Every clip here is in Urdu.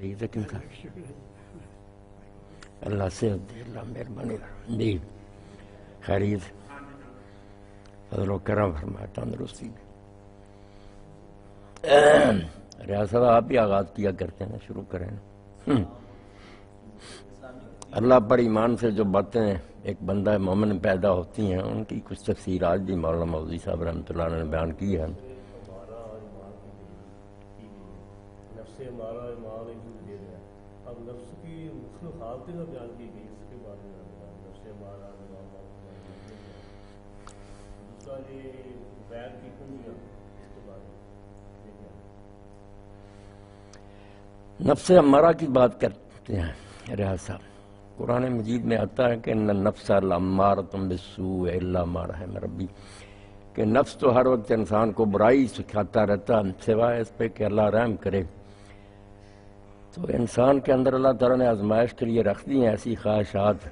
لیکن اللہ سے اللہ مہربانی جی خیریت فضل و کرم فرمایا تندرستی میں ریاست آپ ہی آغاز کیا کرتے ہیں شروع کریں اللہ پر ایمان سے جو باتیں ایک بندہ مومن پیدا ہوتی ہیں ان کی کچھ تفسیرات بھی مولانا مودودی صاحب رحمۃ اللہ علیہ نے بیان کی ہے. نفس امارہ کی بات کرتے ہیں ریاض صاحب. قرآن مجید میں آتا ہے کہ ان النفس لامارۃ بالسوء الا ما رحم ربی کہ نفس تو ہر وقت انسان کو برائی سکھاتا رہتا سوائے اس پہ کہ اللہ رحم کرے. تو انسان کے اندر اللہ تعالیٰ نے آزمائش کے لیے رکھ دی ہیں ایسی خواہشات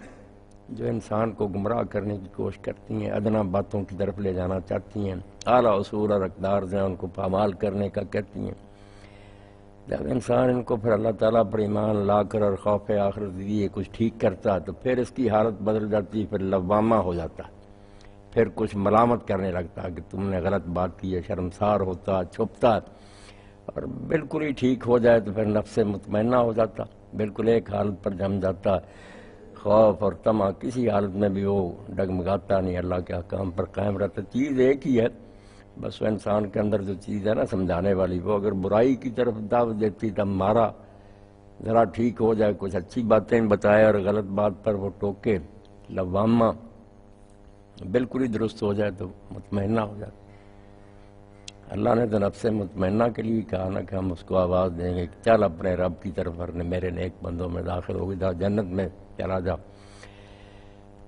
جو انسان کو گمراہ کرنے کی کوشش کرتی ہیں، ادنا باتوں کی طرف لے جانا چاہتی ہیں، اعلیٰ اصول اور اقدار ہیں ان کو پامال کرنے کا کہتی ہیں. جب انسان ان کو پھر اللہ تعالیٰ پر ایمان لا کر اور خوف آخرت دیے کچھ ٹھیک کرتا تو پھر اس کی حالت بدل جاتی، پھر لوامہ ہو جاتا، پھر کچھ ملامت کرنے لگتا کہ تم نے غلط بات کی ہے، شرمسار ہوتا، چھپتا، اور بالکل ہی ٹھیک ہو جائے تو پھر نفس مطمئنہ ہو جاتا، بالکل ایک حالت پر جم جاتا، خوف اور طمع کسی حالت میں بھی وہ ڈگمگاتا نہیں، اللہ کے احکام پر قائم رہتا. چیز ایک ہی ہے بس وہ انسان کے اندر جو چیز ہے نا سمجھانے والی، وہ اگر برائی کی طرف دعوت دیتی تب مارا ذرا ٹھیک ہو جائے، کچھ اچھی باتیں بتائے اور غلط بات پر وہ ٹوکے، لوامہ بالکل ہی درست ہو جائے تو مطمئنہ ہو جائے. اللہ نے تو نفس مطمئنہ کے لیے کہا نا کہ ہم اس کو آواز دیں گے کہ چل اپنے رب کی طرف ورنہ میرے نیک بندوں میں داخل ہوگی، جنت میں چلا جا.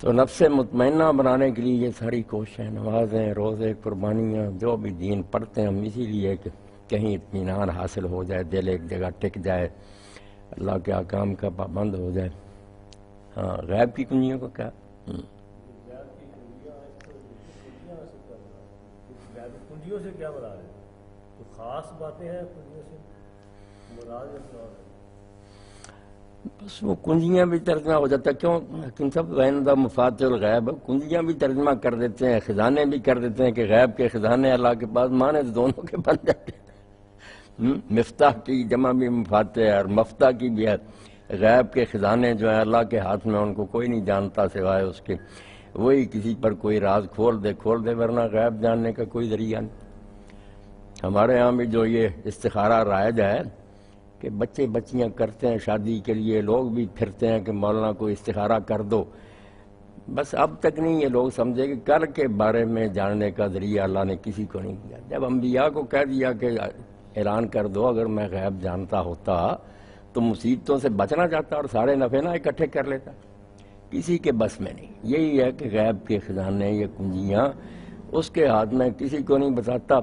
تو نفس مطمئنہ بنانے کے لیے یہ ساری کوششیں، نمازیں، روزے، قربانیاں، جو بھی دین پڑھتے ہیں ہم اسی لیے کہ کہیں اطمینان حاصل ہو جائے، دل ایک جگہ ٹک جائے، اللہ کے احکام کا پابند ہو جائے. ہاں غیب کی کنجیوں کو کیا کنجیوں سے کیا مراد ہے؟ تو خاص باتیں ہیں کنجیوں سے مراد ہے؟ بس وہ کنجیاں بھی ترجمہ ہو جاتا ہے. کیوں تم سب غیندہ مفاتح الغیب کنجیاں بھی ترجمہ کر دیتے ہیں، خزانے بھی کر دیتے ہیں کہ غیب کے خزانے اللہ کے پاس، مانے تو دونوں کے بن جاتے ہیں. مفتاح کی جمع بھی مفاتح ہے اور مفتاح کی بھی ہے. غیب کے خزانے جو ہیں اللہ کے ہاتھ میں، ان کو کوئی نہیں جانتا سوائے اس کے، وہی کسی پر کوئی راز کھول دے ورنہ غیب جاننے کا کوئی ذریعہ نہیں. ہمارے ہاں بھی جو یہ استخارہ رائج ہے کہ بچے بچیاں کرتے ہیں شادی کے لیے، لوگ بھی پھرتے ہیں کہ مولانا کو استخارہ کر دو. بس اب تک نہیں یہ لوگ سمجھے کہ کل کے بارے میں جاننے کا ذریعہ اللہ نے کسی کو نہیں دیا. جب انبیاء کو کہہ دیا کہ اعلان کر دو اگر میں غیب جانتا ہوتا تو مصیبتوں سے بچنا چاہتا اور سارے نفع نہ اکٹھے کر لیتا. کسی کے بس میں نہیں. یہی ہے کہ غیب کے خزانے یہ کنجیاں اس کے ہاتھ میں، کسی کو نہیں بتاتا.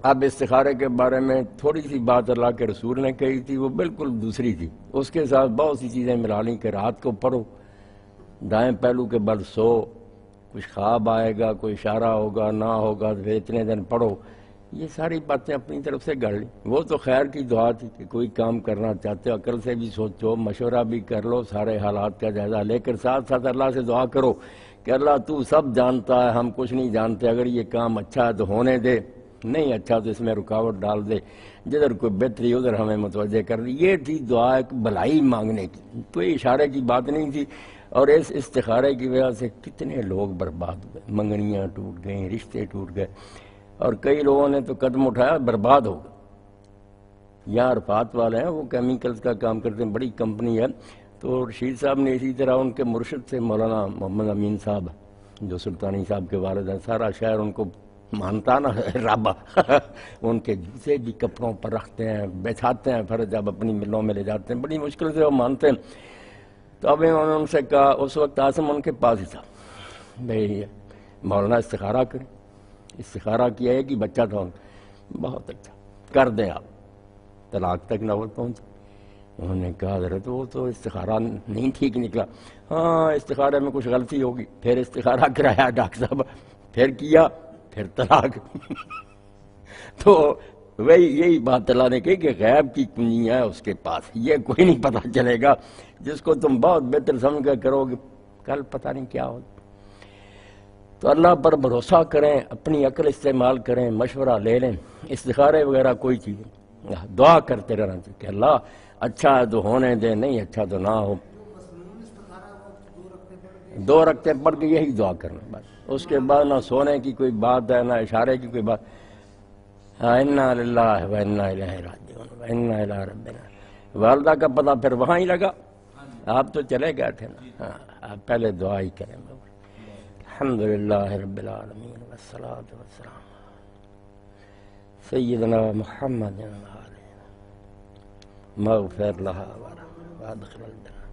اب استخارے کے بارے میں تھوڑی سی بات اللہ کے رسول نے کہی تھی، وہ بالکل دوسری تھی. اس کے ساتھ بہت سی چیزیں ملا لیں کہ رات کو پڑھو، دائیں پہلو کے بل سو، کچھ خواب آئے گا، کوئی اشارہ ہوگا، نہ ہوگا تو پھر اتنے دن پڑھو. یہ ساری باتیں اپنی طرف سے گڑھ لی. وہ تو خیر کی دعا تھی کہ کوئی کام کرنا چاہتے ہو عقل سے بھی سوچو، مشورہ بھی کر لو، سارے حالات کا جائزہ لے کر ساتھ ساتھ اللہ سے دعا کرو کہ اللہ تو سب جانتا ہے، ہم کچھ نہیں جانتے، اگر یہ کام اچھا ہے تو ہونے دے، نہیں اچھا تو اس میں رکاوٹ ڈال دے، جدھر کوئی بہتری ادھر ہمیں متوجہ کر دی. یہ تھی دعا ایک بھلائی مانگنے کی، کوئی اشارے کی بات نہیں تھی. اور اس استخارے کی وجہ سے کتنے لوگ برباد ہوئے، منگنیاں ٹوٹ گئیں، رشتے ٹوٹ گئے، اور کئی لوگوں نے تو قدم اٹھایا برباد ہو گئے. یہاں عرفات والے ہیں، وہ کیمیکلز کا کام کرتے ہیں، بڑی کمپنی ہے. تو رشید صاحب نے اسی طرح ان کے مرشد سے مولانا محمد امین صاحب جو سلطانی صاحب کے والد ہیں، سارا شہر ان کو مانتا نا رابع ان کے جوتے بھی کپڑوں پر رکھتے ہیں، بچھاتے ہیں، پھر جب اپنی ملوں میں لے جاتے ہیں بڑی مشکل سے وہ مانتے ہیں. تو اب انہوں نے ان سے کہا، اس وقت عاصم ان کے پاس ہی تھا، بھئی مولانا استخارہ کریں. استخارہ کیا ہے کہ بچہ تھا، بہت اچھا کر دیں آپ، طلاق تک نوبت پہنچا. انہوں نے کہا حضرت وہ تو استخارہ نہیں ٹھیک نکلا. ہاں استخارے میں کچھ غلطی ہوگی. پھر استخارہ کرایا ڈاکٹر صاحب، پھر کیا، پھر طلاق. تو وہی یہی بات اللہ نے کہی کہ غیب کی کنجیاں ہیں اس کے پاس، یہ کوئی نہیں پتہ چلے گا، جس کو تم بہت بہتر سمجھ کر کرو گے کل پتہ نہیں کیا ہوگا۔ تو اللہ پر بھروسہ کریں، اپنی عقل استعمال کریں، مشورہ لے لیں، استخارے وغیرہ کوئی چیز نہیں، دعا کرتے رہنا چاہیے کہ اللہ اچھا ہے تو ہونے دے، نہیں اچھا تو نہ ہو۔ 2 رکعتیں پڑھ کے یہی دعا کرنا بس، اس کے بعد نہ سونے کی کوئی بات ہے، نہ اشارے کی کوئی بات۔ انا للہ و انا الیہ راجعون و انا الی ربنا۔ والدہ کا پتہ پھر وہاں ہی لگا، آپ تو چلے گئے تھے نا، ہاں آپ پہلے دعا ہی کریں۔ الحمدللہ رب العالمین والصلاة والسلام سیدنا محمد مغفر لها وادخل الجنہ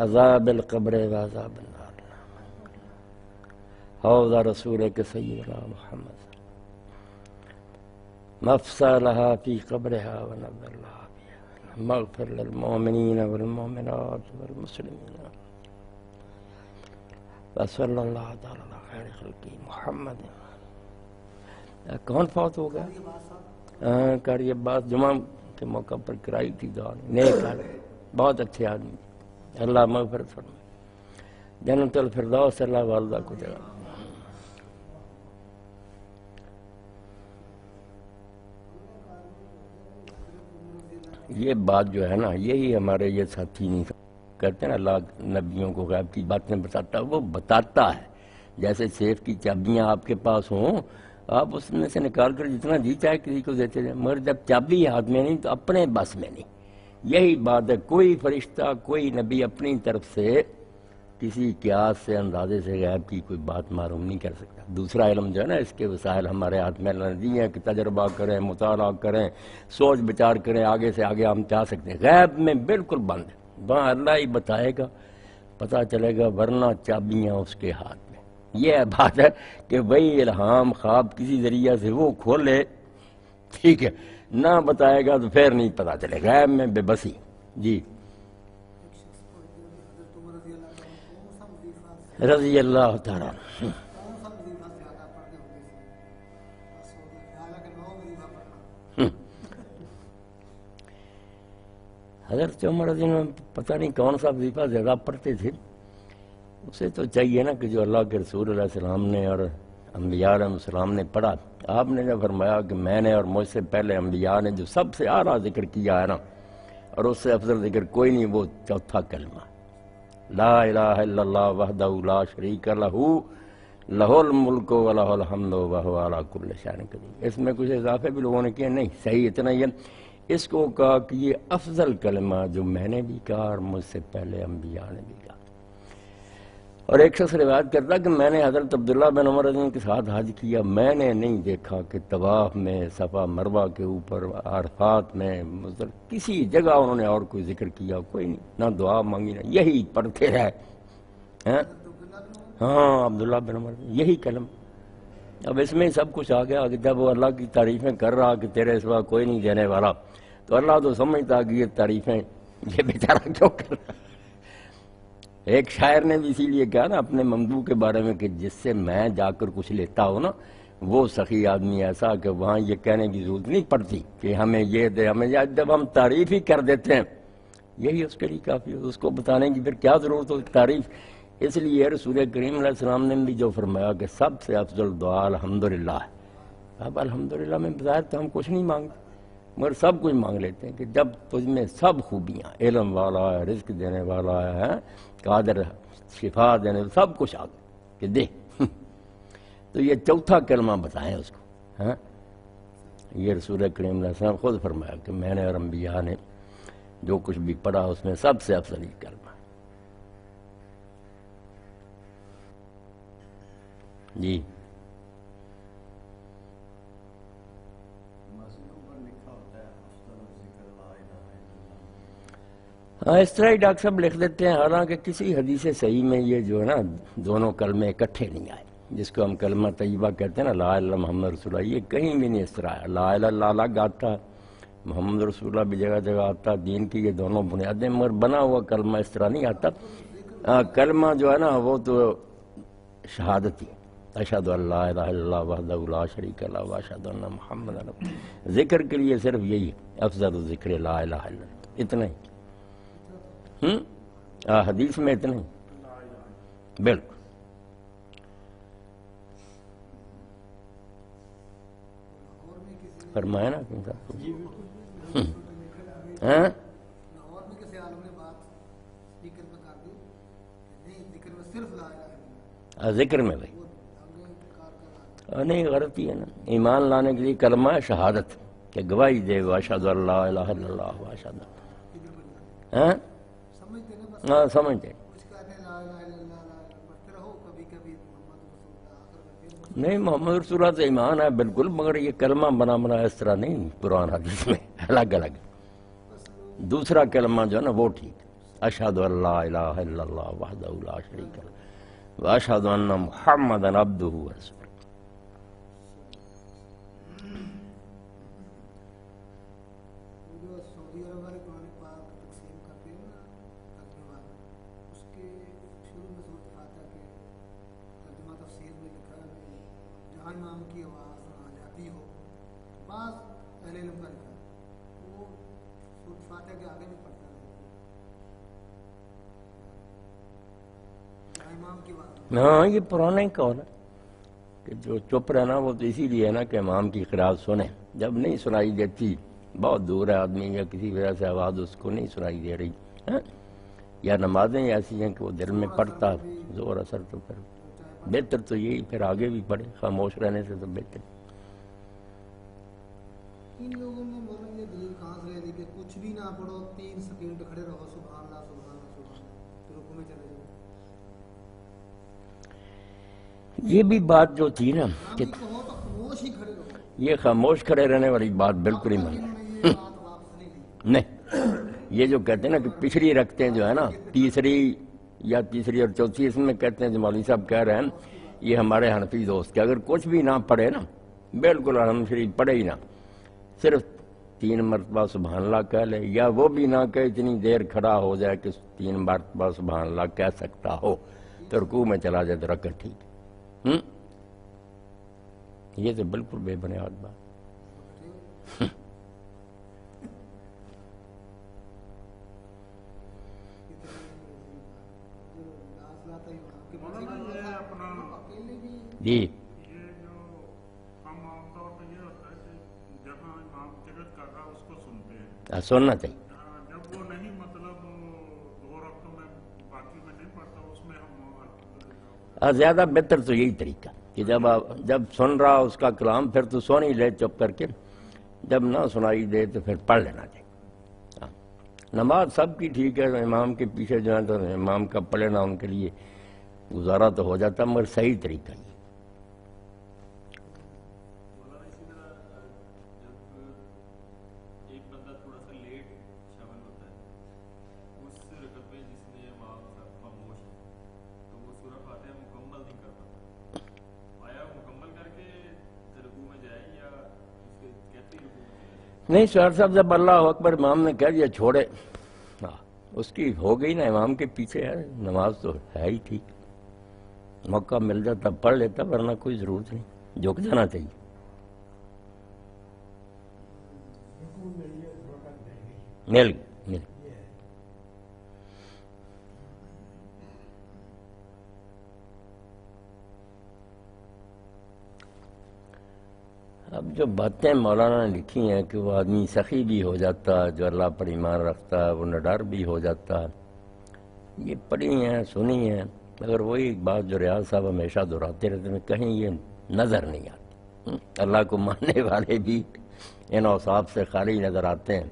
عذاب القبر وعذاب النار حوض رسولک سیدنا محمد مفصلها في قبرها ونظر لها فيها مغفر للمؤمنين والمؤمنات والمسلمين وصلی اللہ تعالی علی خیر خلقہ محمد۔ کون فوت ہو گیا؟ قاری عباس، جمعہ کے موقع پر کرائی تھی دعا، نیک آدمی، بہت اچھے آدمی، اللہ مغفرت فرمائے، جنت الفردوس اللہ والدہ کو دے۔ یہ بات جو ہے نا، یہی ہمارے یہ ساتھی نہیں کہتے ہیں اللہ نبیوں کو غیب کی باتیں بتاتا ہے، وہ بتاتا ہے۔ جیسے سیف کی چابیاں آپ کے پاس ہوں، آپ اس میں سے نکال کر جتنا جی چاہے کسی کو دیتے جائیں، مگر جب چابی ہاتھ میں نہیں تو اپنے بس میں نہیں۔ یہی بات ہے، کوئی فرشتہ کوئی نبی اپنی طرف سے کسی قیاس سے اندازے سے غیب کی کوئی بات معلوم نہیں کر سکتا۔ دوسرا علم جو ہے نا، اس کے وسائل ہمارے ہاتھ میں نہیں ہے کہ تجربہ کریں، مطالعہ کریں، سوچ بچار کریں، آگے سے آگے ہم چاہ سکتے ہیں۔ غیب میں بالکل بند ہے، وہاں اللہ ہی بتائے گا، پتہ چلے گا، ورنہ چابیاں اس کے ہاتھ میں۔ یہ بات ہے کہ وہی الہام خواب کسی ذریعہ سے وہ کھولے، ٹھیک ہے، نہ بتائے گا تو پھر نہیں پتہ چلے، غیب میں بے بسی۔ جی رضی اللہ تعالیٰ حضرت عمر رضی اللہ عنہ پتہ نہیں کون سا وظیفہ زیادہ پڑھتے تھے، اسے تو چاہیے نا کہ جو اللہ کے رسول علیہ السلام نے اور انبیاء علیہ السلام نے پڑھا، آپ نے جب فرمایا کہ میں نے اور مجھ سے پہلے انبیاء نے جو سب سے اعلیٰ ذکر کیا ہے نا، اور اس سے افضل ذکر کوئی نہیں، وہ چوتھا کلمہ لا الہ الا اللہ وحدہ لا شریک لہ لہ الملک و لہ الحمد وہو علی کل شیء قدیر۔ اس میں کچھ اضافے بھی لوگوں نے کیے، نہیں صحیح اتنا ہی ہے۔ اس کو کہا کہ یہ افضل کلمہ جو میں نے بھی کہا اور مجھ سے پہلے انبیاء نے بھی کہا۔ اور ایک شخص روایت کرتا کہ میں نے حضرت عبداللہ بن عمر رضی اللہ عنہ کے ساتھ حج کیا، میں نے نہیں دیکھا کہ طواف میں، صفا مروہ کے اوپر، عرفات میں، کسی جگہ انہوں نے اور کوئی ذکر کیا، کوئی نہیں، نہ دعا مانگی، نہ یہی پڑھتے رہے۔ ہاں عبداللہ بن عمر، یہی کلم۔ اب اس میں سب کچھ آ گیا کہ جب وہ اللہ کی تعریفیں کر رہا کہ تیرے سوا کوئی نہیں دینے والا، تو اللہ تو سمجھتا کہ یہ تعریفیں یہ بیچارہ کیوں کر رہا۔ ایک شاعر نے بھی اسی لیے کہا نا اپنے ممدوح کے بارے میں کہ جس سے میں جا کر کچھ لیتا ہوں نا، وہ سخی آدمی ایسا کہ وہاں یہ کہنے کی ضرورت نہیں پڑتی کہ ہمیں یہ دے، ہمیں یہ، جب ہم تعریف ہی کر دیتے ہیں یہی اس کے لیے کافی ہے، اس کو بتانے کی پھر کیا ضرورت ہو تعریف۔ اس لیے رسول کریم علیہ السلام نے بھی جو فرمایا کہ سب سے افضل دعا الحمدللہ ہے۔ اب الحمدللہ میں بظاہر تو ہم کچھ نہیں مانگتے، مگر سب کچھ مانگ لیتے ہیں کہ جب تجھ میں سب خوبیاں، علم والا ہے، رزق دینے والا ہے، قادر شفا دینے، سب کچھ آ گئے کہ دے۔ تو یہ چوتھا کلمہ بتائیں اس کو، ہاں یہ رسول کریم علیہ السلام خود فرمایا کہ میں نے اور انبیاء نے جو کچھ بھی پڑھا اس میں سب سے افضل یہ کلمہ۔ جی ہاں اس طرح ہی ڈاکٹر صاحب لکھ دیتے ہیں، حالانکہ کسی حدیث صحیح میں یہ جو ہے نا دونوں کلمے اکٹھے نہیں آئے، جس کو ہم کلمہ طیبہ کہتے ہیں نا، لا الہ الا اللہ محمد رسول اللہ، یہ کہیں بھی نہیں اس طرح ہے۔ لا الہ الا اللہ الگ آتا ہے، محمد رسول اللہ بھی جگہ جگہ آتا ہے، دین کی یہ دونوں بنیادیں، مگر بنا ہوا کلمہ اس طرح نہیں آتا۔ کلمہ جو ہے نا وہ تو شہادت ہی، اشہد ان لا الہ الا اللہ وحدہ لا شریک لہ واشہد ان محمد رسول۔ ذکر کے لیے صرف یہی افضل الذکر لا الہ الا اللہ، اتنا ہی۔ حدیث میں اتنا ہی، بالکل۔ فرمایا نا کن صاحب ہاں لاہور میں کسی عالم نے بات ذکر میں کر دی نہیں، ذکر میں صرف لا الہ الا اللہ، ذکر میں بھائی وہ آگے انکار کر رہا ہے۔ نہیں، غلطی ہے نا۔ ایمان لانے کے لیے کلمہ ہے شہادت کہ گواہی دے واشہد ان لا الہ الا اللہ واشہد ہاں سمجھتے نا بس ہاں سمجھتے۔ کچھ کہتے ہیں لا الہ الا اللہ لا الہ پڑھتے رہو، کبھی کبھی محمد رسول اللہ آخر میں پھر نہیں، محمد رسول اللہ سے ایمان ہے بالکل، مگر یہ کلمہ بنا اس طرح نہیں قرآن حدیث میں الگ الگ۔ دوسرا کلمہ جو ہے نا وہ ٹھیک، اشہد ان لا الہ الا اللہ وحدہ لا شریک لہ واشہد ان محمدا عبدہ ورسولہ۔ وہ جو سعودی عرب والے قرآن پاک تقسیم کرتے ہیں نا ترجمے والے، اس کے شروع میں سورۃ فاتحہ کے ترجمہ تفسیر میں لکھا ہے کہ جہاں امام کی آواز آ جاتی ہو، بعض اہل علم کا لکھا ہے وہ سورۃ فاتحہ کے آگے بھی پڑھتا ہے جہاں امام کی آواز۔ ہاں یہ پرانا ہی قول ہے کہ جو چپ رہنا وہ تو اسی لیے ہے نا کہ امام کی قرات سنیں، جب نہیں سنائی دیتی، بہت دور ہے آدمی یا کسی وجہ سے آواز اس کو نہیں سنائی دے رہی ہاں؟ یا نمازیں ایسی ہیں کہ وہ دل میں پڑھتا زور اثر تو پھر بہتر تو یہی، پھر آگے بھی پڑھے، خاموش رہنے سے تو بہتر۔ ان لوگوں نے مولانا یہ دلیل کہاں سے لے لی کہ کچھ بھی نہ پڑھو 3 سیکنڈ کھڑے رہو سبحان اللہ سبحان اللہ سبحان اللہ پھر رکوع میں چلے جاؤ؟ یہ بھی بات جو تھی نا نہ کہ بھی کہو تو خاموش ہی کھڑے رہو۔ یہ خاموش کھڑے رہنے والی بات بالکل ہی اب تک مانی انہوں نے یہ بات واپس نہیں لی۔ نہیں، یہ جو کہتے ہیں نا کہ پچھڑی رکھتے ہیں جو ہے نا تیسری اور چوتھی، اس میں کہتے ہیں جو مولوی صاحب کہہ رہے ہیں یہ ہمارے حنفی دوست کہ اگر کچھ بھی نہ پڑھے نا، بالکل الحمد شریف پڑھے ہی نہ، صرف 3 مرتبہ سبحان اللہ کہہ لے، یا وہ بھی نہ کہ اتنی دیر کھڑا ہو جائے کہ 3 مرتبہ سبحان اللہ کہہ سکتا ہو تو رکوع میں چلا جائے تو رکعت ٹھیک۔ یہ تو بالکل بے بنیاد بات۔ مولانا یہ اپنا جی یہ جو ہم عام طور پہ یہ ہوتا ہے کہ جہاں امام قرات کر رہا اس کو سنتے ہیں، سننا چاہیے۔ جب وہ نہیں مطلب 2 رکعتوں میں باقی میں نہیں پڑھتا اس میں ہم الحمدللہ زیادہ بہتر تو یہی طریقہ کہ جب سن رہا اس کا کلام پھر تو سن ہی لے چپ کر کے، جب نہ سنائی دے تو پھر پڑھ لینا چاہیے۔ ہاں، نماز سب کی ٹھیک ہے، امام کے پیچھے جو ہے تو امام کا پڑھ لینا ان کے لیے گزارا تو ہو جاتا، مگر صحیح طریقہ یہ۔ مولانا اسی طرح جب ایک بندہ تھوڑا سا لیٹ شامل ہوتا ہے اس رکعت میں جس میں امام صاحب خاموش ہے تو وہ سورہ فاتحہ مکمل نہیں کر پاتا، آیا وہ مکمل کر کے رکوع میں جائے یا اس کے کہتے ہی رکوع میں چلا جائے؟ نہیں شاعر صاحب، جب اللہ اکبر امام نے کہہ دیا چھوڑے، ہاں اس کی ہو گئی نا، امام کے پیچھے ہے، نماز تو ہے ہی ٹھیک، موقع مل جاتا پڑھ لیتا، ورنہ کوئی ضرورت نہیں، جھک جانا چاہیے۔ مل گئی۔ اب جو باتیں مولانا نے لکھی ہیں کہ وہ آدمی سخی بھی ہو جاتا، جو اللہ پر ایمان رکھتا ہے وہ نڈر بھی ہو جاتا، یہ پڑھی ہیں سنی ہیں، مگر وہی ایک بات جو ریاض صاحب ہمیشہ دہراتے رہتے ہیں، کہیں یہ نظر نہیں آتی۔ اللہ کو ماننے والے بھی ان اوصاف سے خالی نظر آتے ہیں،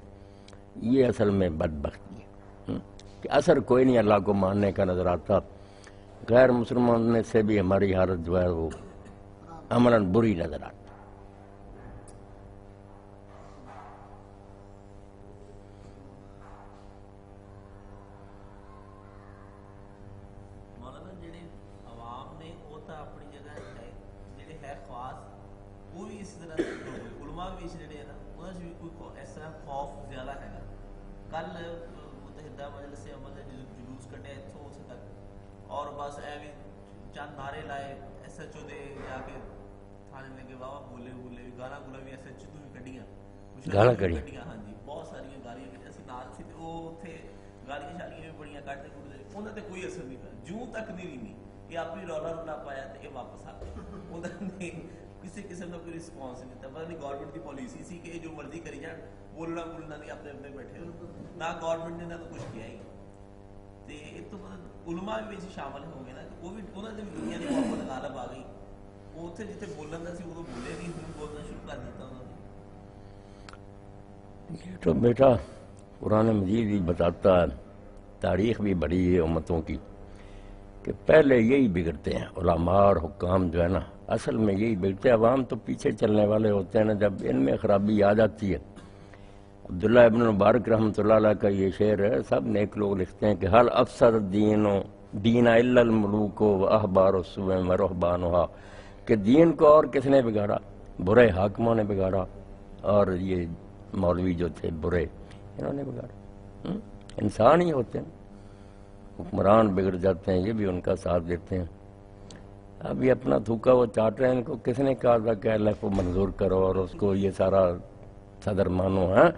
یہ اصل میں بدبختی ہے کہ اثر کوئی نہیں اللہ کو ماننے کا نظر آتا، غیر مسلمان میں سے بھی ہماری حالت جو ہے وہ عملاً بری نظر آتی۔ مولانا جڑے عوام نے وہ تو اپنی جگہ ہے، جڑے ہے خاص وہ بھی اس طرح علماء بھی جڑے ہیں نا انہاں سے بھی کوئی اس طرح خوف زیادہ ہے گا۔ کل متحدہ مجلس عمل نے جلوس کٹیا اتوں اس تک، اور بس اے بھی چند نعرے لائے SHO دے جا کے تھانے لگے واہ بولے گالا گولا بھی SHO تو بھی کڈیاں گالا کڈیاں ہاں جی بہت ساری گالیاں کہ اسی نال سی وہ اتنے گالیاں شالیاں بھی بڑیاں کٹتے کٹتے انہوں نے کوئی اثر نہیں پایا جوں تک نہیں رہی کہ آپ ہی رولا پایا تو یہ واپس آ گئے انہوں نے کسی قسم کا کوئی رسپانس نہیں تھا. پتہ نہیں گورنمنٹ کی پالیسی سی کہ جو مرضی کری جان بولنا نہیں اپنے اپنے بیٹھے ہو نہ گورنمنٹ نے نہ تو کچھ کیا ہی تو علماء بھی شامل ہو گئے نا وہ بھی انہوں نے بھی دنیا کی محبت غالب آ گئی وہ اتنے جتنے بولن کا سی وہ بولے نہیں ہوں بولنا شروع کر دیتا انہوں نے. یہ تو بیٹا قرآن مجید بھی بتاتا ہے تاریخ بھی بڑی ہے امتوں کی کہ پہلے یہی بگڑتے ہیں علماء اور حکام جو ہے نا اصل میں یہی بگڑتے ہیں. عوام تو پیچھے چلنے والے ہوتے ہیں نا جب ان میں خرابی آ جاتی ہے. عبداللہ ابن مبارک رحمۃ اللہ علیہ کا یہ شعر ہے سب نیک لوگ لکھتے ہیں کہ حل افسد دین الا الملوک و احبار الصبح و رہبانھا کہ دین کو اور کس نے بگاڑا برے حاکموں نے بگاڑا اور یہ مولوی جو تھے برے انہوں نے بگاڑا. انسان ہی ہوتے ہیں حکمران بگڑ جاتے ہیں یہ بھی ان کا ساتھ دیتے ہیں. اب یہ اپنا تھوکا وہ چاٹ رہے ہیں ان کو کس نے کہا تھا کہ اللہ کو منظور کرو اور اس کو یہ سارا صدر مانو ہے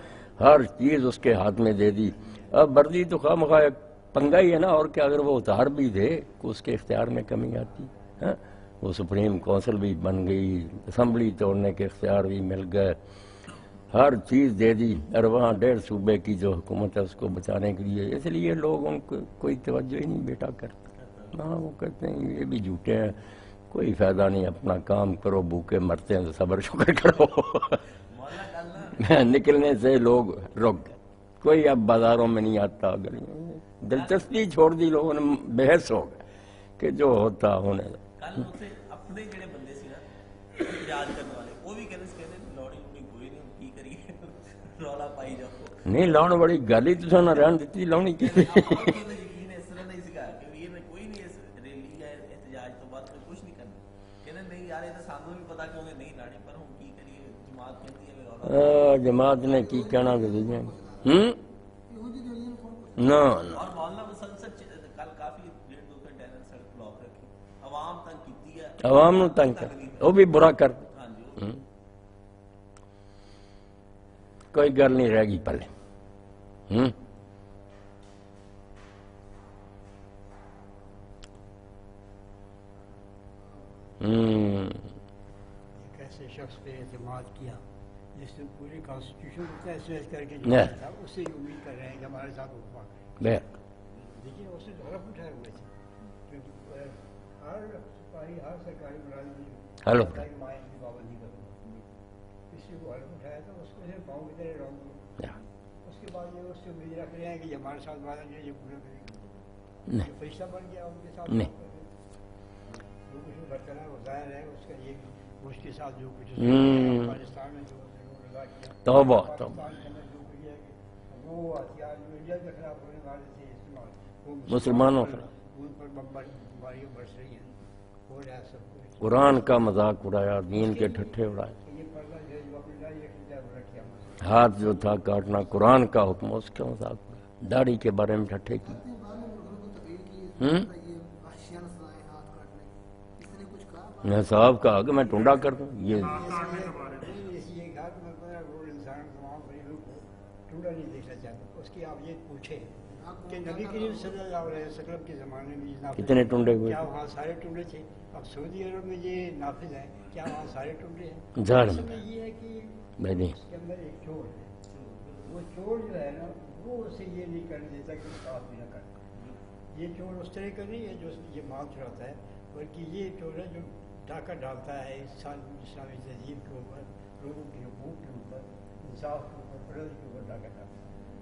ہر چیز اس کے ہاتھ میں دے دی. اب برضی تو خواہ مخواہ پنگا ہی ہے نا اور کیا اگر وہ اتار بھی دے تو اس کے اختیار میں کمی آتی ہے. وہ سپریم کونسل بھی بن گئی اسمبلی توڑنے کے اختیار بھی مل گئے ہر چیز دے دی اور وہاں 1.5 صوبے کی جو حکومت ہے اس کو بچانے کے لیے اس لیے لوگ ان کو کوئی توجہ ہی نہیں بیٹا کرتے. ہاں وہ کہتے ہیں یہ بھی جھوٹے ہیں کوئی فائدہ نہیں اپنا کام کرو بھوکے مرتے ہیں تو صبر شکر کرو. نکلنے سے لوگ رک گئے کوئی اب بازاروں میں نہیں آتا دلچسپی چھوڑ دی لوگوں نے بحث ہو گئے کہ جو ہوتا ہونے کل اسے اپنے جڑے بندے سی نا احتجاج کرنے والے وہ بھی کہتے لوڑی کوئی نہیں کی کریے رولا پائی جاؤ نہیں لاؤن بڑی گل ہی تو نہ رہن دیتی لاؤنی کی اس طرح نہیں سکھا کہ یہ کوئی نہیں اس ریلی یا احتجاج تو بعد میں کچھ نہیں کرنا کہتے نہیں یار یہ تو سانوں بھی پتا کہ انہیں نہیں لانی پر ہم کی کریے جماعت کہتی ہے جماعت نے کی کہنا کہ نہ اور مولانا مسلسل کل کافی 1.5-2 گھنٹے سڑک بلاک رکھی عوام تنگ کیتی ہے عوام نو تنگ کر وہ بھی برا کر ہاں جی کوئی گل نہیں رہ گئی پہلے ایک ایسے شخص پہ اعتماد کیا جس نے پوری کانسٹیٹیوشن کو تحسیس کر کے جو تھا اس سے امید کر رہے ہیں کہ ہمارے ساتھ وفا کرے. دیکھیے اس نے حلف اٹھائے ہوئے تھے کیونکہ ہر سپاہی ہر سرکاری ملازم مائن کی پابندی کرتا اس سے وہ حلف اٹھایا تھا اس کو صرف پاؤں کی طرح رونگ اس کے بعد یہ اس سے امید رکھ رہے ہیں کہ ہمارے ساتھ وعدہ جو یہ پورا کرے گا فرشتہ بن گیا ان کے ساتھ جو کچھ برقرار وہ ظاہر ہے اس کا یہ اس کے ساتھ جو کچھ پاکستان میں جو توبہ وہ ہتھیار جو انڈیا کے خلاف ہونے والے تھے استعمال مسلمانوں ان پر بمباریاں برس رہی ہیں ہو رہا ہے سب کچھ قرآن کا مذاق اڑایا دین کے ٹھٹھے اڑائے یہ پردہ جو ہے جو اپنی داڑھی رکھا ہاتھ جو تھا کاٹنا قرآن کا حکم اس کے مذاق داڑھی کے بارے میں ٹھٹھے کی میں صاحب کہا کہ میں ٹونڈا کر دوں یہ ٹونڈا نہیں دیکھنا چاہتا اس کی آپ یہ پوچھیں کہ نبی کریم صلی اللہ علیہ وسلم کے زمانے میں کتنے ٹونڈے ہوئے کیا وہاں سارے ٹونڈے تھے اب سعودی عرب میں یہ نافذ ہے کیا وہاں سارے ٹونڈے ہیں یہ ہے کہ اس کے اندر ایک چور ہے وہ چور جو ہے نا وہ اسے یہ نہیں کرنے دیتا کہ صاف بھی نہ کرے یہ چور اس طرح کا نہیں ہے جو یہ مال چراتا ہے بلکہ یہ چور ہے جو ڈاکہ ڈالتا ہے اسلامی تہذیب کے اوپر لوگوں کے حقوق کے اوپر انصاف کے اوپر پردے کے اوپر ڈاکہ ڈالتا ہے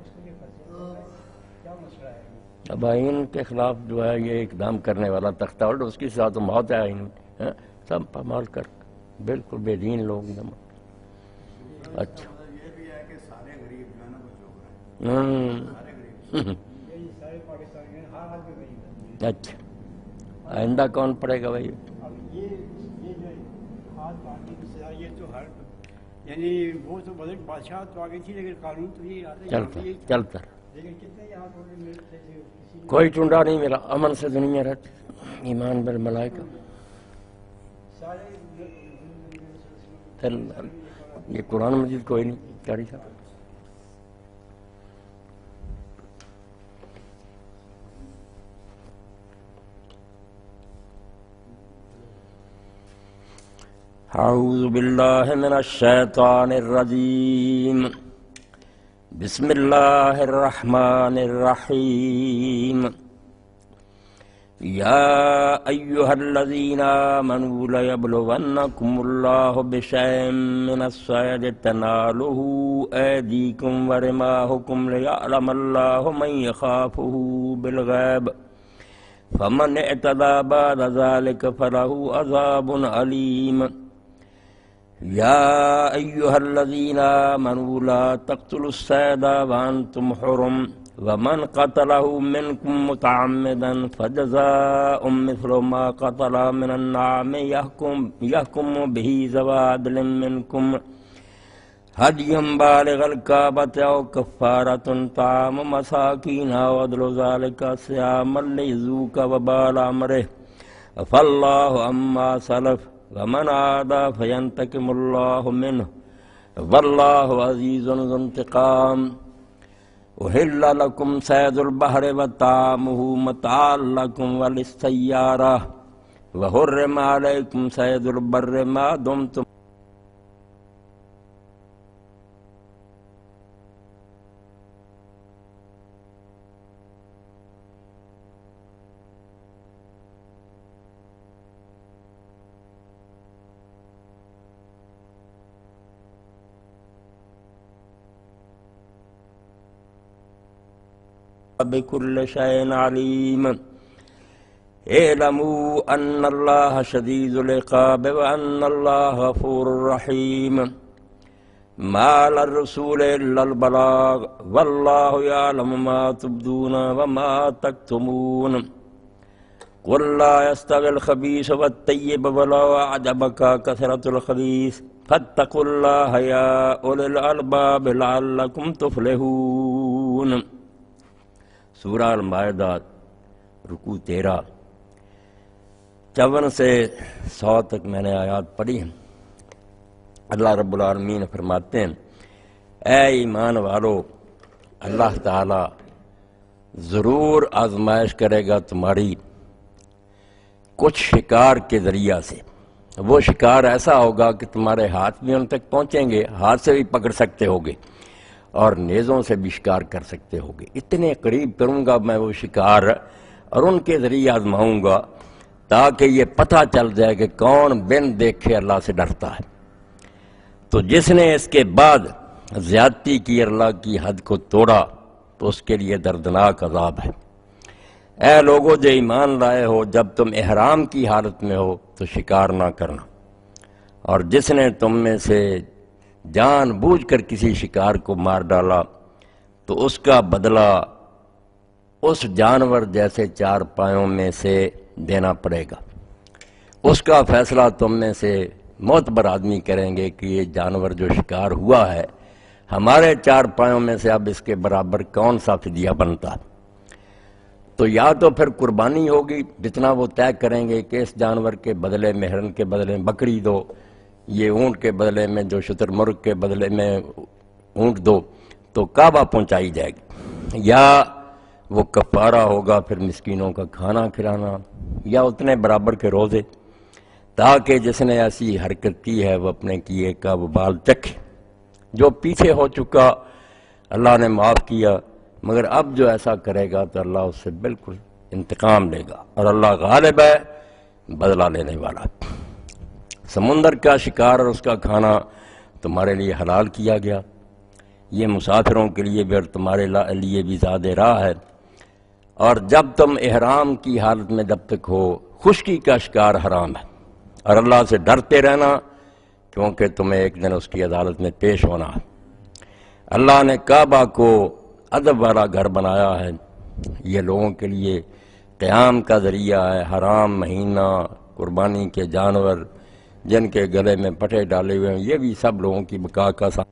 اس کو یہ فیصلہ کیا مسئلہ ہے اب آئین کے خلاف جو ہے یہ اقدام کرنے والا تختہ الٹ اس کی ساتھ موت ہے آئین سب پامال کر بالکل بے دین لوگ اچھا یہ بھی ہے کہ سارے غریب جو ہے نا وہ چوک رہے ہیں سارے پاکستانی ہر حال میں غریب ہیں. اچھا آئندہ کون پڑے گا بھائی اب یہ جو ہاتھ باندھنے کی سزا یہ تو ہر یعنی وہ تو بدل بادشاہ تو آگے تھی لیکن قانون تو یہ چلتا لیکن کتنے یہاں کوئی ٹونڈا نہیں ملا امن سے دنیا رہتی ایمان بالملائکہ یہ قرآن مجید کوئی نہیں قاری صاحب. اعوذ باللہ من الشیطان الرجیم بسم اللہ الرحمن الرحیم یا ایہا الذین آمنوا لیبلونکم اللہ بشیء من الصید تنالہ ایدیکم ورماحکم لیعلم اللہ من یخافہ بالغیب فمن اعتدى بعد ذلك فله عذاب علیم. یا ایہا الذین آمنوا لا تقتلوا الصید وانتم حرم ومن قتلہ منکم متعمدا فجزاء مثل ما قتل من النعم یحکم بہ ذوی عدل منکم ہدیا بالغ الکعبۃ او کفارۃ طعام مساکین او عدل ذلک صیاما لیذوق وبال امرہ فاللہ عما سلف ومن عاد فینتقم اللہ منہ واللہ عزیز ذو انتقام. احل لکم صید البحر وطعامہ متاعا لکم وللسیارہ وحرم علیکم صید البر ما دمتم بكل شيء عليم. اعلموا أن الله شديد العقاب وأن الله غفور رحيم. ما على الرسول إلا البلاغ والله يعلم ما تبدون وما تكتمون. قل لا يستوي الخبيث والطيب ولو أعجبك كثرة الخبيث فاتقوا الله يا أولي الألباب لعلكم تفلحون. سورہ المائدہ رکوع 13 54 سے 100 تک میں نے آیات پڑھی ہیں. اللہ رب العالمین فرماتے ہیں اے ایمان والو اللہ تعالی ضرور آزمائش کرے گا تمہاری کچھ شکار کے ذریعہ سے. وہ شکار ایسا ہوگا کہ تمہارے ہاتھ بھی ان تک پہنچیں گے، ہاتھ سے بھی پکڑ سکتے ہوگے اور نیزوں سے بھی شکار کر سکتے ہوگے. اتنے قریب کروں گا میں وہ شکار اور ان کے ذریعے آزماؤں گا تاکہ یہ پتہ چل جائے کہ کون بن دیکھے اللہ سے ڈرتا ہے. تو جس نے اس کے بعد زیادتی کی، اللہ کی حد کو توڑا، تو اس کے لیے دردناک عذاب ہے. اے لوگو جو ایمان لائے ہو، جب تم احرام کی حالت میں ہو تو شکار نہ کرنا، اور جس نے تم میں سے جان بوجھ کر کسی شکار کو مار ڈالا تو اس کا بدلہ اس جانور جیسے 4 پایوں میں سے دینا پڑے گا. اس کا فیصلہ تم میں سے معتبر آدمی کریں گے کہ یہ جانور جو شکار ہوا ہے ہمارے 4 پایوں میں سے اب اس کے برابر کون سا فدیہ بنتا. تو یا تو پھر قربانی ہوگی جتنا وہ طے کریں گے کہ اس جانور کے بدلے میں ہرن کے بدلے میں بکری دو، یہ اونٹ کے بدلے میں جو شتر مرغ کے بدلے میں اونٹ دو، تو کعبہ پہنچائی جائے گی. یا وہ کفارہ ہوگا پھر مسکینوں کا کھانا کھلانا، یا اتنے برابر کے روزے، تاکہ جس نے ایسی حرکت کی ہے وہ اپنے کیے کا وبال چکھے. جو پیچھے ہو چکا اللہ نے معاف کیا، مگر اب جو ایسا کرے گا تو اللہ اس سے بالکل انتقام لے گا، اور اللہ غالب ہے بدلہ لینے والا. سمندر کا شکار اور اس کا کھانا تمہارے لیے حلال کیا گیا، یہ مسافروں کے لیے بھی اور تمہارے لیے بھی زیادہ راہ ہے. اور جب تم احرام کی حالت میں جب تک ہو خشکی کا شکار حرام ہے، اور اللہ سے ڈرتے رہنا کیونکہ تمہیں ایک دن اس کی عدالت میں پیش ہونا ہے. اللہ نے کعبہ کو ادب والا گھر بنایا ہے، یہ لوگوں کے لیے قیام کا ذریعہ ہے. حرام مہینہ، قربانی کے جانور جن کے گلے میں پٹھے ڈالے ہوئے ہیں، یہ بھی سب لوگوں کی بقا کا ساتھ.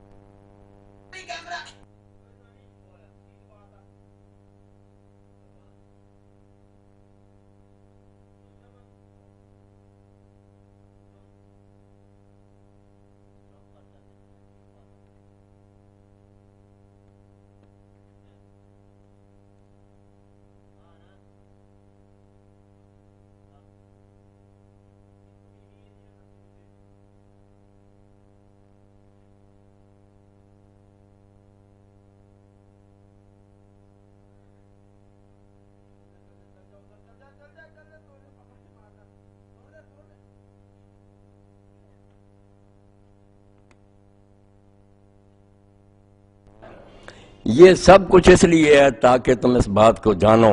یہ سب کچھ اس لیے ہے تاکہ تم اس بات کو جانو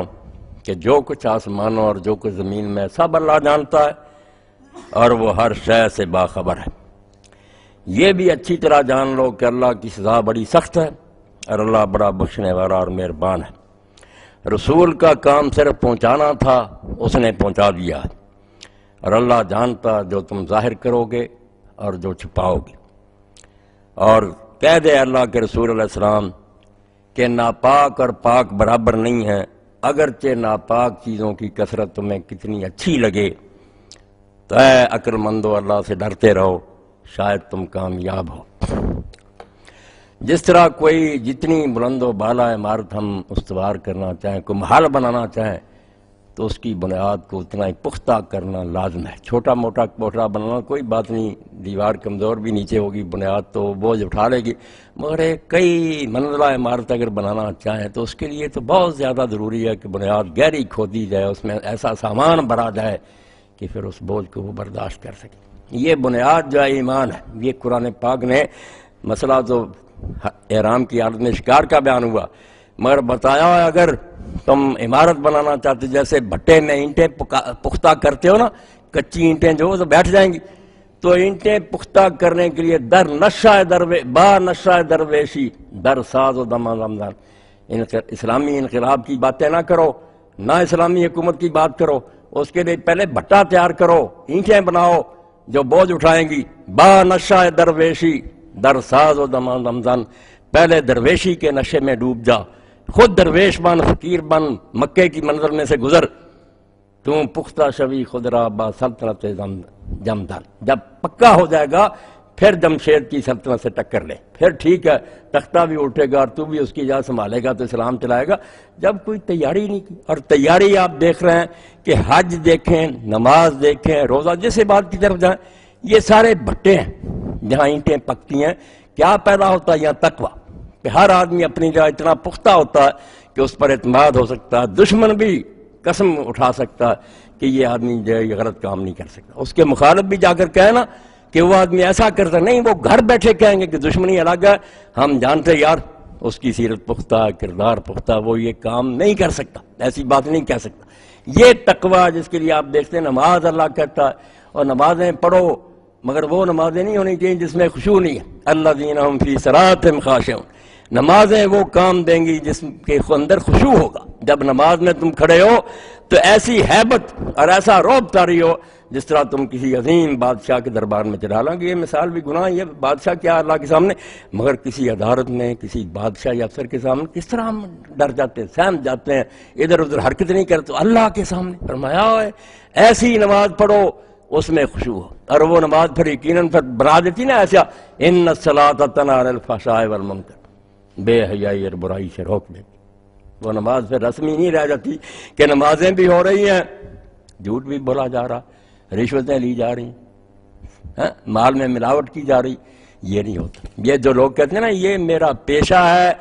کہ جو کچھ آسمانوں اور جو کچھ زمین میں سب اللہ جانتا ہے اور وہ ہر شے سے باخبر ہے۔ یہ بھی اچھی طرح جان لو کہ اللہ کی سزا بڑی سخت ہے اور اللہ بڑا بخشنے والا اور مہربان ہے۔ رسول کا کام صرف پہنچانا تھا، اس نے پہنچا دیا ہے، اور اللہ جانتا جو تم ظاہر کرو گے اور جو چھپاؤ گے۔ اور کہہ دے اللہ کے رسول علیہ السلام کہ ناپاک اور پاک برابر نہیں ہیں، اگرچہ ناپاک چیزوں کی کثرت تمہیں کتنی اچھی لگے، تو اے عقل مندو اللہ سے ڈرتے رہو، شاید تم کامیاب ہو۔ جس طرح کوئی جتنی بلند و بالا عمارت ہم استوار کرنا چاہیں، کوئی محل بنانا چاہیں، تو اس کی بنیاد کو اتنا ہی پختہ کرنا لازم ہے۔ چھوٹا موٹا کوٹھا بنانا کوئی بات نہیں، دیوار کمزور بھی نیچے ہوگی، بنیاد تو بوجھ اٹھا لے گی، مگر ایک کئی منزلہ عمارت اگر بنانا چاہیں تو اس کے لیے تو بہت زیادہ ضروری ہے کہ بنیاد گہری کھودی جائے، اس میں ایسا سامان بھرا جائے کہ پھر اس بوجھ کو وہ برداشت کر سکے۔ یہ بنیاد جو ہے ایمان ہے۔ یہ قرآن پاک نے مسئلہ تو احرام کی حالت میں شکار کا بیان ہوا، مگر بتایا ہے اگر تم عمارت بنانا چاہتے، جیسے بھٹے میں اینٹیں پختہ کرتے ہو نا، کچی اینٹیں جو تو بیٹھ جائیں گی، تو اینٹیں پختہ کرنے کے لیے با نشہ درویشی در ساز و دمان رمضان، اسلامی انقلاب کی باتیں نہ کرو، نہ اسلامی حکومت کی بات کرو، اس کے لیے پہلے بھٹا تیار کرو، اینٹیں بناؤ جو بوجھ اٹھائیں گی۔ با نشہ درویشی در ساز و دمان رمضان، پہلے درویشی کے نشے میں ڈوب جا، خود درویش بن، فقیر بن، مکے کی منزل میں سے گزر، تم پختہ شوی خود را با سلطنت جمدان، جب پکا ہو جائے گا پھر جمشید کی سلطنت سے ٹکر لے، پھر ٹھیک ہے تختہ بھی اٹھے گا اور تو بھی اس کی جگہ سنبھالے گا تو اسلام چلائے گا۔ جب کوئی تیاری نہیں کی، اور تیاری آپ دیکھ رہے ہیں کہ حج دیکھیں، نماز دیکھیں، روزہ، جس بات کی طرف جائیں، یہ سارے بھٹے ہیں جہاں اینٹیں پکتی ہیں۔ کیا پیدا ہوتا ہے؟ یہاں تقویٰ، کہ ہر آدمی اپنی جگہ اتنا پختہ ہوتا ہے کہ اس پر اعتماد ہو سکتا ہے، دشمن بھی قسم اٹھا سکتا ہے کہ یہ آدمی جو ہے یہ غلط کام نہیں کر سکتا، اس کے مخالف بھی جا کر کہے نا کہ وہ آدمی ایسا کرتا نہیں، وہ گھر بیٹھے کہیں گے کہ دشمنی الگ ہے، ہم جانتے یار اس کی سیرت پختہ، کردار پختہ، وہ یہ کام نہیں کر سکتا، ایسی بات نہیں کہہ سکتا۔ یہ تقویٰ جس کے لیے آپ دیکھتے ہیں نماز اللہ کہتا ہے، اور نمازیں پڑھو، مگر وہ نمازیں نہیں ہونی چاہیے جس میں خشوع نہیں ہے۔ الذین هم فی صلاتہم خاشعون، نمازیں وہ کام دیں گی جس کے اندر خشوع ہوگا۔ جب نماز میں تم کھڑے ہو تو ایسی ہیبت اور ایسا رعب طاری ہو جس طرح تم کسی عظیم بادشاہ کے دربار میں چلا لیں گے۔ یہ مثال بھی گناہ، یہ بادشاہ کیا اللہ کے سامنے، مگر کسی عدالت میں کسی بادشاہ یا افسر کے سامنے کس طرح ہم ڈر جاتے ہیں، سہم جاتے ہیں، ادھر ادھر حرکت نہیں کرتے۔ اللہ کے سامنے فرمایا ہے ایسی نماز پڑھو اس میں خشوع ہو، اور وہ نماز پھر یقیناً پھر بنا دیتی نا ایسا، ان الصلاۃ تنہی عن الفحشاء والمنکر، بے حیائی اور برائی سے روک دیتی۔ وہ نماز پھر رسمی نہیں رہ جاتی کہ نمازیں بھی ہو رہی ہیں، جھوٹ بھی بولا جا رہا، رشوتیں لی جا رہی ہیں، مال میں ملاوٹ کی جا رہی، یہ نہیں ہوتا۔ یہ جو لوگ کہتے ہیں نا یہ میرا پیشہ ہے،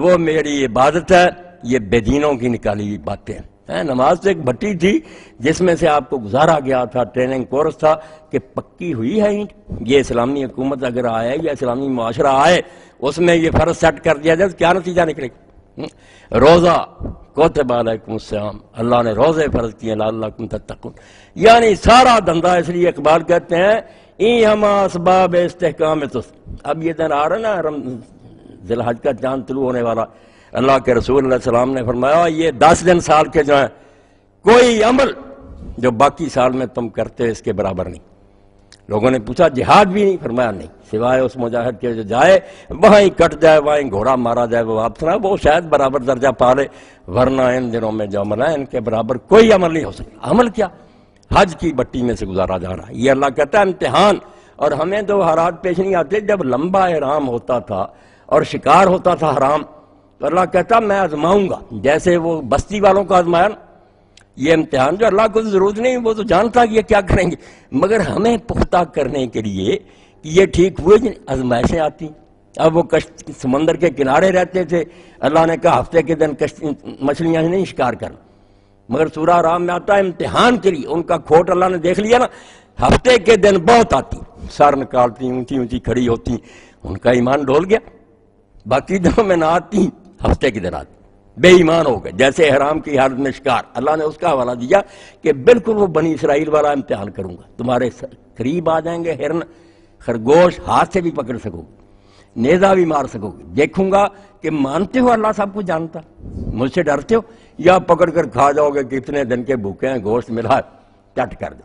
وہ میری عبادت ہے، یہ بے دینوں کی نکالی ہوئی باتیں ہیں۔ نماز تو ایک بھٹی تھی جس میں سے آپ کو گزارا گیا تھا، ٹریننگ کورس تھا کہ پکی ہوئی ہے اینٹ۔ یہ اسلامی حکومت اگر آئے یا اسلامی معاشرہ آئے اس میں یہ فرض سیٹ کر دیا جائے تو کیا نتیجہ نکلے گا؟ روزہ کتب علیکم الصیام، اللہ نے روزے فرض کیے لعلکم تتقون، یعنی سارا دھندا۔ اس لیے اقبال کہتے ہیں ای ہم اسباب استحکام تو، اب یہ دن آ رہا نا ذی الحج کا چاند طلوع ہونے والا، اللہ کے رسول علیہ السلام نے فرمایا یہ 10 دن سال کے جو ہیں کوئی عمل جو باقی سال میں تم کرتے اس کے برابر نہیں۔ لوگوں نے پوچھا جہاد بھی نہیں؟ فرمایا نہیں، سوائے اس مجاہد کے جو جائے وہاں ہی کٹ جائے، وہاں ہی گھوڑا مارا جائے، وہ واپس نہ، وہ شاید برابر درجہ پا لے، ورنہ ان دنوں میں جو عمل ہے ان کے برابر کوئی عمل نہیں ہو سکتا۔ عمل کیا؟ حج کی بٹی میں سے گزارا جا رہا ہے۔ یہ اللہ کہتا ہے امتحان، اور ہمیں تو حالات پیش نہیں آتے۔ جب لمبا احرام ہوتا تھا اور شکار ہوتا تھا حرام، تو اللہ کہتا میں آزماؤں گا، جیسے وہ بستی والوں کو آزمایا نا۔ یہ امتحان جو اللہ کو ضرورت نہیں، وہ تو جانتا کہ یہ کیا کریں گے، مگر ہمیں پختہ کرنے کے لیے کہ یہ ٹھیک ہوئے آزمائشیں آتی۔ اب وہ سمندر کے کنارے رہتے تھے، اللہ نے کہا ہفتے کے دن مچھلیاں نہیں شکار کرنا، مگر سورہ رام میں آتا ہے امتحان کے لیے۔ ان کا کھوٹ اللہ نے دیکھ لیا نا، ہفتے کے دن بہت آتی، سر نکالتی، اونچی اونچی کھڑی ہوتی، ان کا ایمان ڈول گیا۔ باقی دنوں میں نہ آتی، ہفتے کی رات بے ایمان ہو گئے، جیسے احرام کی حالت میں شکار۔ اللہ نے اس کا حوالہ دیا کہ بالکل وہ بنی اسرائیل والا امتحان کروں گا، تمہارے قریب آ جائیں گے ہرن خرگوش، ہاتھ سے بھی پکڑ سکو گے، نیزہ بھی مار سکو گے، دیکھوں گا کہ مانتے ہو اللہ سب کچھ جانتا، مجھ سے ڈرتے ہو، یا پکڑ کر کھا جاؤ گے کہ اتنے دن کے بھوکے ہیں، گوشت ملا چٹ کر دو۔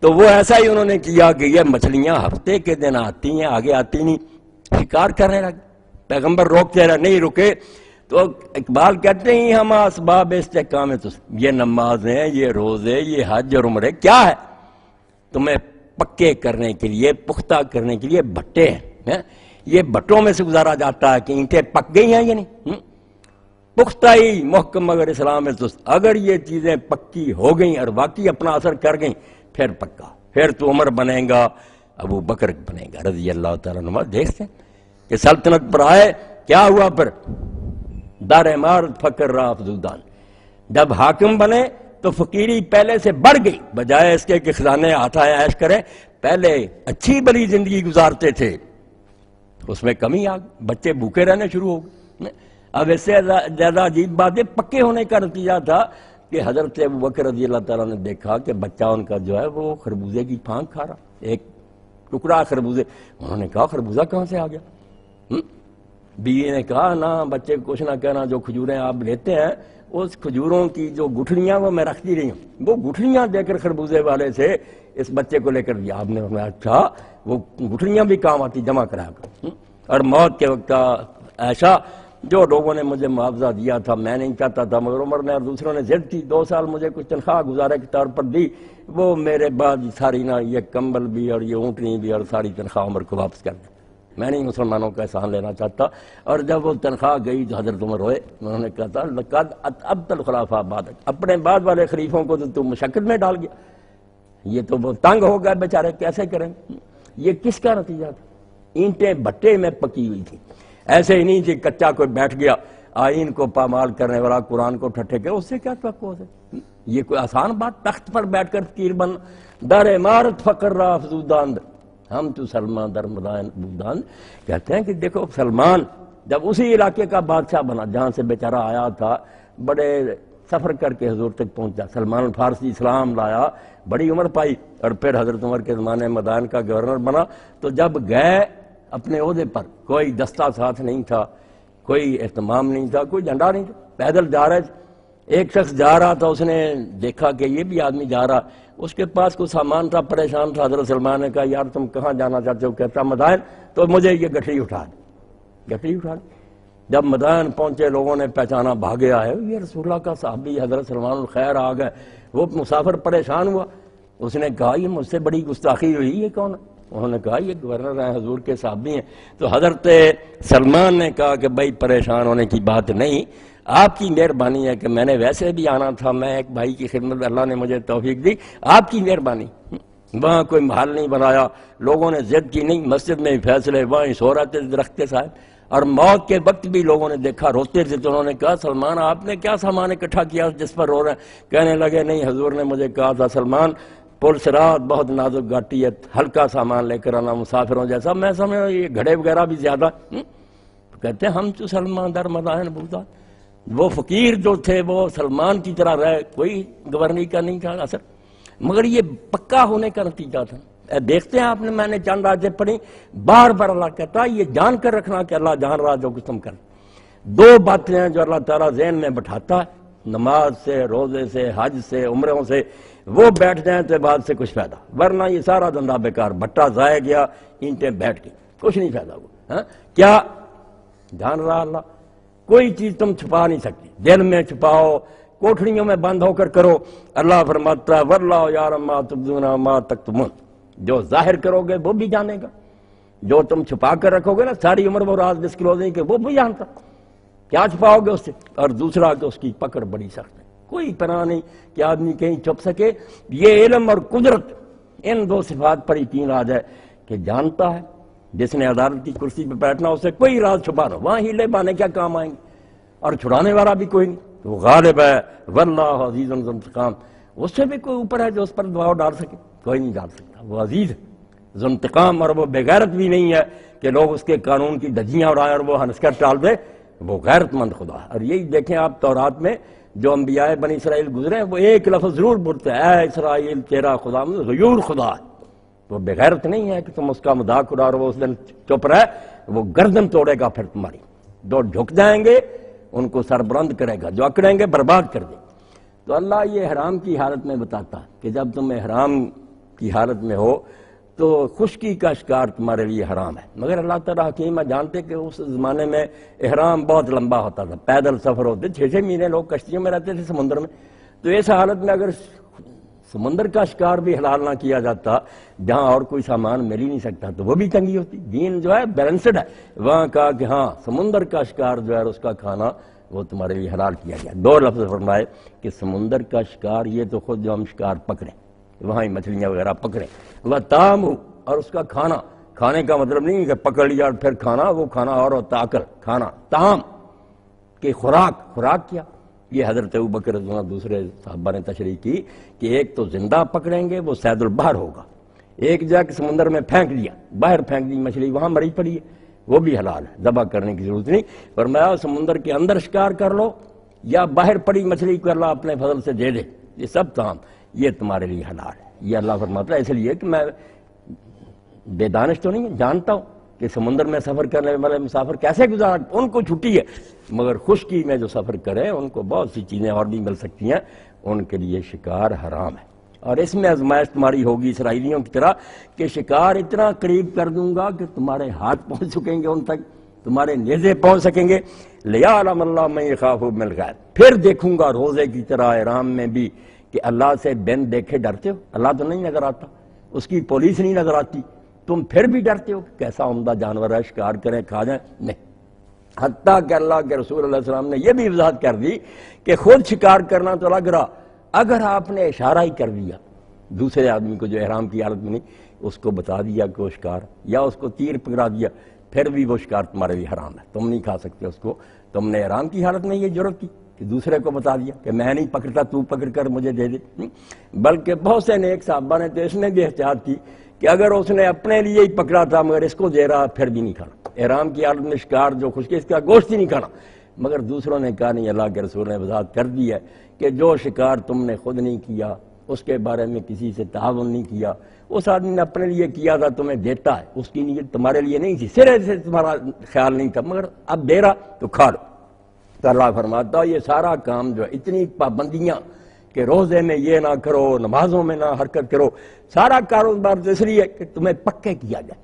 تو وہ ایسا ہی انہوں نے کیا کہ یہ مچھلیاں ہفتے کے دن آتی ہیں، آگے آتی نہیں، شکار کرنے لگے۔ پیغمبر روکتے رہے، نہیں رکے تو اقبال کہتے ہیں ہم اسباب استحکام یہ نمازیں، یہ روزے، یہ حج اور عمرے کیا ہے؟ تمہیں پکے کرنے کے لیے، پختہ کرنے کے لیے بھٹے ہیں، یہ بھٹوں میں سے گزارا جاتا ہے کہ اینٹیں پک گئی ہیں یا نہیں، پختہ ہی محکم اگر اسلام ہے تو اگر یہ چیزیں پکی ہو گئیں اور واقعی اپنا اثر کر گئیں پھر پکا، پھر تو عمر بنے گا، ابو بکر بنے گا رضی اللہ تعالیٰ عنہ۔ دیکھتے ہیں کہ سلطنت پر آئے، کیا ہوا پھر؟ دار عمارت فقر رہا افزودان، جب حاکم بنے تو فقیری پہلے سے بڑھ گئی، بجائے اس کے کہ خزانے آٹھائے عیش کریں، پہلے اچھی بڑی زندگی گزارتے تھے، اس میں کمی آ گئی، بچے بھوکے رہنے شروع ہو گئے۔ اب اس سے زیادہ عجیب بات ہے پکے ہونے کا نتیجہ تھا کہ حضرت ابوبکر رضی اللہ تعالیٰ نے دیکھا کہ بچہ ان کا جو ہے وہ خربوزے کی پھانک کھا رہا، ایک ٹکڑا خربوزے، انہوں نے کہا خربوزہ کہاں سے آ گیا؟ بیوی نے کہا نہ بچے کو کچھ نہ کہنا، جو کھجوریں آپ لیتے ہیں اس کھجوروں کی جو گٹھلیاں وہ میں رکھتی رہی ہوں، وہ گٹھلیاں دے کر خربوزے والے سے اس بچے کو لے کر دیا۔ آپ نے فرمایا اچھا وہ گٹھلیاں بھی کام آتی، جمع کرایا کر۔ اور موت کے وقت کا ایسا جو لوگوں نے مجھے معاوضہ دیا تھا میں نہیں چاہتا تھا، مگر عمر نے اور دوسروں نے ضد کی، 2 سال مجھے کچھ تنخواہ گزارے کے طور پر دی، وہ میرے بعد ساری نہ یہ کمبل بھی اور یہ اونٹنی بھی اور ساری تنخواہ عمر کو واپس کر دی، میں نہیں مسلمانوں کا احسان لینا چاہتا۔ اور جب وہ تنخواہ گئی تو حضرت عمر ہوئے، انہوں نے کہا تھا لقد ابت الخلافہ بعدک، اپنے بعد والے خلیفوں کو تو مشقت میں ڈال گیا، یہ تو وہ تنگ ہو گئے بیچارے، کیسے کریں؟ یہ کس کا نتیجہ تھا؟ اینٹیں بھٹے میں پکی ہوئی تھی، ایسے ہی نہیں تھی کچا کوئی بیٹھ گیا آئین کو پامال کرنے والا، قرآن کو ٹھٹھے کے، اس سے کیا توقع ہو سکتی؟ یہ کوئی آسان بات؟ تخت پر بیٹھ کر فقیر بن، در عمارت فقر را افزوداند، ہم تو سلمان در مدائن بوداند۔ کہتے ہیں کہ دیکھو سلمان جب اسی علاقے کا بادشاہ بنا جہاں سے بیچارہ آیا تھا، بڑے سفر کر کے حضور تک پہنچا، سلمان الفارسی اسلام لایا، بڑی عمر پائی، اور پھر حضرت عمر کے زمانے مدائن کا گورنر بنا۔ تو جب گئے اپنے عہدے پر، کوئی دستہ ساتھ نہیں تھا، کوئی اہتمام نہیں تھا، کوئی جھنڈا نہیں تھا، پیدل جا رہے تھے۔ ایک شخص جا رہا تھا، اس نے دیکھا کہ یہ بھی آدمی جا رہا، اس کے پاس کوئی سامان تھا، پریشان تھا، حضرت سلمان نے کہا یار تم کہاں جانا چاہتے ہو؟ کہتا مدائن، تو مجھے یہ گٹھڑی اٹھا دی، گٹھڑی اٹھا دی۔ جب مدائن پہنچے لوگوں نے پہچانا، بھاگے آئے، یہ رسول اللہ کا صحابی حضرت سلمان الخیر آ گئے۔ وہ مسافر پریشان ہوا، اس نے کہا یہ مجھ سے بڑی گستاخی ہوئی، یہ کون ہے؟ انہوں نے کہا یہ گورنر ہیں، حضور کے صحابی ہیں۔ تو حضرت سلمان نے کہا کہ بھائی پریشان ہونے کی بات نہیں، آپ کی مہربانی ہے کہ میں نے ویسے بھی آنا تھا، میں ایک بھائی کی خدمت، اللہ نے مجھے توفیق دی، آپ کی مہربانی۔ وہاں کوئی محل نہیں بنایا، لوگوں نے ضد کی نہیں، مسجد میں ہی فیصلے، وہیں سو رہے تھے درخت کے سائے، اور موت کے وقت بھی لوگوں نے دیکھا روتے تھے، تو انہوں نے کہا سلمان آپ نے کیا سامان اکٹھا کیا جس پر رو رہے ہیں؟ کہنے لگے نہیں حضور نے مجھے کہا تھا سلمان پل سرات بہت نازک گھاٹی ہے، ہلکا سامان لے کر آنا مسافروں جیسا، میں سمجھا یہ گھڑے وغیرہ بھی زیادہ۔ کہتے ہیں ہم تو سلمان در مدائن بوداند، وہ فقیر جو تھے وہ سلمان کی طرح رہے، کوئی گورنری کا نہیں تھا اثر، مگر یہ پکا ہونے کا نتیجہ تھا۔ دیکھتے ہیں آپ نے، میں نے چند آیتیں پڑھی، بار بار اللہ کہتا ہے یہ جان کر رکھنا کہ اللہ جان رہا جو کچھ تم کر۔ 2 باتیں ہیں جو اللہ تعالیٰ ذہن میں بٹھاتا ہے، نماز سے، روزے سے، حج سے، عمروں سے، وہ بیٹھ جائیں تو بعد سے کچھ فائدہ، ورنہ یہ سارا دندہ بیکار، بٹا ضائع گیا، اینٹیں بیٹھ گئی، کچھ نہیں فائدہ ہوا۔ کیا جان رہا اللہ؟ کوئی چیز تم چھپا نہیں سکتی، دل میں چھپاؤ، کوٹھڑیوں میں بند ہو کر کرو، اللہ فرماتا ہے واللہ یعلم ما تبدون وما تکتمون، جو ظاہر کرو گے وہ بھی جانے گا، جو تم چھپا کر رکھو گے نا ساری عمر وہ راز ڈسکلوز نہیں کہ وہ بھی جانتا، کیا چھپاؤ گے اس سے؟ اور دوسرا کہ اس کی پکڑ بڑی سخت ہے، کوئی پناہ نہیں کہ آدمی کہیں چھپ سکے۔ یہ علم اور قدرت، ان 2 صفات پر یقین آ جائے کہ جانتا ہے، جس نے عدالت کی کرسی پہ بیٹھنا اسے کوئی راز چھپا نہ، وہاں ہیلے بانے کیا کام آئیں گے، اور چھڑانے والا بھی کوئی نہیں، تو غالب ہے، واللہ عزیز ذو انتقام، اس سے بھی کوئی اوپر ہے جو اس پر دباؤ ڈال سکے؟ کوئی نہیں ڈال سکتا، وہ عزیز ذو انتقام، اور وہ بے غیرت بھی نہیں ہے کہ لوگ اس کے قانون کی دھجیاں اڑائیں اور وہ ہنس کر ٹال دے۔ وہ غیرت مند خدا ہے۔ اور یہی دیکھیں آپ تورات میں جو انبیاء بنی اسرائیل گزرے ہیں وہ ایک لفظ ضرور بولتے ہیں، اے اسرائیل تیرا خدا غیور خدا ہے۔ وہ بے غیرت نہیں ہے کہ تم اس کا مذاق اڑا اور وہ اس دن چپ رہے، وہ گردن توڑے گا پھر تمہاری، دو جھک جائیں گے ان کو سربلند کرے گا، جو اکڑیں گے برباد کر دے۔ تو اللہ یہ احرام کی حالت میں بتاتا کہ جب تم احرام کی حالت میں ہو تو خشکی کا شکار تمہارے لیے حرام ہے، مگر اللہ تعالیٰ حکیم ہے، جانتے کہ اس زمانے میں احرام بہت لمبا ہوتا تھا، پیدل سفر ہوتے، 6 مہینے لوگ کشتیوں میں رہتے تھے سمندر میں، تو اس حالت میں اگر سمندر کا شکار بھی حلال نہ کیا جاتا جہاں اور کوئی سامان مل ہی نہیں سکتا تو وہ بھی تنگی ہوتی۔ دین جو ہے بیلنسڈ ہے، وہاں کہا کہ ہاں سمندر کا شکار جو ہے اس کا کھانا وہ تمہارے لیے حلال کیا گیا۔ 2 لفظ فرمائے کہ سمندر کا شکار، یہ تو خود جو ہم شکار پکڑیں وہاں ہی مچھلیاں وغیرہ پکڑیں، وہ تام ہو، اور اس کا کھانا، کھانے کا مطلب نہیں کہ پکڑ لیا اور پھر کھانا، وہ کھانا اور ہوتا عقل، کھانا تام کہ خوراک کیا۔ یہ حضرت ابوبکر رضی اللہ عنہ دوسرے صحابہ نے تشریح کی کہ ایک تو زندہ پکڑیں گے وہ صید البحر ہوگا، ایک جا کے سمندر میں پھینک دیا، باہر پھینک دی مچھلی، وہاں مری پڑی ہے، وہ بھی حلال ہے، ذبح کرنے کی ضرورت نہیں۔ فرمایا سمندر کے اندر شکار کر لو یا باہر پڑی مچھلی کو اللہ اپنے فضل سے دے دے، یہ سب تام، یہ تمہارے لیے حلال ہے۔ یہ اللہ فرماتا ہے، اس لیے کہ میں بے دانش تو نہیں، جانتا ہوں کہ سمندر میں سفر کرنے والے مسافر کیسے گزار، ان کو چھٹی ہے، مگر خشکی میں جو سفر کریں ان کو بہت سی چیزیں اور بھی مل سکتی ہیں، ان کے لیے شکار حرام ہے۔ اور اس میں آزمائش تمہاری ہوگی اسرائیلیوں کی طرح کہ شکار اتنا قریب کر دوں گا کہ تمہارے ہاتھ پہنچ سکیں گے، ان تک تمہارے نیزے پہنچ سکیں گے۔ لیعلم اللہ من یخاف بالغیب، پھر دیکھوں گا روزے کی طرح احرام میں بھی کہ اللہ سے بن دیکھے ڈرتے ہو، اللہ تو نہیں نظر آتا، اس کی پولیس نہیں نظر آتی، تم پھر بھی ڈرتے ہو کہ کیسا عمدہ جانور ہے، شکار کریں کھا جائیں، نہیں۔ حتیٰ کہ اللہ کے رسول علیہ السلام نے یہ بھی وضاحت کر دی کہ خود شکار کرنا تو لگ رہا، اگر آپ نے اشارہ ہی کر دیا دوسرے آدمی کو جو احرام کی حالت میں نہیں، اس کو بتا دیا کہ وہ شکار، یا اس کو تیر پکڑا دیا، پھر بھی وہ شکار تمہارے لیے حرام ہے، تم نہیں کھا سکتے اس کو۔ تم نے احرام کی حالت میں یہ جرأت کی کہ دوسرے کو بتا دیا کہ میں نہیں پکڑتا، تو پکڑ کر مجھے دے دے۔ بلکہ بہت سے نیک صحابہ نے تو اس میں بھی احتیاط کی کہ اگر اس نے اپنے لیے ہی پکڑا تھا مگر اس کو دے رہا پھر بھی نہیں کھانا، احرام کی حالت میں شکار جو خشکی اس کا گوشت ہی نہیں کھانا۔ مگر دوسروں نے کہا نہیں، اللہ کے رسول نے وضاحت کر دی ہے کہ جو شکار تم نے خود نہیں کیا، اس کے بارے میں کسی سے تعاون نہیں کیا، اس آدمی نے اپنے لیے کیا تھا تمہیں دیتا ہے، اس کی نیت تمہارے لیے نہیں تھی، سرے سے تمہارا خیال نہیں تھا، مگر اب دے رہا تو کھا لو۔ تو اللہ فرماتا یہ سارا کام جو ہے، اتنی پابندیاں کہ روزے میں یہ نہ کرو، نمازوں میں نہ حرکت کرو، سارا کاروبار تو اس لیے کہ تمہیں پکے کیا جائے۔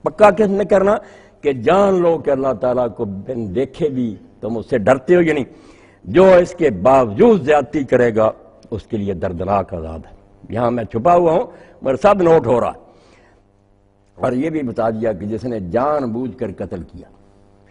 پکا کس نے کرنا کہ جان لو کہ اللہ تعالیٰ کو بن دیکھے بھی تم اس سے ڈرتے ہو یا نہیں، جو اس کے باوجود زیادتی کرے گا اس کے لیے دردناک عذاب ہے۔ یہاں میں چھپا ہوا ہوں مگر سب نوٹ ہو رہا ہے۔ اور یہ بھی بتا دیا کہ جس نے جان بوجھ کر قتل کیا،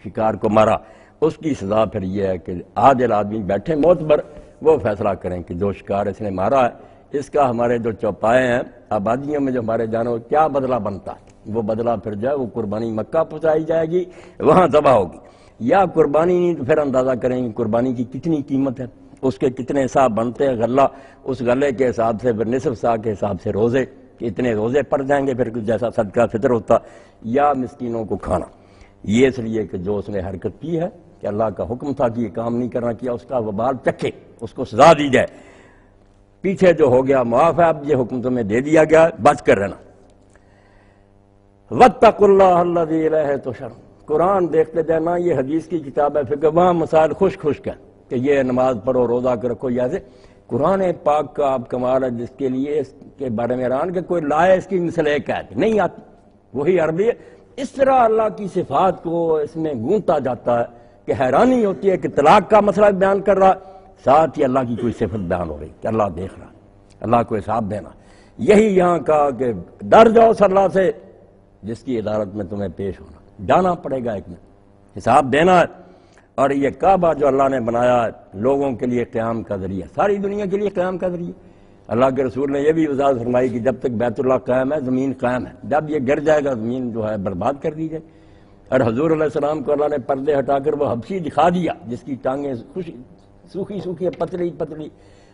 شکار کو مارا، اس کی سزا پھر یہ ہے کہ عادل آدمی بیٹھے معتبر وہ فیصلہ کریں کہ جو شکار اس نے مارا ہے اس کا ہمارے جو چوپائے ہیں آبادیوں میں جو ہمارے جانور کیا بدلہ بنتا ہے، وہ بدلہ پھر جائے وہ قربانی مکہ پہنچائی جائے گی، وہاں ذبح ہوگی، یا قربانی نہیں تو پھر اندازہ کریں گے قربانی کی کتنی قیمت ہے، اس کے کتنے حساب بنتے ہیں، غلہ اس غلے کے حساب سے، پھر نصف سا کے حساب سے روزے، کہ اتنے روزے پڑ جائیں گے، پھر جیسا صدقہ فطر ہوتا، یا مسکینوں کو کھانا۔ یہ اس لیے کہ جو اس نے حرکت کی ہے کہ اللہ کا حکم تھا کہ یہ کام نہیں کرنا کیا، اس کا وبال چکھے، اس کو سزا دی جائے۔ پیچھے جو ہو گیا معاف ہے، اب یہ حکم تمہیں دے دیا گیا، بچ کر رہنا۔ وَاتَّقُوا اللَّهَ الَّذِي إِلَيْهِ تُحْشَرُونَ، قرآن دیکھتے جانا، یہ حدیث کی کتاب ہے فقہ، وہاں مسائل خشک ہے کہ یہ نماز پڑھو، روزہ رکھو، یا سے قرآن پاک کا آپ کمال ہے جس کے لیے اس کے بارے میں حیران کہ کوئی لائے اس کی مثل ایک ہے نہیں آتی، وہی عربی ہے۔ اس طرح اللہ کی صفات کو اس میں گونتا جاتا ہے کہ حیرانی ہوتی ہے کہ طلاق کا مسئلہ بیان کر رہا، ساتھ ہی اللہ کی کوئی صفت بیان ہو رہی کہ اللہ دیکھ رہا، اللہ کو حساب دینا۔ یہی یہاں کہا کہ ڈر جاؤ اس اللہ سے جس کی عدالت میں تمہیں پیش ہونا، جانا پڑے گا، ایک میں حساب دینا ہے۔ اور یہ کعبہ جو اللہ نے بنایا ہے لوگوں کے لیے قیام کا ذریعہ، ساری دنیا کے لیے قیام کا ذریعہ۔ اللہ کے رسول نے یہ بھی وضاحت فرمائی کہ جب تک بیت اللہ قائم ہے زمین قائم ہے، جب یہ گر جائے گا زمین جو ہے برباد کر دی جائے۔ اور حضور علیہ السلام کو اللہ نے پردے ہٹا کر وہ حبشی دکھا دیا جس کی ٹانگیں سوکھی سوکھی پتلی پتلی،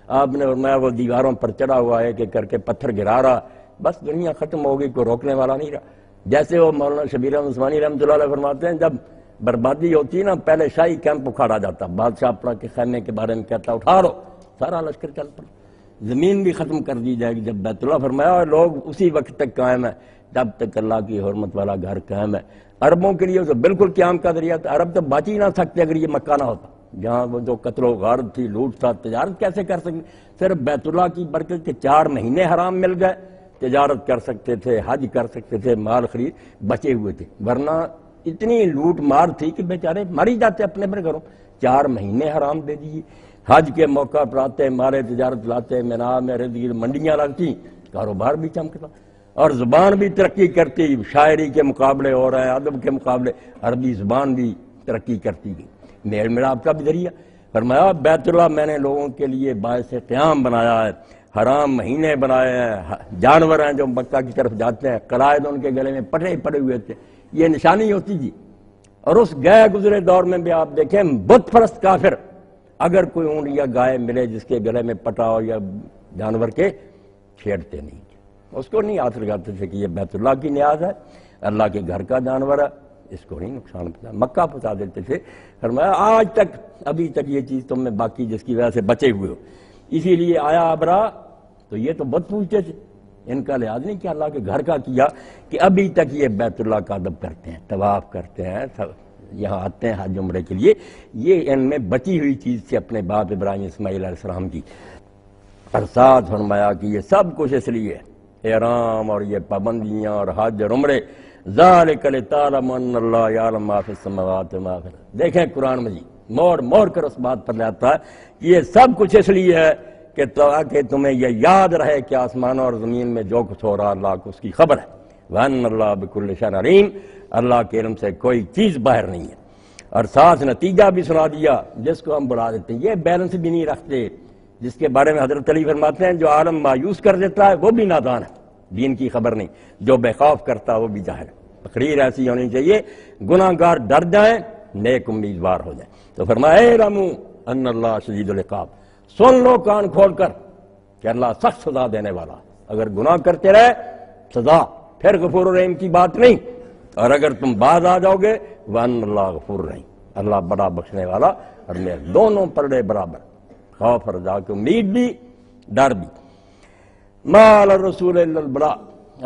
آپ نے فرمایا وہ دیواروں پر چڑھا ہوا ہے کہ کر کے پتھر گرا رہا، بس دنیا ختم ہو گئی، کوئی روکنے والا نہیں رہا۔ جیسے وہ مولانا شبیر احمد عثمانی رحمۃ اللہ علیہ فرماتے ہیں جب بربادی ہوتی نا پہلے شاہی کیمپ اکھاڑا جاتا، بادشاہ اپنا کے خیمے کے بارے میں کہتا اٹھا لو، سارا لشکر چل پڑا، زمین بھی ختم کر دی جائے گی جب بیت اللہ فرمایا، اور لوگ اسی وقت تک قائم ہے جب تک اللہ کی حرمت والا گھر قائم ہے۔ عربوں کے لیے تو بالکل قیام کا ذریعہ تھا، عرب تو بچ ہی نہ سکتے اگر یہ مکہ نہ ہوتا، جہاں وہ جو قتل و غارت تھی، لوٹ تھا، تجارت کیسے کر سکتے؟ صرف بیت اللہ کی برکت کے 4 مہینے حرام مل گئے، تجارت کر سکتے تھے، حج کر سکتے تھے، مال خرید بچے ہوئے تھے، ورنہ اتنی لوٹ مار تھی کہ بیچارے مر ہی جاتے اپنے اپنے گھروں۔ 4 مہینے حرام دے دیے، حج کے موقع پر آتے، مالے تجارت لاتے، مینا میں ارد گرد منڈیاں لگتی، کاروبار بھی چمکتا اور زبان بھی ترقی کرتی، شاعری کے مقابلے ہو رہے ہیں، ادب کے مقابلے، عربی زبان بھی ترقی کرتی گئی، میل ملاپ کا بھی ذریعہ۔ فرمایا بیت اللہ میں نے لوگوں کے لیے باعث قیام بنایا ہے، حرام مہینے بنائے ہیں، جانور ہیں جو مکہ کی طرف جاتے ہیں، قلائد ان کے گلے میں پٹے پڑے ہوئے تھے، یہ نشانی ہوتی جی۔ اور اس گئے گزرے دور میں بھی آپ دیکھیں بت پرست کافر اگر کوئی اونٹ یا گائے ملے جس کے گلے میں پٹا ہو یا جانور کے، چھیڑتے نہیں، اس کو نہیں ہاتھ لگاتے تھے کہ یہ بیت اللہ کی نیاز ہے، اللہ کے گھر کا جانور ہے، اس کو نہیں نقصان پہنچا، مکہ پہنچا دیتے تھے۔ فرمایا آج تک ابھی تک یہ چیز تم میں باقی جس کی وجہ سے بچے ہوئے ہو، اسی لیے آیا ابرا تو یہ تو بت پوچھتے تھے، ان کا لحاظ نہیں کیا اللہ کے گھر کا کیا کہ ابھی تک یہ بیت اللہ کا ادب کرتے ہیں، طواف کرتے ہیں، یہاں آتے ہیں حج عمرے کے لیے، یہ ان میں بچی ہوئی چیز تھی اپنے باپ ابراہیم اسماعیل علیہ السلام کی۔ اور ساتھ فرمایا کہ یہ سب کچھ اس لیے احرام اور یہ پابندیاں اور حج اور عمرے، ذالک لتعلموا ان اللہ یعلم ما فی السماوات وما فی الارض۔ دیکھیں قرآن مجید موڑ موڑ کر اس بات پر لاتا ہے کہ یہ سب کچھ اس لیے ہے کہ تاکہ تمہیں یہ یاد رہے کہ آسمانوں اور زمین میں جو کچھ ہو رہا اللہ کو اس کی خبر ہے، وَأَنَّ اللَّهَ بِكُلِّ شَيْءٍ عَلِيمٌ، اللہ کے علم سے کوئی چیز باہر نہیں ہے۔ اور ساتھ نتیجہ بھی سنا دیا جس کو ہم بڑھا دیتے ہیں، یہ بیلنس بھی نہیں رکھتے، جس کے بارے میں حضرت علی فرماتے ہیں جو عالم مایوس کر دیتا ہے وہ بھی نادان ہے، دین کی خبر نہیں، جو بے خوف کرتا ہے وہ بھی جاہل ہے۔ تقریر ایسی ہونی چاہیے گناہ گار ڈر جائیں، نیک امیدوار ہو جائیں۔ تو فرمایا اعلموا ان اللہ شدید العقاب، سن لو کان کھول کر کہ اللہ سخت سزا دینے والا، اگر گناہ کرتے رہے سزا، پھر غفور الرحیم کی بات نہیں، اور اگر تم باز آ جاؤ گے وان اللہ غفور الرحیم، اللہ بڑا بخشنے والا اور میرے، دونوں پلڑے برابر، خوف اور رجا کی امید بھی ڈر بھی۔ ما علی الرسول الا البلاغ،